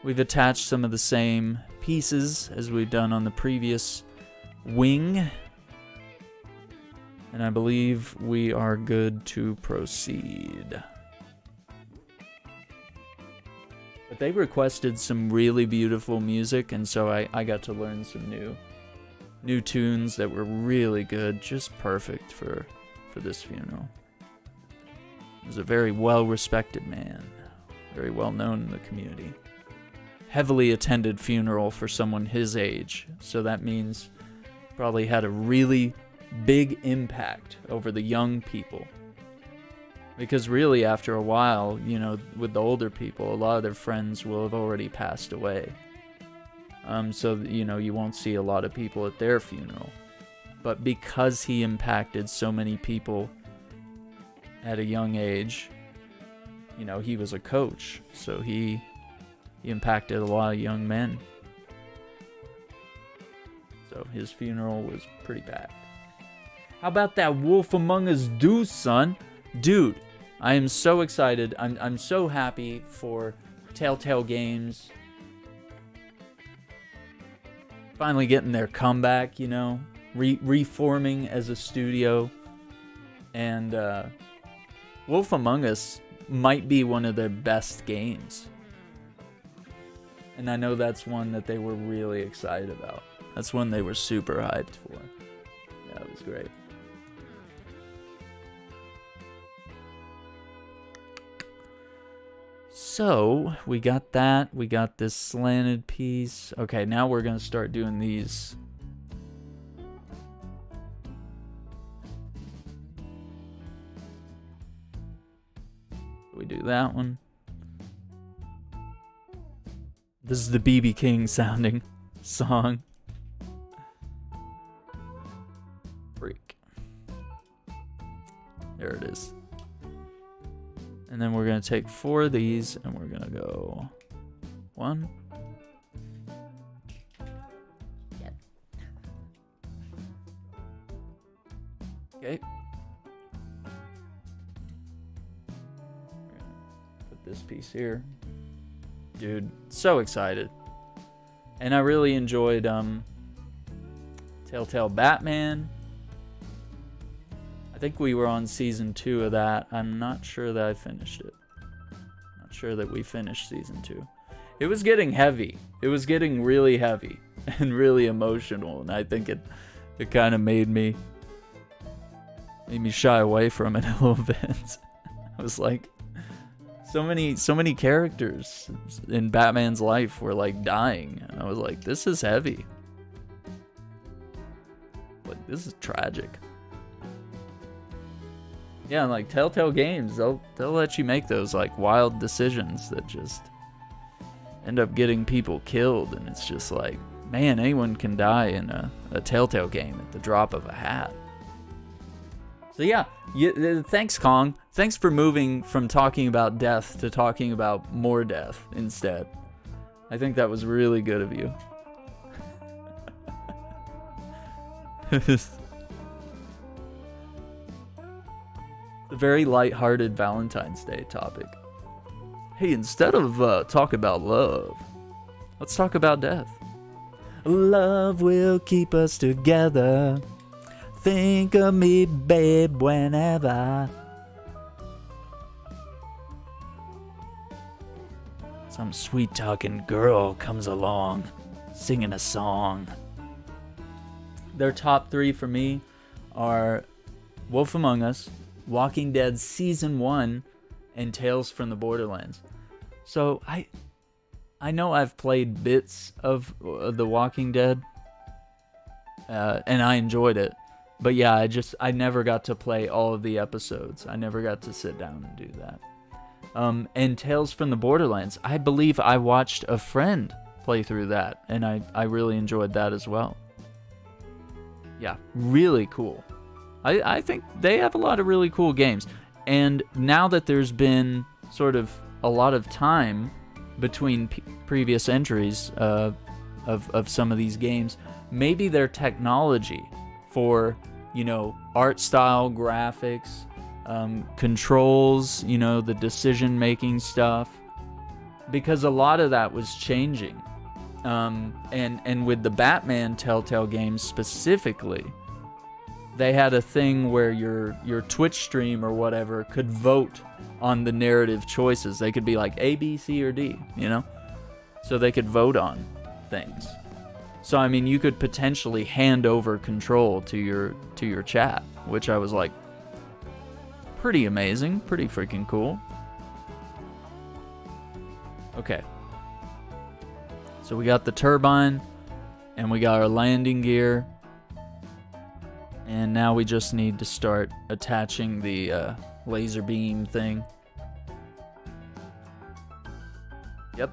we've attached some of the same pieces as we've done on the previous wing, and I believe we are good to proceed. But they requested some really beautiful music, and so I got to learn some new tunes that were really good, just perfect for this funeral. He was a very well-respected man, very well-known in the community. Heavily attended funeral for someone his age, so that means probably had a really big impact over the young people. Because really, after a while, you know, with the older people, a lot of their friends will have already passed away. So, you know, you won't see a lot of people at their funeral. But because he impacted so many people at a young age, you know, he was a coach, so he impacted a lot of young men. So his funeral was pretty bad. How about that Wolf Among Us Deuce, son? Dude, I am so excited. I'm so happy for Telltale Games finally getting their comeback, you know, reforming as a studio. And Wolf Among Us might be one of their best games. And I know that's one that they were really excited about. That's one they were super hyped for. Yeah, it was great. So, we got that. We got this slanted piece. Okay, now we're going to start doing these. We do that one. This is the BB King sounding song. Freak. There it is. And then we're going to take 4 of these and we're going to go 1. Yep. Okay. Put this piece here. Dude, so excited. And I really enjoyed Telltale Batman. I think we were on season 2 of that. I'm not sure that I finished it. Not sure that we finished season 2. It was getting heavy. It was getting really heavy and really emotional, and I think it kind of made me shy away from it a little bit. I was like, so many characters in Batman's life were like dying, and I was like, this is heavy. Like, this is tragic. Yeah, like Telltale Games, they'll let you make those like wild decisions that just end up getting people killed, and it's just like, man, anyone can die in a Telltale game at the drop of a hat. So yeah, thanks Kong. Thanks for moving from talking about death to talking about more death instead. I think that was really good of you. A very light-hearted Valentine's Day topic. Hey, instead of talk about love, let's talk about death. Love will keep us together. Think of me, babe, whenever. Some sweet-talking girl comes along, singing a song. Their top 3 for me are Wolf Among Us, Walking Dead Season 1, and Tales from the Borderlands. So, I know I've played bits of The Walking Dead, and I enjoyed it. But yeah, I never got to play all of the episodes. I never got to sit down and do that. And Tales from the Borderlands, I believe I watched a friend play through that, and I really enjoyed that as well. Yeah, really cool. I think they have a lot of really cool games. And now that there's been sort of a lot of time between previous entries of some of these games, maybe their technology for, you know, art style, graphics, controls, you know, the decision-making stuff, because a lot of that was changing. And with the Batman Telltale games specifically, they had a thing where your Twitch stream or whatever could vote on the narrative choices. They could be like A, B, C, or D, you know? So they could vote on things. So, I mean, you could potentially hand over control to your chat, which I was like, pretty amazing, pretty freaking cool. Okay. So we got the turbine, and we got our landing gear, and now we just need to start attaching the laser beam thing. Yep.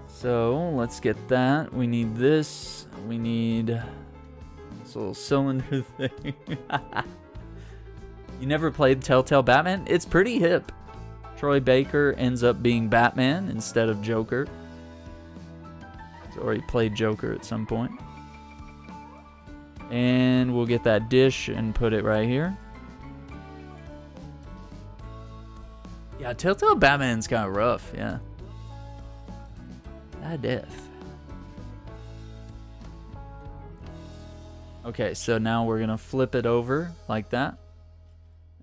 So let's get that. We need this. We need this little cylinder thing. You never played Telltale Batman? It's pretty hip. Troy Baker ends up being Batman instead of Joker. Or he played Joker at some point. And we'll get that dish and put it right here. Yeah, Telltale Batman's kind of rough, yeah. Death. Okay, so now we're gonna flip it over like that.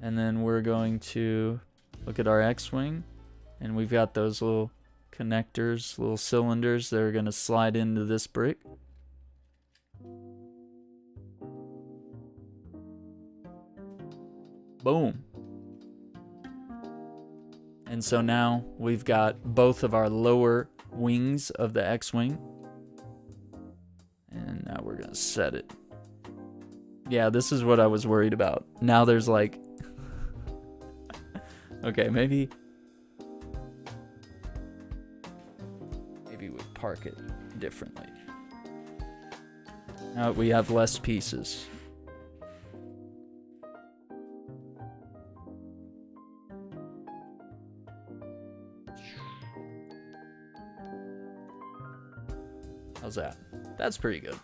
And then we're going to look at our X-Wing. And we've got those little connectors, little cylinders that are gonna slide into this brick. Boom. And so now we've got both of our lower wings of the X-Wing. And now we're gonna set it. Yeah, this is what I was worried about. Now there's like... Okay, maybe we park it differently. Now we have less pieces. How's that? That's pretty good.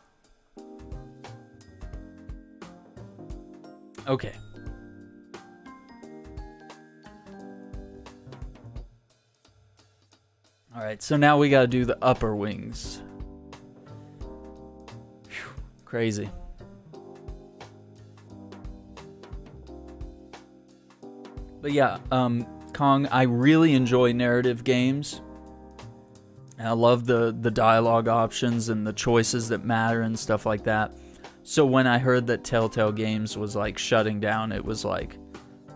Okay. Alright, so now we gotta do the upper wings. Whew, crazy. But yeah, Kong, I really enjoy narrative games. And I love the dialogue options and the choices that matter and stuff like that. So when I heard that Telltale Games was like shutting down, it was like,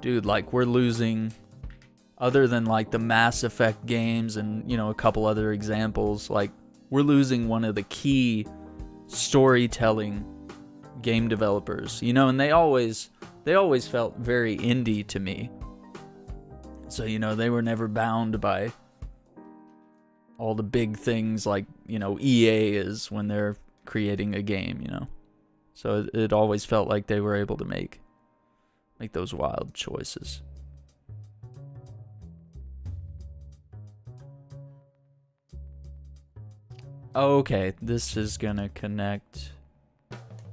dude, like we're losing, other than like the Mass Effect games and, you know, a couple other examples, like we're losing one of the key storytelling game developers, you know, and they always felt very indie to me. So, you know, they were never bound by all the big things like, you know, EA is when they're creating a game, you know. So it always felt like they were able to make those wild choices. Okay, this is gonna connect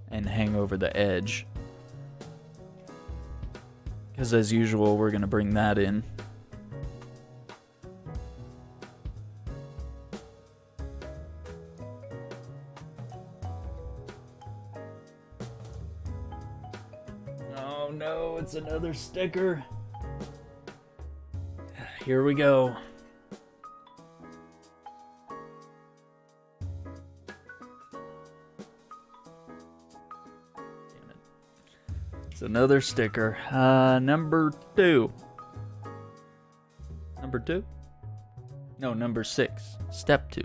and hang over the edge. Because as usual, we're gonna bring that in. Oh no, it's another sticker. Here we go. It's another sticker. Number 2. Number 2? No, number 6. Step 2.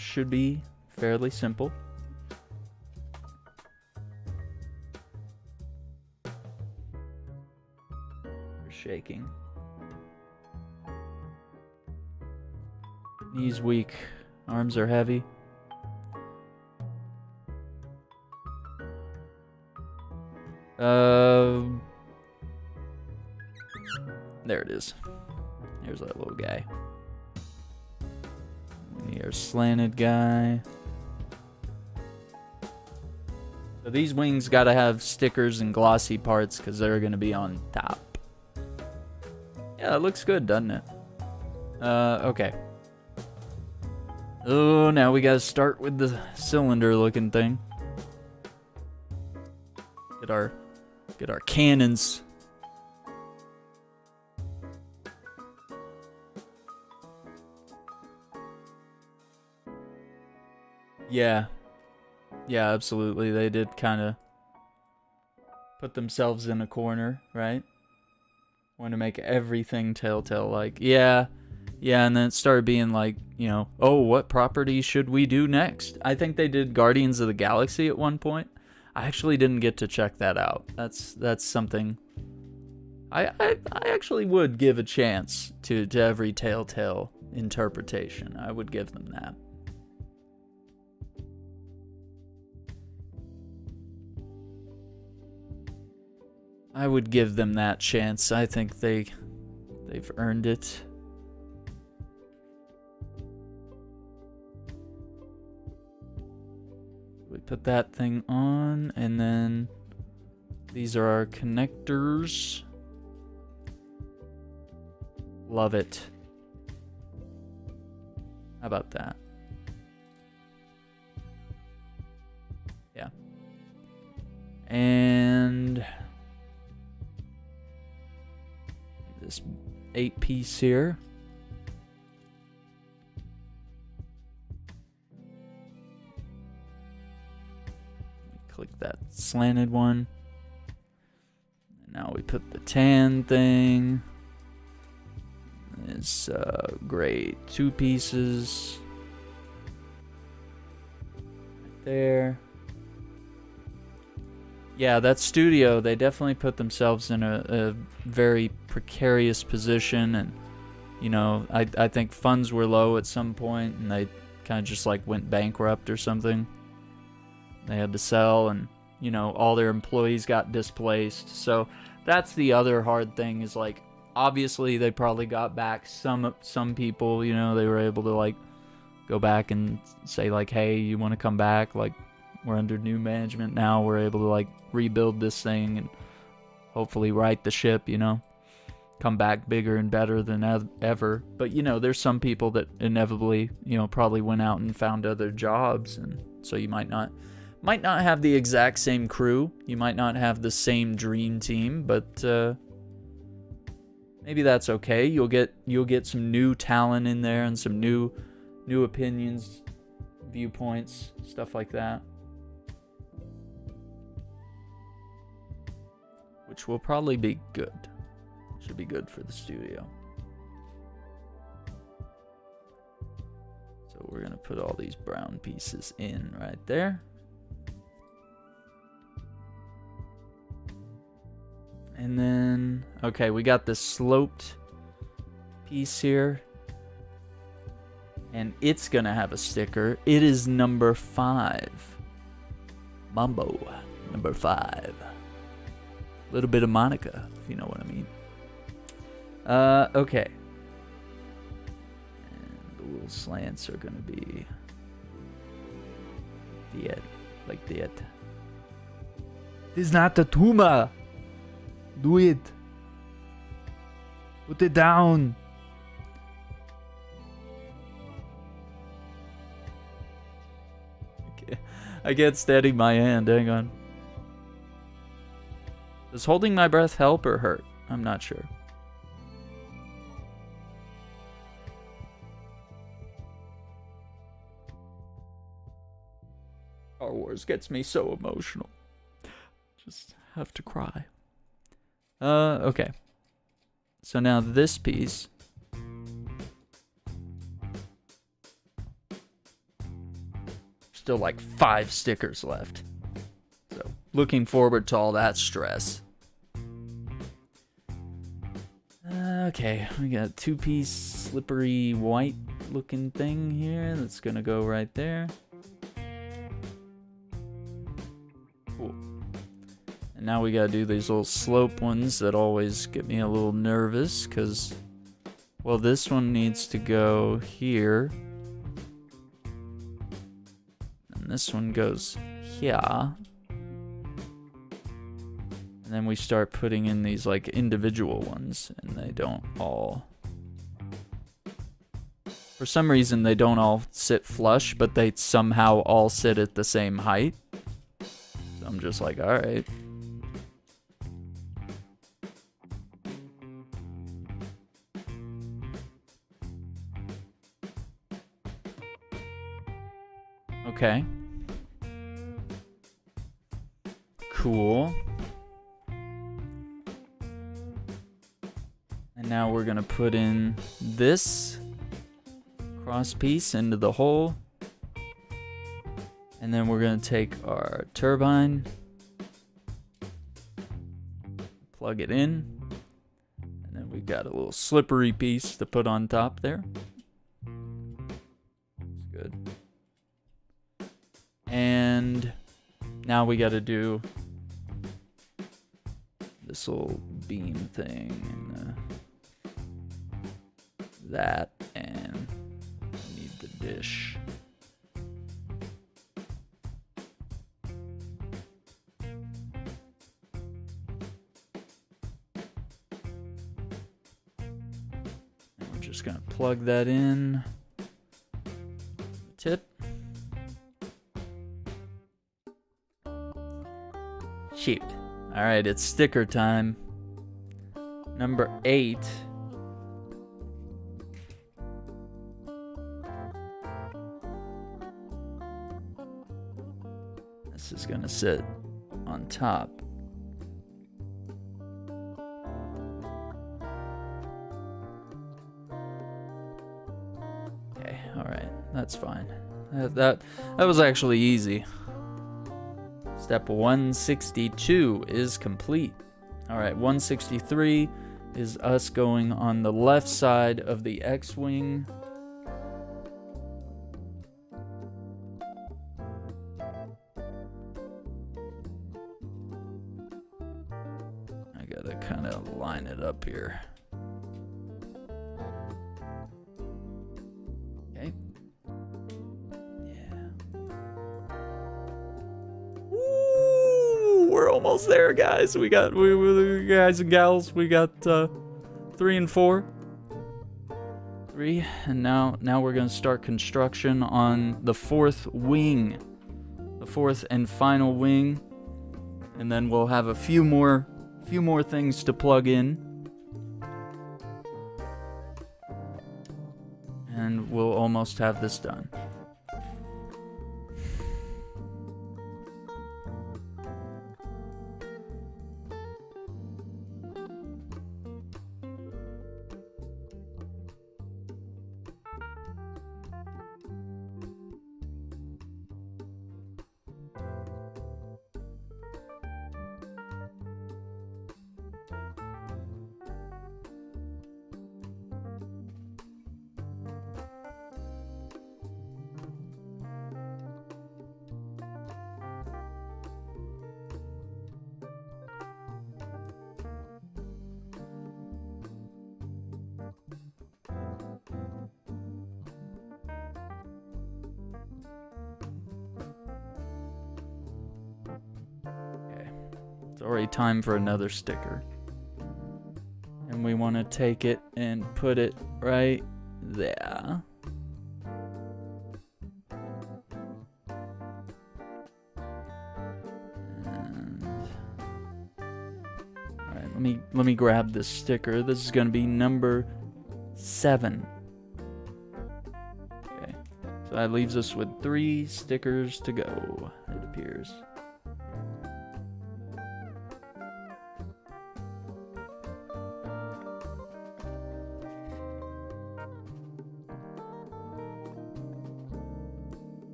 This should be fairly simple. We're shaking. Knees weak. Arms are heavy. There it is. Here's that little guy. Here's slanted guy. So these wings gotta have stickers and glossy parts because they're gonna be on top. Yeah, it looks good, doesn't it? Okay. Oh, now we gotta start with the cylinder-looking thing. Get our cannons. Yeah. Yeah, absolutely. They did kind of put themselves in a corner, right? Want to make everything Telltale-like. Yeah. Yeah, and then it started being like, you know, oh, what property should we do next? I think they did Guardians of the Galaxy at one point. I actually didn't get to check that out. That's something I actually would give a chance to every Telltale interpretation. I would give them that. I would give them that chance. I think they've earned it. We put that thing on, and then these are our connectors. Love it. How about that? Yeah. And this 8-piece here. Click that slanted one. And now we put the tan thing. This gray 2 pieces. Right there. Yeah, that studio, they definitely put themselves in a very precarious position, and you know, I think funds were low at some point, and they kind of just like went bankrupt or something. They had to sell, and you know, all their employees got displaced. So that's the other hard thing, is like, obviously they probably got back some people, you know, they were able to like go back and say like, hey, you want to come back? Like, we're under new management now. We're able to like rebuild this thing and hopefully right the ship, you know, come back bigger and better than ever. But you know, there's some people that inevitably, you know, probably went out and found other jobs, and so you might not have the exact same crew. You might not have the same dream team, but maybe that's okay. You'll get some new talent in there and some new opinions, viewpoints, stuff like that. Which will probably be good. Should be good for the studio. So we're gonna put all these brown pieces in right there. And then, okay, we got this sloped piece here. And it's gonna have a sticker. It is number 5. Mambo, number 5. A little bit of Monica, if you know what I mean. Okay. And the little slants are gonna be like that. This is not a tumor. Do it. Put it down. Okay. I can't steady my hand. Hang on. Does holding my breath help or hurt? I'm not sure. Star Wars gets me so emotional. Just have to cry. Okay. So now this piece. Still like 5 stickers left. So, looking forward to all that stress. Okay, we got a 2-piece slippery white looking thing here that's gonna go right there. Cool. And now we gotta do these little slope ones that always get me a little nervous, because, well, this one needs to go here. And this one goes here. And then we start putting in these like individual ones, and they don't all... For some reason, they don't all sit flush, but they somehow all sit at the same height. So I'm just like, alright. Okay. Cool. And now we're gonna put in this cross piece into the hole. And then we're gonna take our turbine, plug it in, and then we've got a little slippery piece to put on top there. That's good. And now we gotta do this little beam thing, and that, and we need the dish. And we're just gonna plug that in. Tip. Shoot. Alright, it's sticker time. Number 8. This is gonna sit on top. Okay, alright, that's fine. That was actually easy. Step 162 is complete. Alright, 163 is us going on the left side of the X-Wing. I gotta kind of line it up here. Okay. We're almost there, guys. We guys and gals, we got 3 and 4. 3, and now we're gonna start construction on the 4th wing, the 4th and final wing, and then we'll have a few more things to plug in, and we'll almost have this done. It's already time for another sticker. And we want to take it and put it right there. And alright, let me grab this sticker. This is going to be number 7. Okay. So that leaves us with 3 stickers to go, it appears.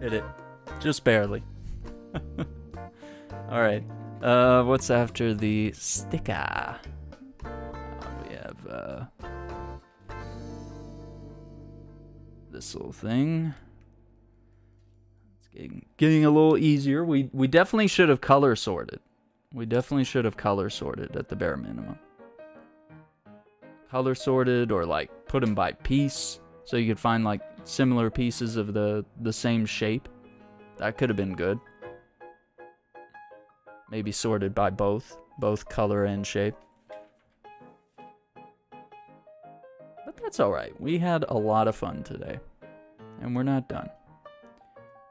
Hit it. Just barely. Alright. What's after the sticker? We have, this little thing. It's getting a little easier. We definitely should have color sorted. We definitely should have color sorted at the bare minimum. Color sorted, or like put them by piece, so you could find like similar pieces of the same shape. That could have been good. Maybe sorted by both color and shape. But that's alright. We had a lot of fun today. And we're not done.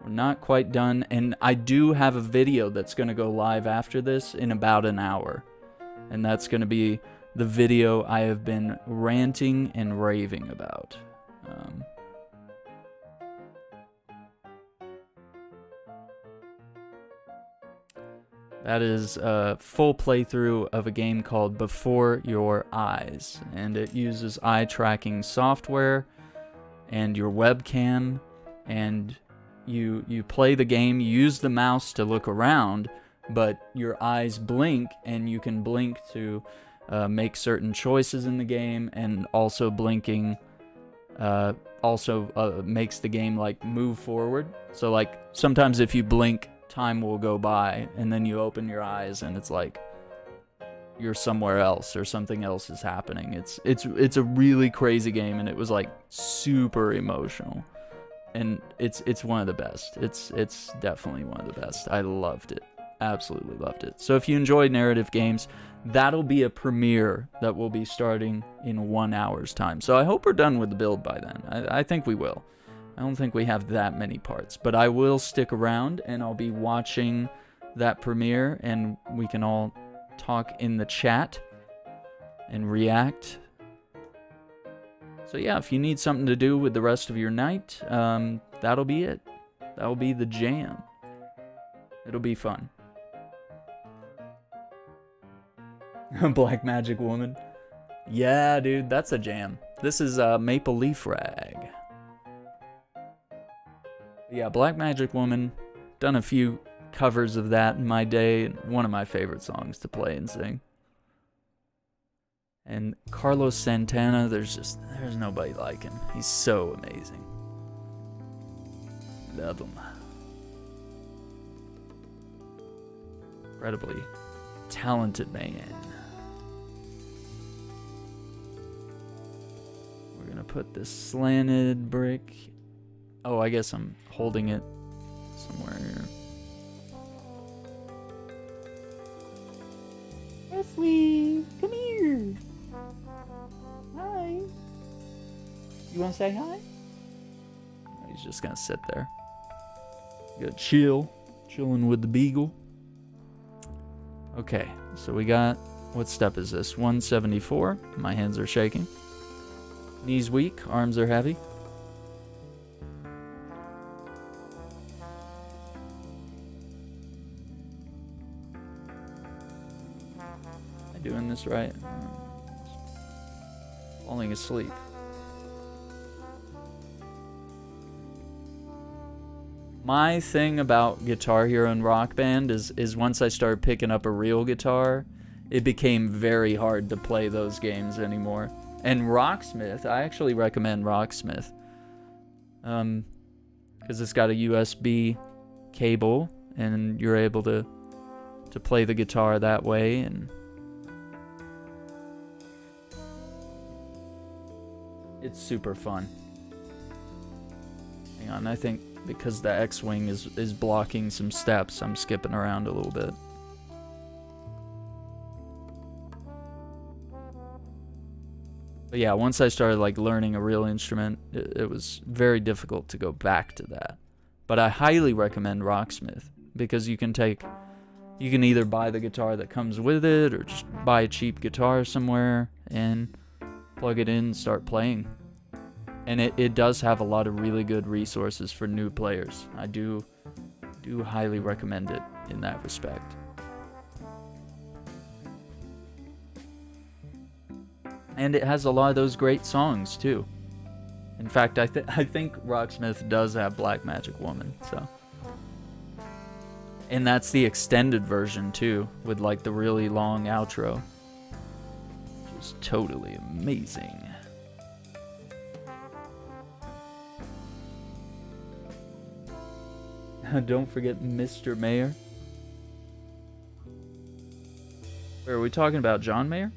We're not quite done. And I do have a video that's going to go live after this in about an hour. And that's going to be the video I have been ranting and raving about. That is a full playthrough of a game called Before Your Eyes, and it uses eye tracking software and your webcam, and you play the game, you use the mouse to look around, but your eyes blink, and you can blink to make certain choices in the game, and also blinking makes the game like move forward. So like sometimes if you blink, time will go by, and then you open your eyes and it's like you're somewhere else or something else is happening. It's a really crazy game, and it was like super emotional, and it's one of the best. It's definitely one of the best. I loved it. Absolutely loved it. So if you enjoy narrative games, that'll be a premiere that will be starting in 1 hour's time. So I hope we're done with the build by then. I think we will. I don't think we have that many parts, but I will stick around, and I'll be watching that premiere, and we can all talk in the chat and react. So yeah, if you need something to do with the rest of your night, that'll be it. That'll be the jam. It'll be fun. Black Magic Woman. Yeah, dude, that's a jam. This is Maple Leaf Rag. Yeah, Black Magic Woman. Done a few covers of that in my day. One of my favorite songs to play and sing. And Carlos Santana, there's nobody like him. He's so amazing. Love him. Incredibly talented man. We're gonna put this slanted brick. Oh, I guess I'm holding it somewhere here. Wesley, come here. Hi. You want to say hi? He's just gonna sit there. Good chilling with the beagle. Okay, so we got, what step is this? 174. My hands are shaking. Knees weak, arms are heavy. Am I doing this right? Falling asleep. My thing about Guitar Hero and Rock Band is once I started picking up a real guitar, it became very hard to play those games anymore. And Rocksmith, I actually recommend Rocksmith. Because it's got a USB cable, and you're able to play the guitar that way, and it's super fun. Hang on, I think because the X-Wing is blocking some steps, I'm skipping around a little bit. But yeah, once I started like learning a real instrument, it was very difficult to go back to that. But I highly recommend Rocksmith, because you can either buy the guitar that comes with it, or just buy a cheap guitar somewhere and plug it in and start playing. And it does have a lot of really good resources for new players. I do highly recommend it in that respect. And it has a lot of those great songs too. In fact, I think Rocksmith does have Black Magic Woman, so. And that's the extended version too, with like the really long outro. Which is totally amazing. Don't forget Mr. Mayor. Or are we talking about John Mayer?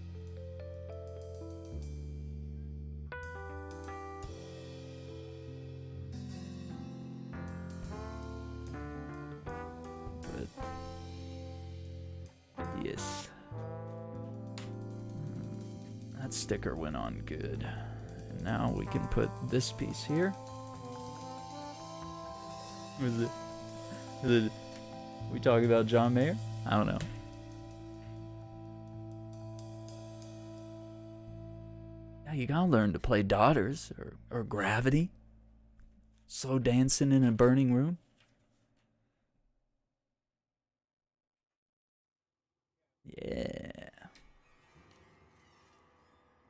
Yes. That sticker went on good. And now we can put this piece here. Was it? We talking about John Mayer? I don't know. Yeah, you gotta learn to play Daughters or Gravity. Slow dancing in a burning room. Yeah.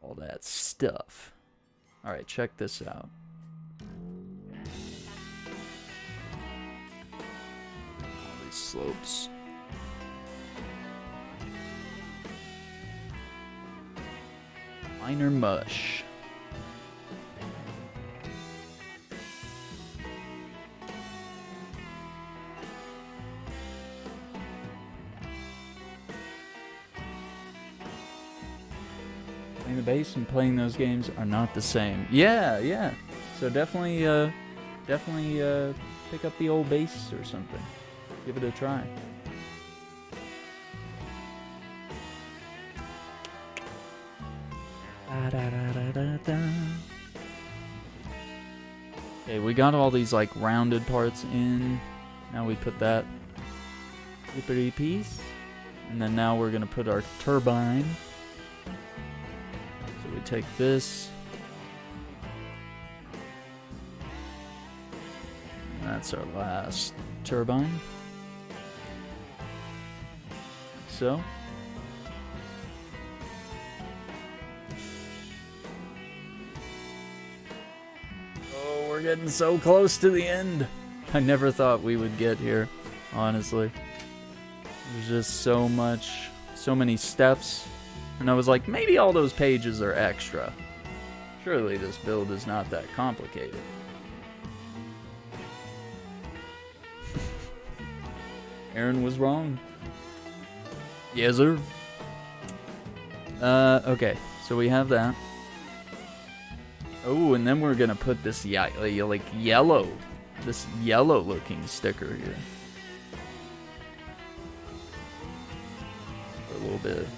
All that stuff. Alright, check this out. All these slopes. Minor mush. Playing the bass and playing those games are not the same. Yeah. So definitely pick up the old bass or something. Give it a try. Okay, we got all these like rounded parts in. Now we put that flippity piece, and then now we're gonna put our turbine. So we take this, and that's our last turbine. Like so. We're getting so close to the end. I never thought we would get here, honestly. There's just so many steps. And I was like, maybe all those pages are extra. Surely this build is not that complicated. Aaron was wrong. Yes, sir. Okay, so we have that. Oh, and then we're gonna put this like yellow, this yellow looking sticker here. For a little bit,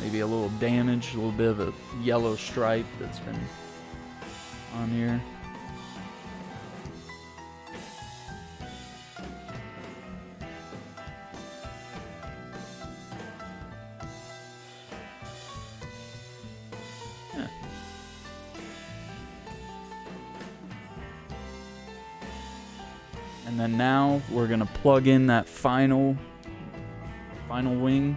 maybe a little damage, a little bit of a yellow stripe that's been on here. And then now we're gonna plug in that final wing.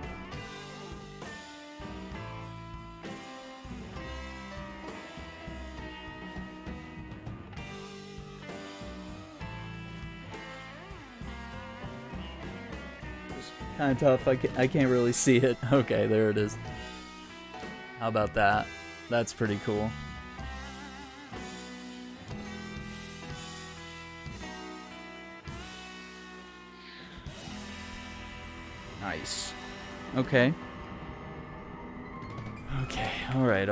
It's kind of tough. I can't really see it. Okay, there it is. How about that? That's pretty cool. Nice. Okay. Okay, alright.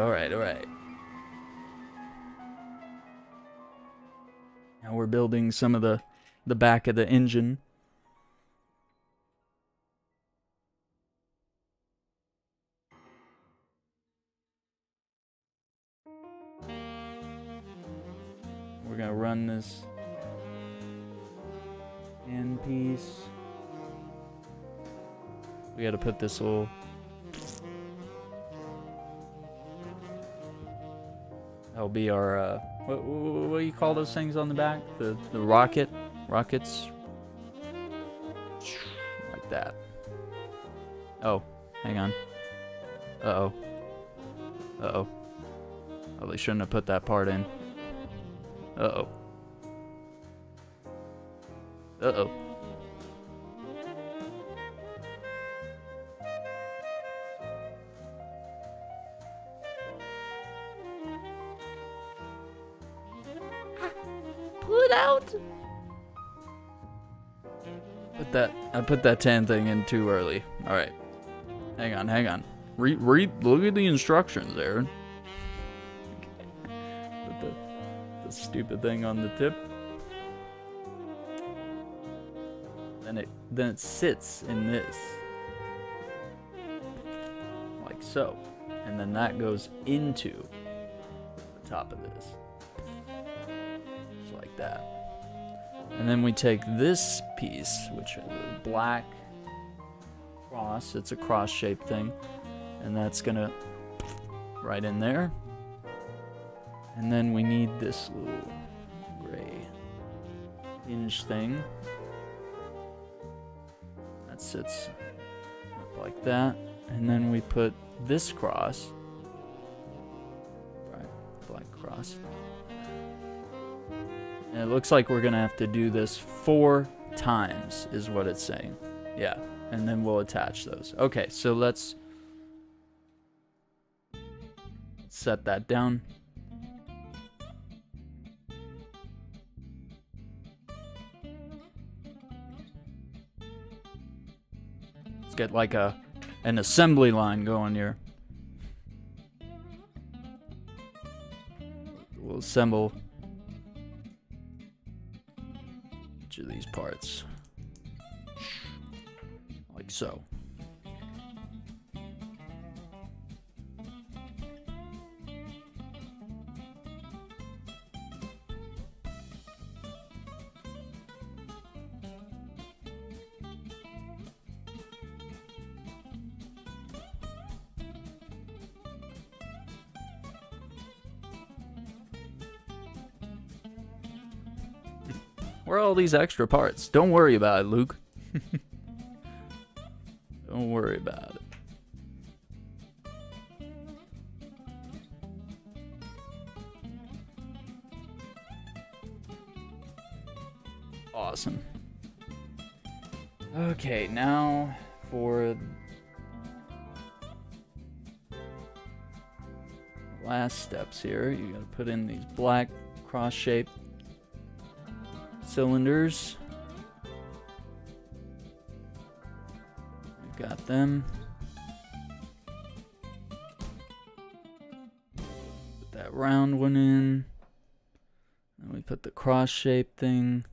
Now we're building some of the back of the engine. We're gonna run this end piece. We gotta put this little... That'll be our, what do you call those things on the back? The rockets? Like that. Oh, hang on. Uh-oh. Oh, they shouldn't have put that part in. Uh-oh. Uh-oh. Pull it out! I put that tan thing in too early. Alright. Hang on. Look at the instructions, Aaron. Put the stupid thing on the tip. Then it sits in this. Like so. And then that goes into the top of this. Just like that. And then we take this piece, which is a black cross. It's a cross-shaped thing. And that's gonna right in there. And then we need this little gray hinge thing. That sits up like that. And then we put this cross. Right, black cross. And it looks like we're gonna have to do this 4 times, is what it's saying. Yeah, and then we'll attach those. Okay, so let's set that down. Let's get like an assembly line going here. We'll assemble each of these parts like so. Where are all these extra parts? Don't worry about it, Luke. Don't worry about it. Awesome. Okay, now for the last steps here. You gotta put in these black cross-shaped cylinders. We've got them. Put that round one in. And we put the cross-shaped thing.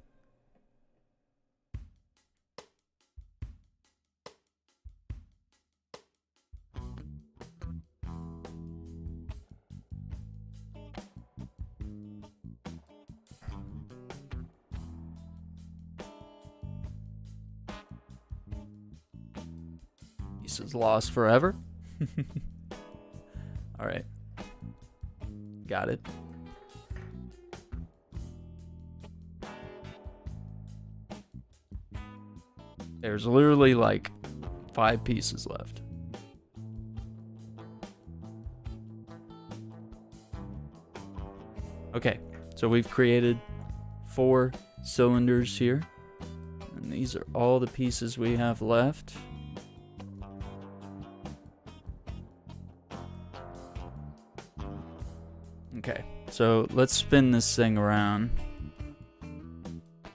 Is lost forever. All right, got it. There's literally like 5 pieces left. Okay, so we've created 4 cylinders here, and these are all the pieces we have left. Okay, so let's spin this thing around.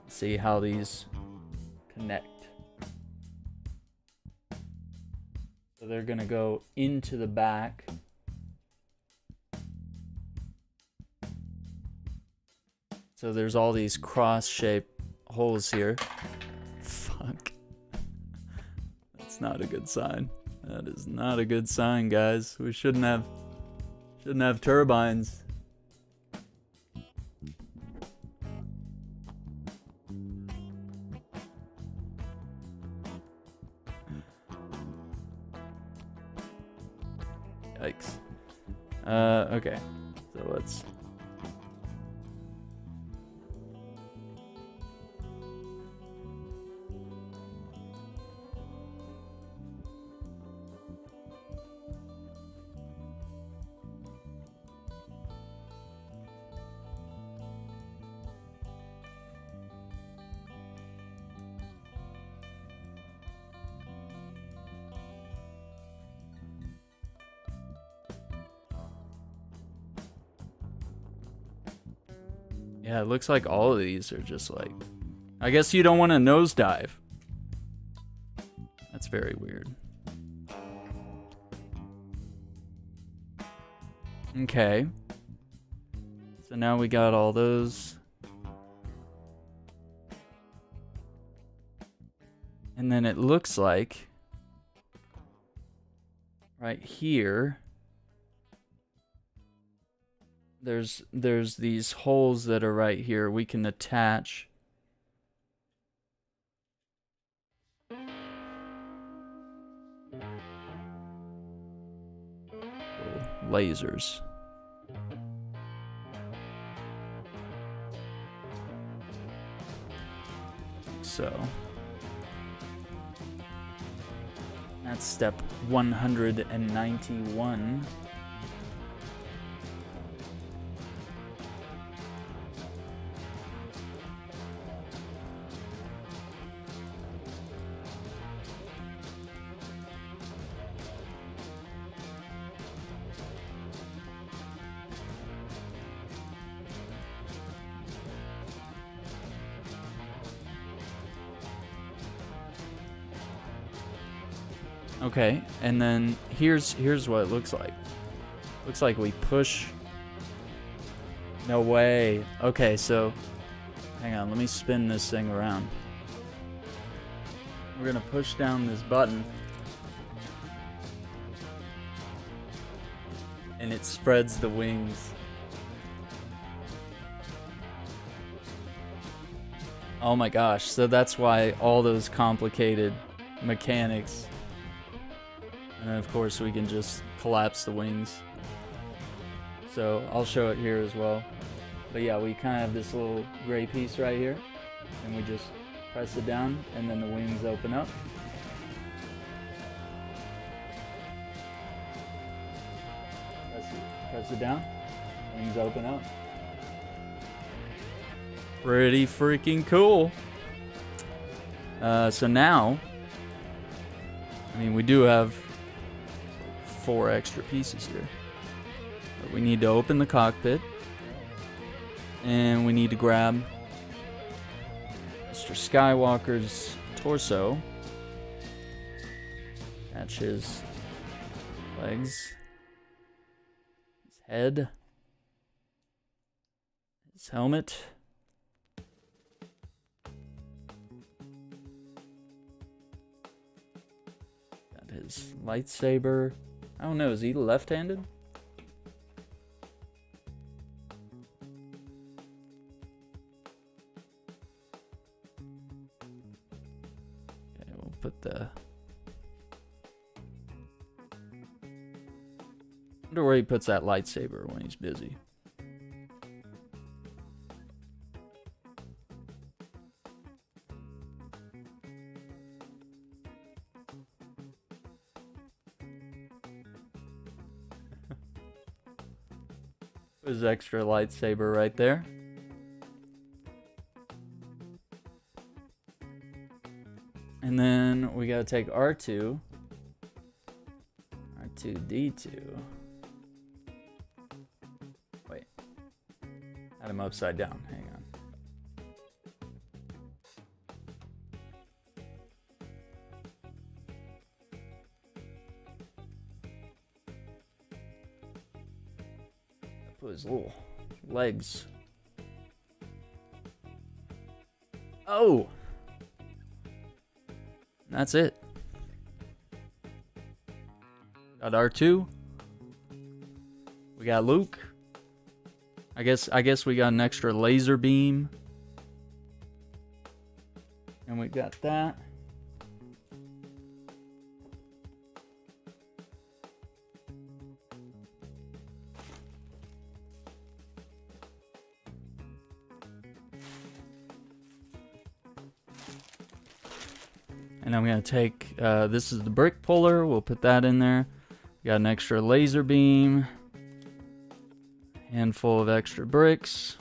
See how these connect. So they're gonna go into the back. So there's all these cross-shaped holes here. Fuck. That's not a good sign. That is not a good sign, guys. We shouldn't have turbines. Yikes. Okay. So let's... Yeah, it looks like all of these are just like... I guess you don't want to nosedive. That's very weird. Okay. So now we got all those. And then it looks like right here there's these holes that are right here we can attach lasers. So that's step 191. Okay, and then here's what it looks like. Looks like we push. No way. Okay, so hang on, let me spin this thing around. We're gonna push down this button and it spreads the wings. Oh my gosh, so that's why all those complicated mechanics. And then of course we can just collapse the wings. So I'll show it here as well. But yeah, we kind of have this little gray piece right here. And we just press it down and then the wings open up. Press it down, wings open up. Pretty freaking cool. So now, I mean, we do have 4 extra pieces here. But we need to open the cockpit. And we need to grab Mr. Skywalker's torso. Attach his legs. His head. His helmet. Got his lightsaber. I don't know, is he left-handed? Okay, we'll put the... I wonder where he puts that lightsaber when he's busy. His extra lightsaber right there. And then we gotta take R2. R2-D2. Wait. Had him upside down. Hang on. Put his little legs. Oh! That's it. Got R2. We got Luke. I guess we got an extra laser beam. And we got that. And I'm going to take, this is the brick puller. We'll put that in there. Got an extra laser beam. Handful of extra bricks.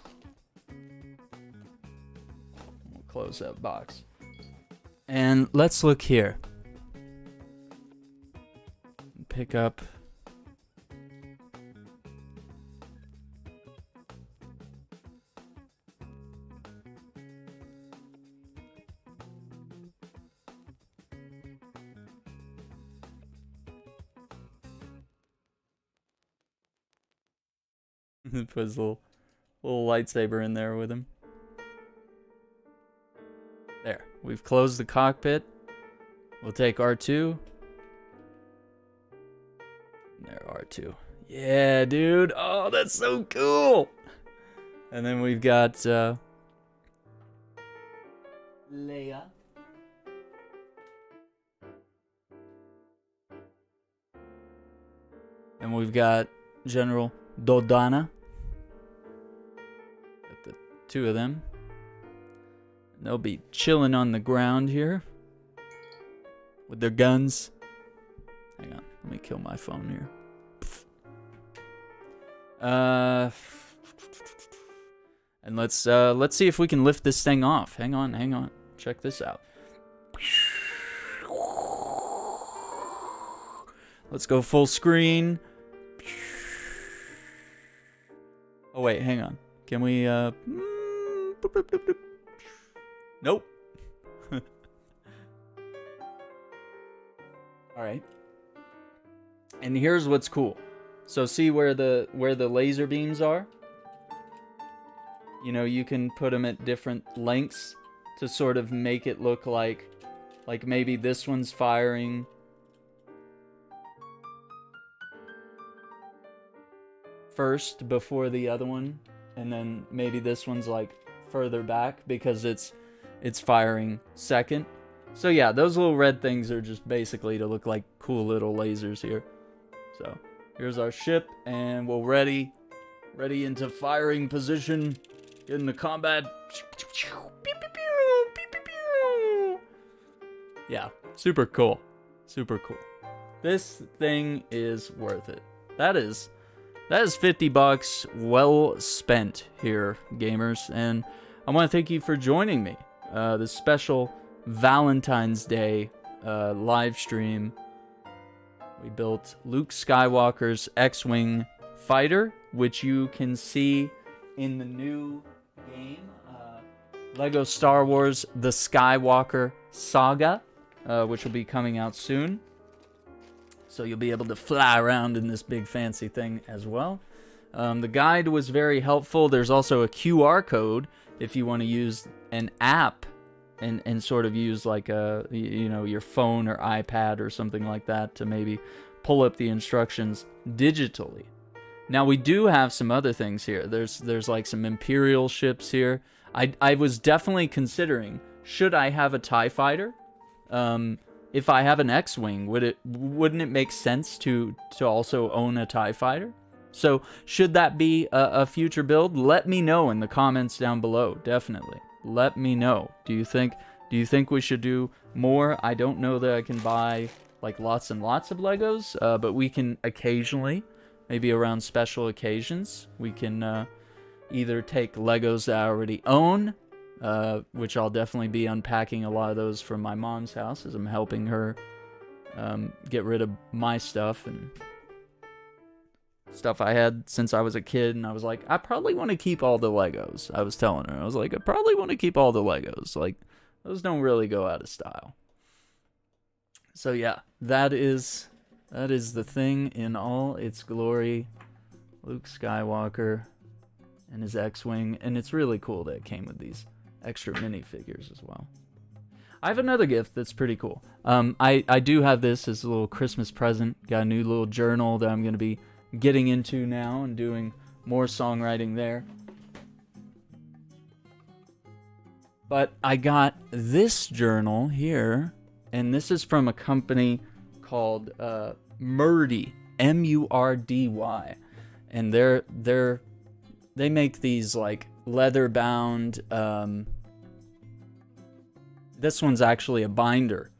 We'll close that box. And let's look here. Pick up. Put his little lightsaber in there with him. There. We've closed the cockpit. We'll take R2. There, R2. Yeah, dude. Oh, that's so cool. And then we've got Leia. And we've got General Dodonna. Got the two of them. And they'll be chilling on the ground here with their guns. Hang on, let me kill my phone here. And let's see if we can lift this thing off. Hang on. Check this out. Let's go full screen. Oh wait, hang on. Can we Nope. All right. And here's what's cool. So see where the laser beams are? You know, you can put them at different lengths to sort of make it look like maybe this one's firing first before the other one, and then maybe this one's like further back because it's firing second. So yeah, those little red things are just basically to look like cool little lasers here. So here's our ship, and we're ready into firing position. Get into combat. Yeah, super cool. Super cool. This thing is worth it. That is $50 well spent here, gamers. And I want to thank you for joining me. This special Valentine's Day live stream. We built Luke Skywalker's X-Wing fighter, which you can see in the new game, Lego Star Wars The Skywalker Saga, which will be coming out soon. So you'll be able to fly around in this big fancy thing as well. The guide was very helpful. There's also a QR code if you want to use an app and sort of use like your phone or iPad or something like that to maybe pull up the instructions digitally. Now we do have some other things here. There's like some Imperial ships here. I was definitely considering, should I have a TIE fighter? If I have an X-Wing, wouldn't it make sense to also own a TIE fighter? So should that be a future build? Let me know in the comments down below. Definitely. Let me know. Do you think we should do more? I don't know that I can buy like lots and lots of Legos, but we can occasionally, maybe around special occasions, we can either take Legos that I already own, which I'll definitely be unpacking a lot of those from my mom's house as I'm helping her get rid of my stuff and stuff I had since I was a kid. And I was like, I probably want to keep all the Legos. I was telling her, I was like, I probably want to keep all the Legos. Like, those don't really go out of style. So yeah, that is the thing in all its glory. Luke Skywalker and his X-Wing. And it's really cool that it came with these extra minifigures as well. I have another gift that's pretty cool. I do have this as a little Christmas present. Got a new little journal that I'm going to be getting into now and doing more songwriting there. But I got this journal here, and this is from a company called Murdy, M-U-R-D-Y, and they make these like leather bound. This one's actually a binder,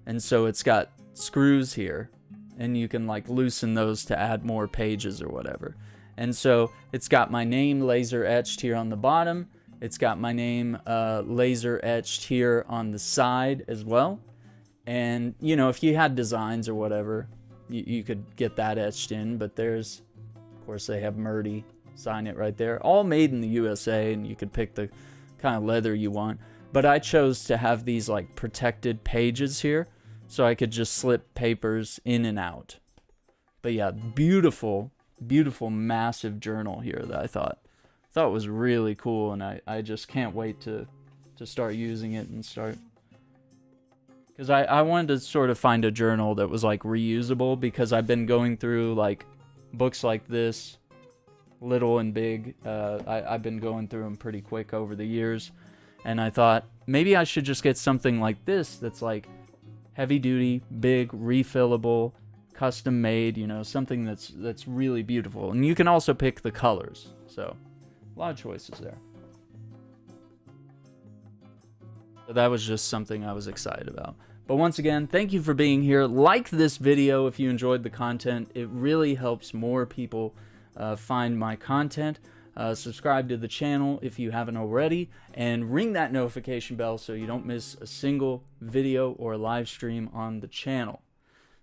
and so it's got screws here, and you can like loosen those to add more pages or whatever. And so it's got my name laser etched here on the bottom. It's got my name laser etched here on the side as well. And you know, if you had designs or whatever, you could get that etched in. But there's, of course, they have Murdy sign it right there. All made in the USA, and you could pick the kind of leather you want. But I chose to have these like protected pages here, so I could just slip papers in and out. But yeah, beautiful, beautiful, massive journal here that I thought was really cool, and I just can't wait to start using it and start. Because I wanted to sort of find a journal that was like reusable, because I've been going through like books like this, little and big. I've been going through them pretty quick over the years, and I thought maybe I should just get something like this that's like heavy duty, big, refillable, custom made, you know, something that's really beautiful. And you can also pick the colors, so a lot of choices there. So that was just something I was excited about. But once again, thank you for being here. Like this video if you enjoyed the content. It really helps more people find my content. Subscribe to the channel if you haven't already, and ring that notification bell so you don't miss a single video or live stream on the channel.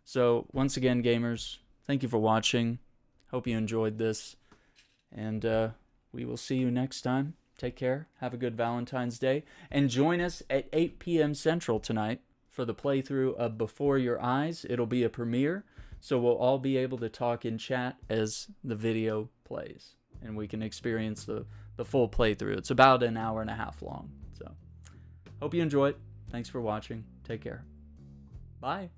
So once again, gamers, thank you for watching. Hope you enjoyed this, and we will see you next time. Take care, have a good Valentine's Day, and join us at 8 p.m. Central tonight for the playthrough of Before Your Eyes. It'll be a premiere, so we'll all be able to talk in chat as the video plays, and we can experience the full playthrough. It's about an hour and a half long, so hope you enjoy it. Thanks for watching. Take care. Bye.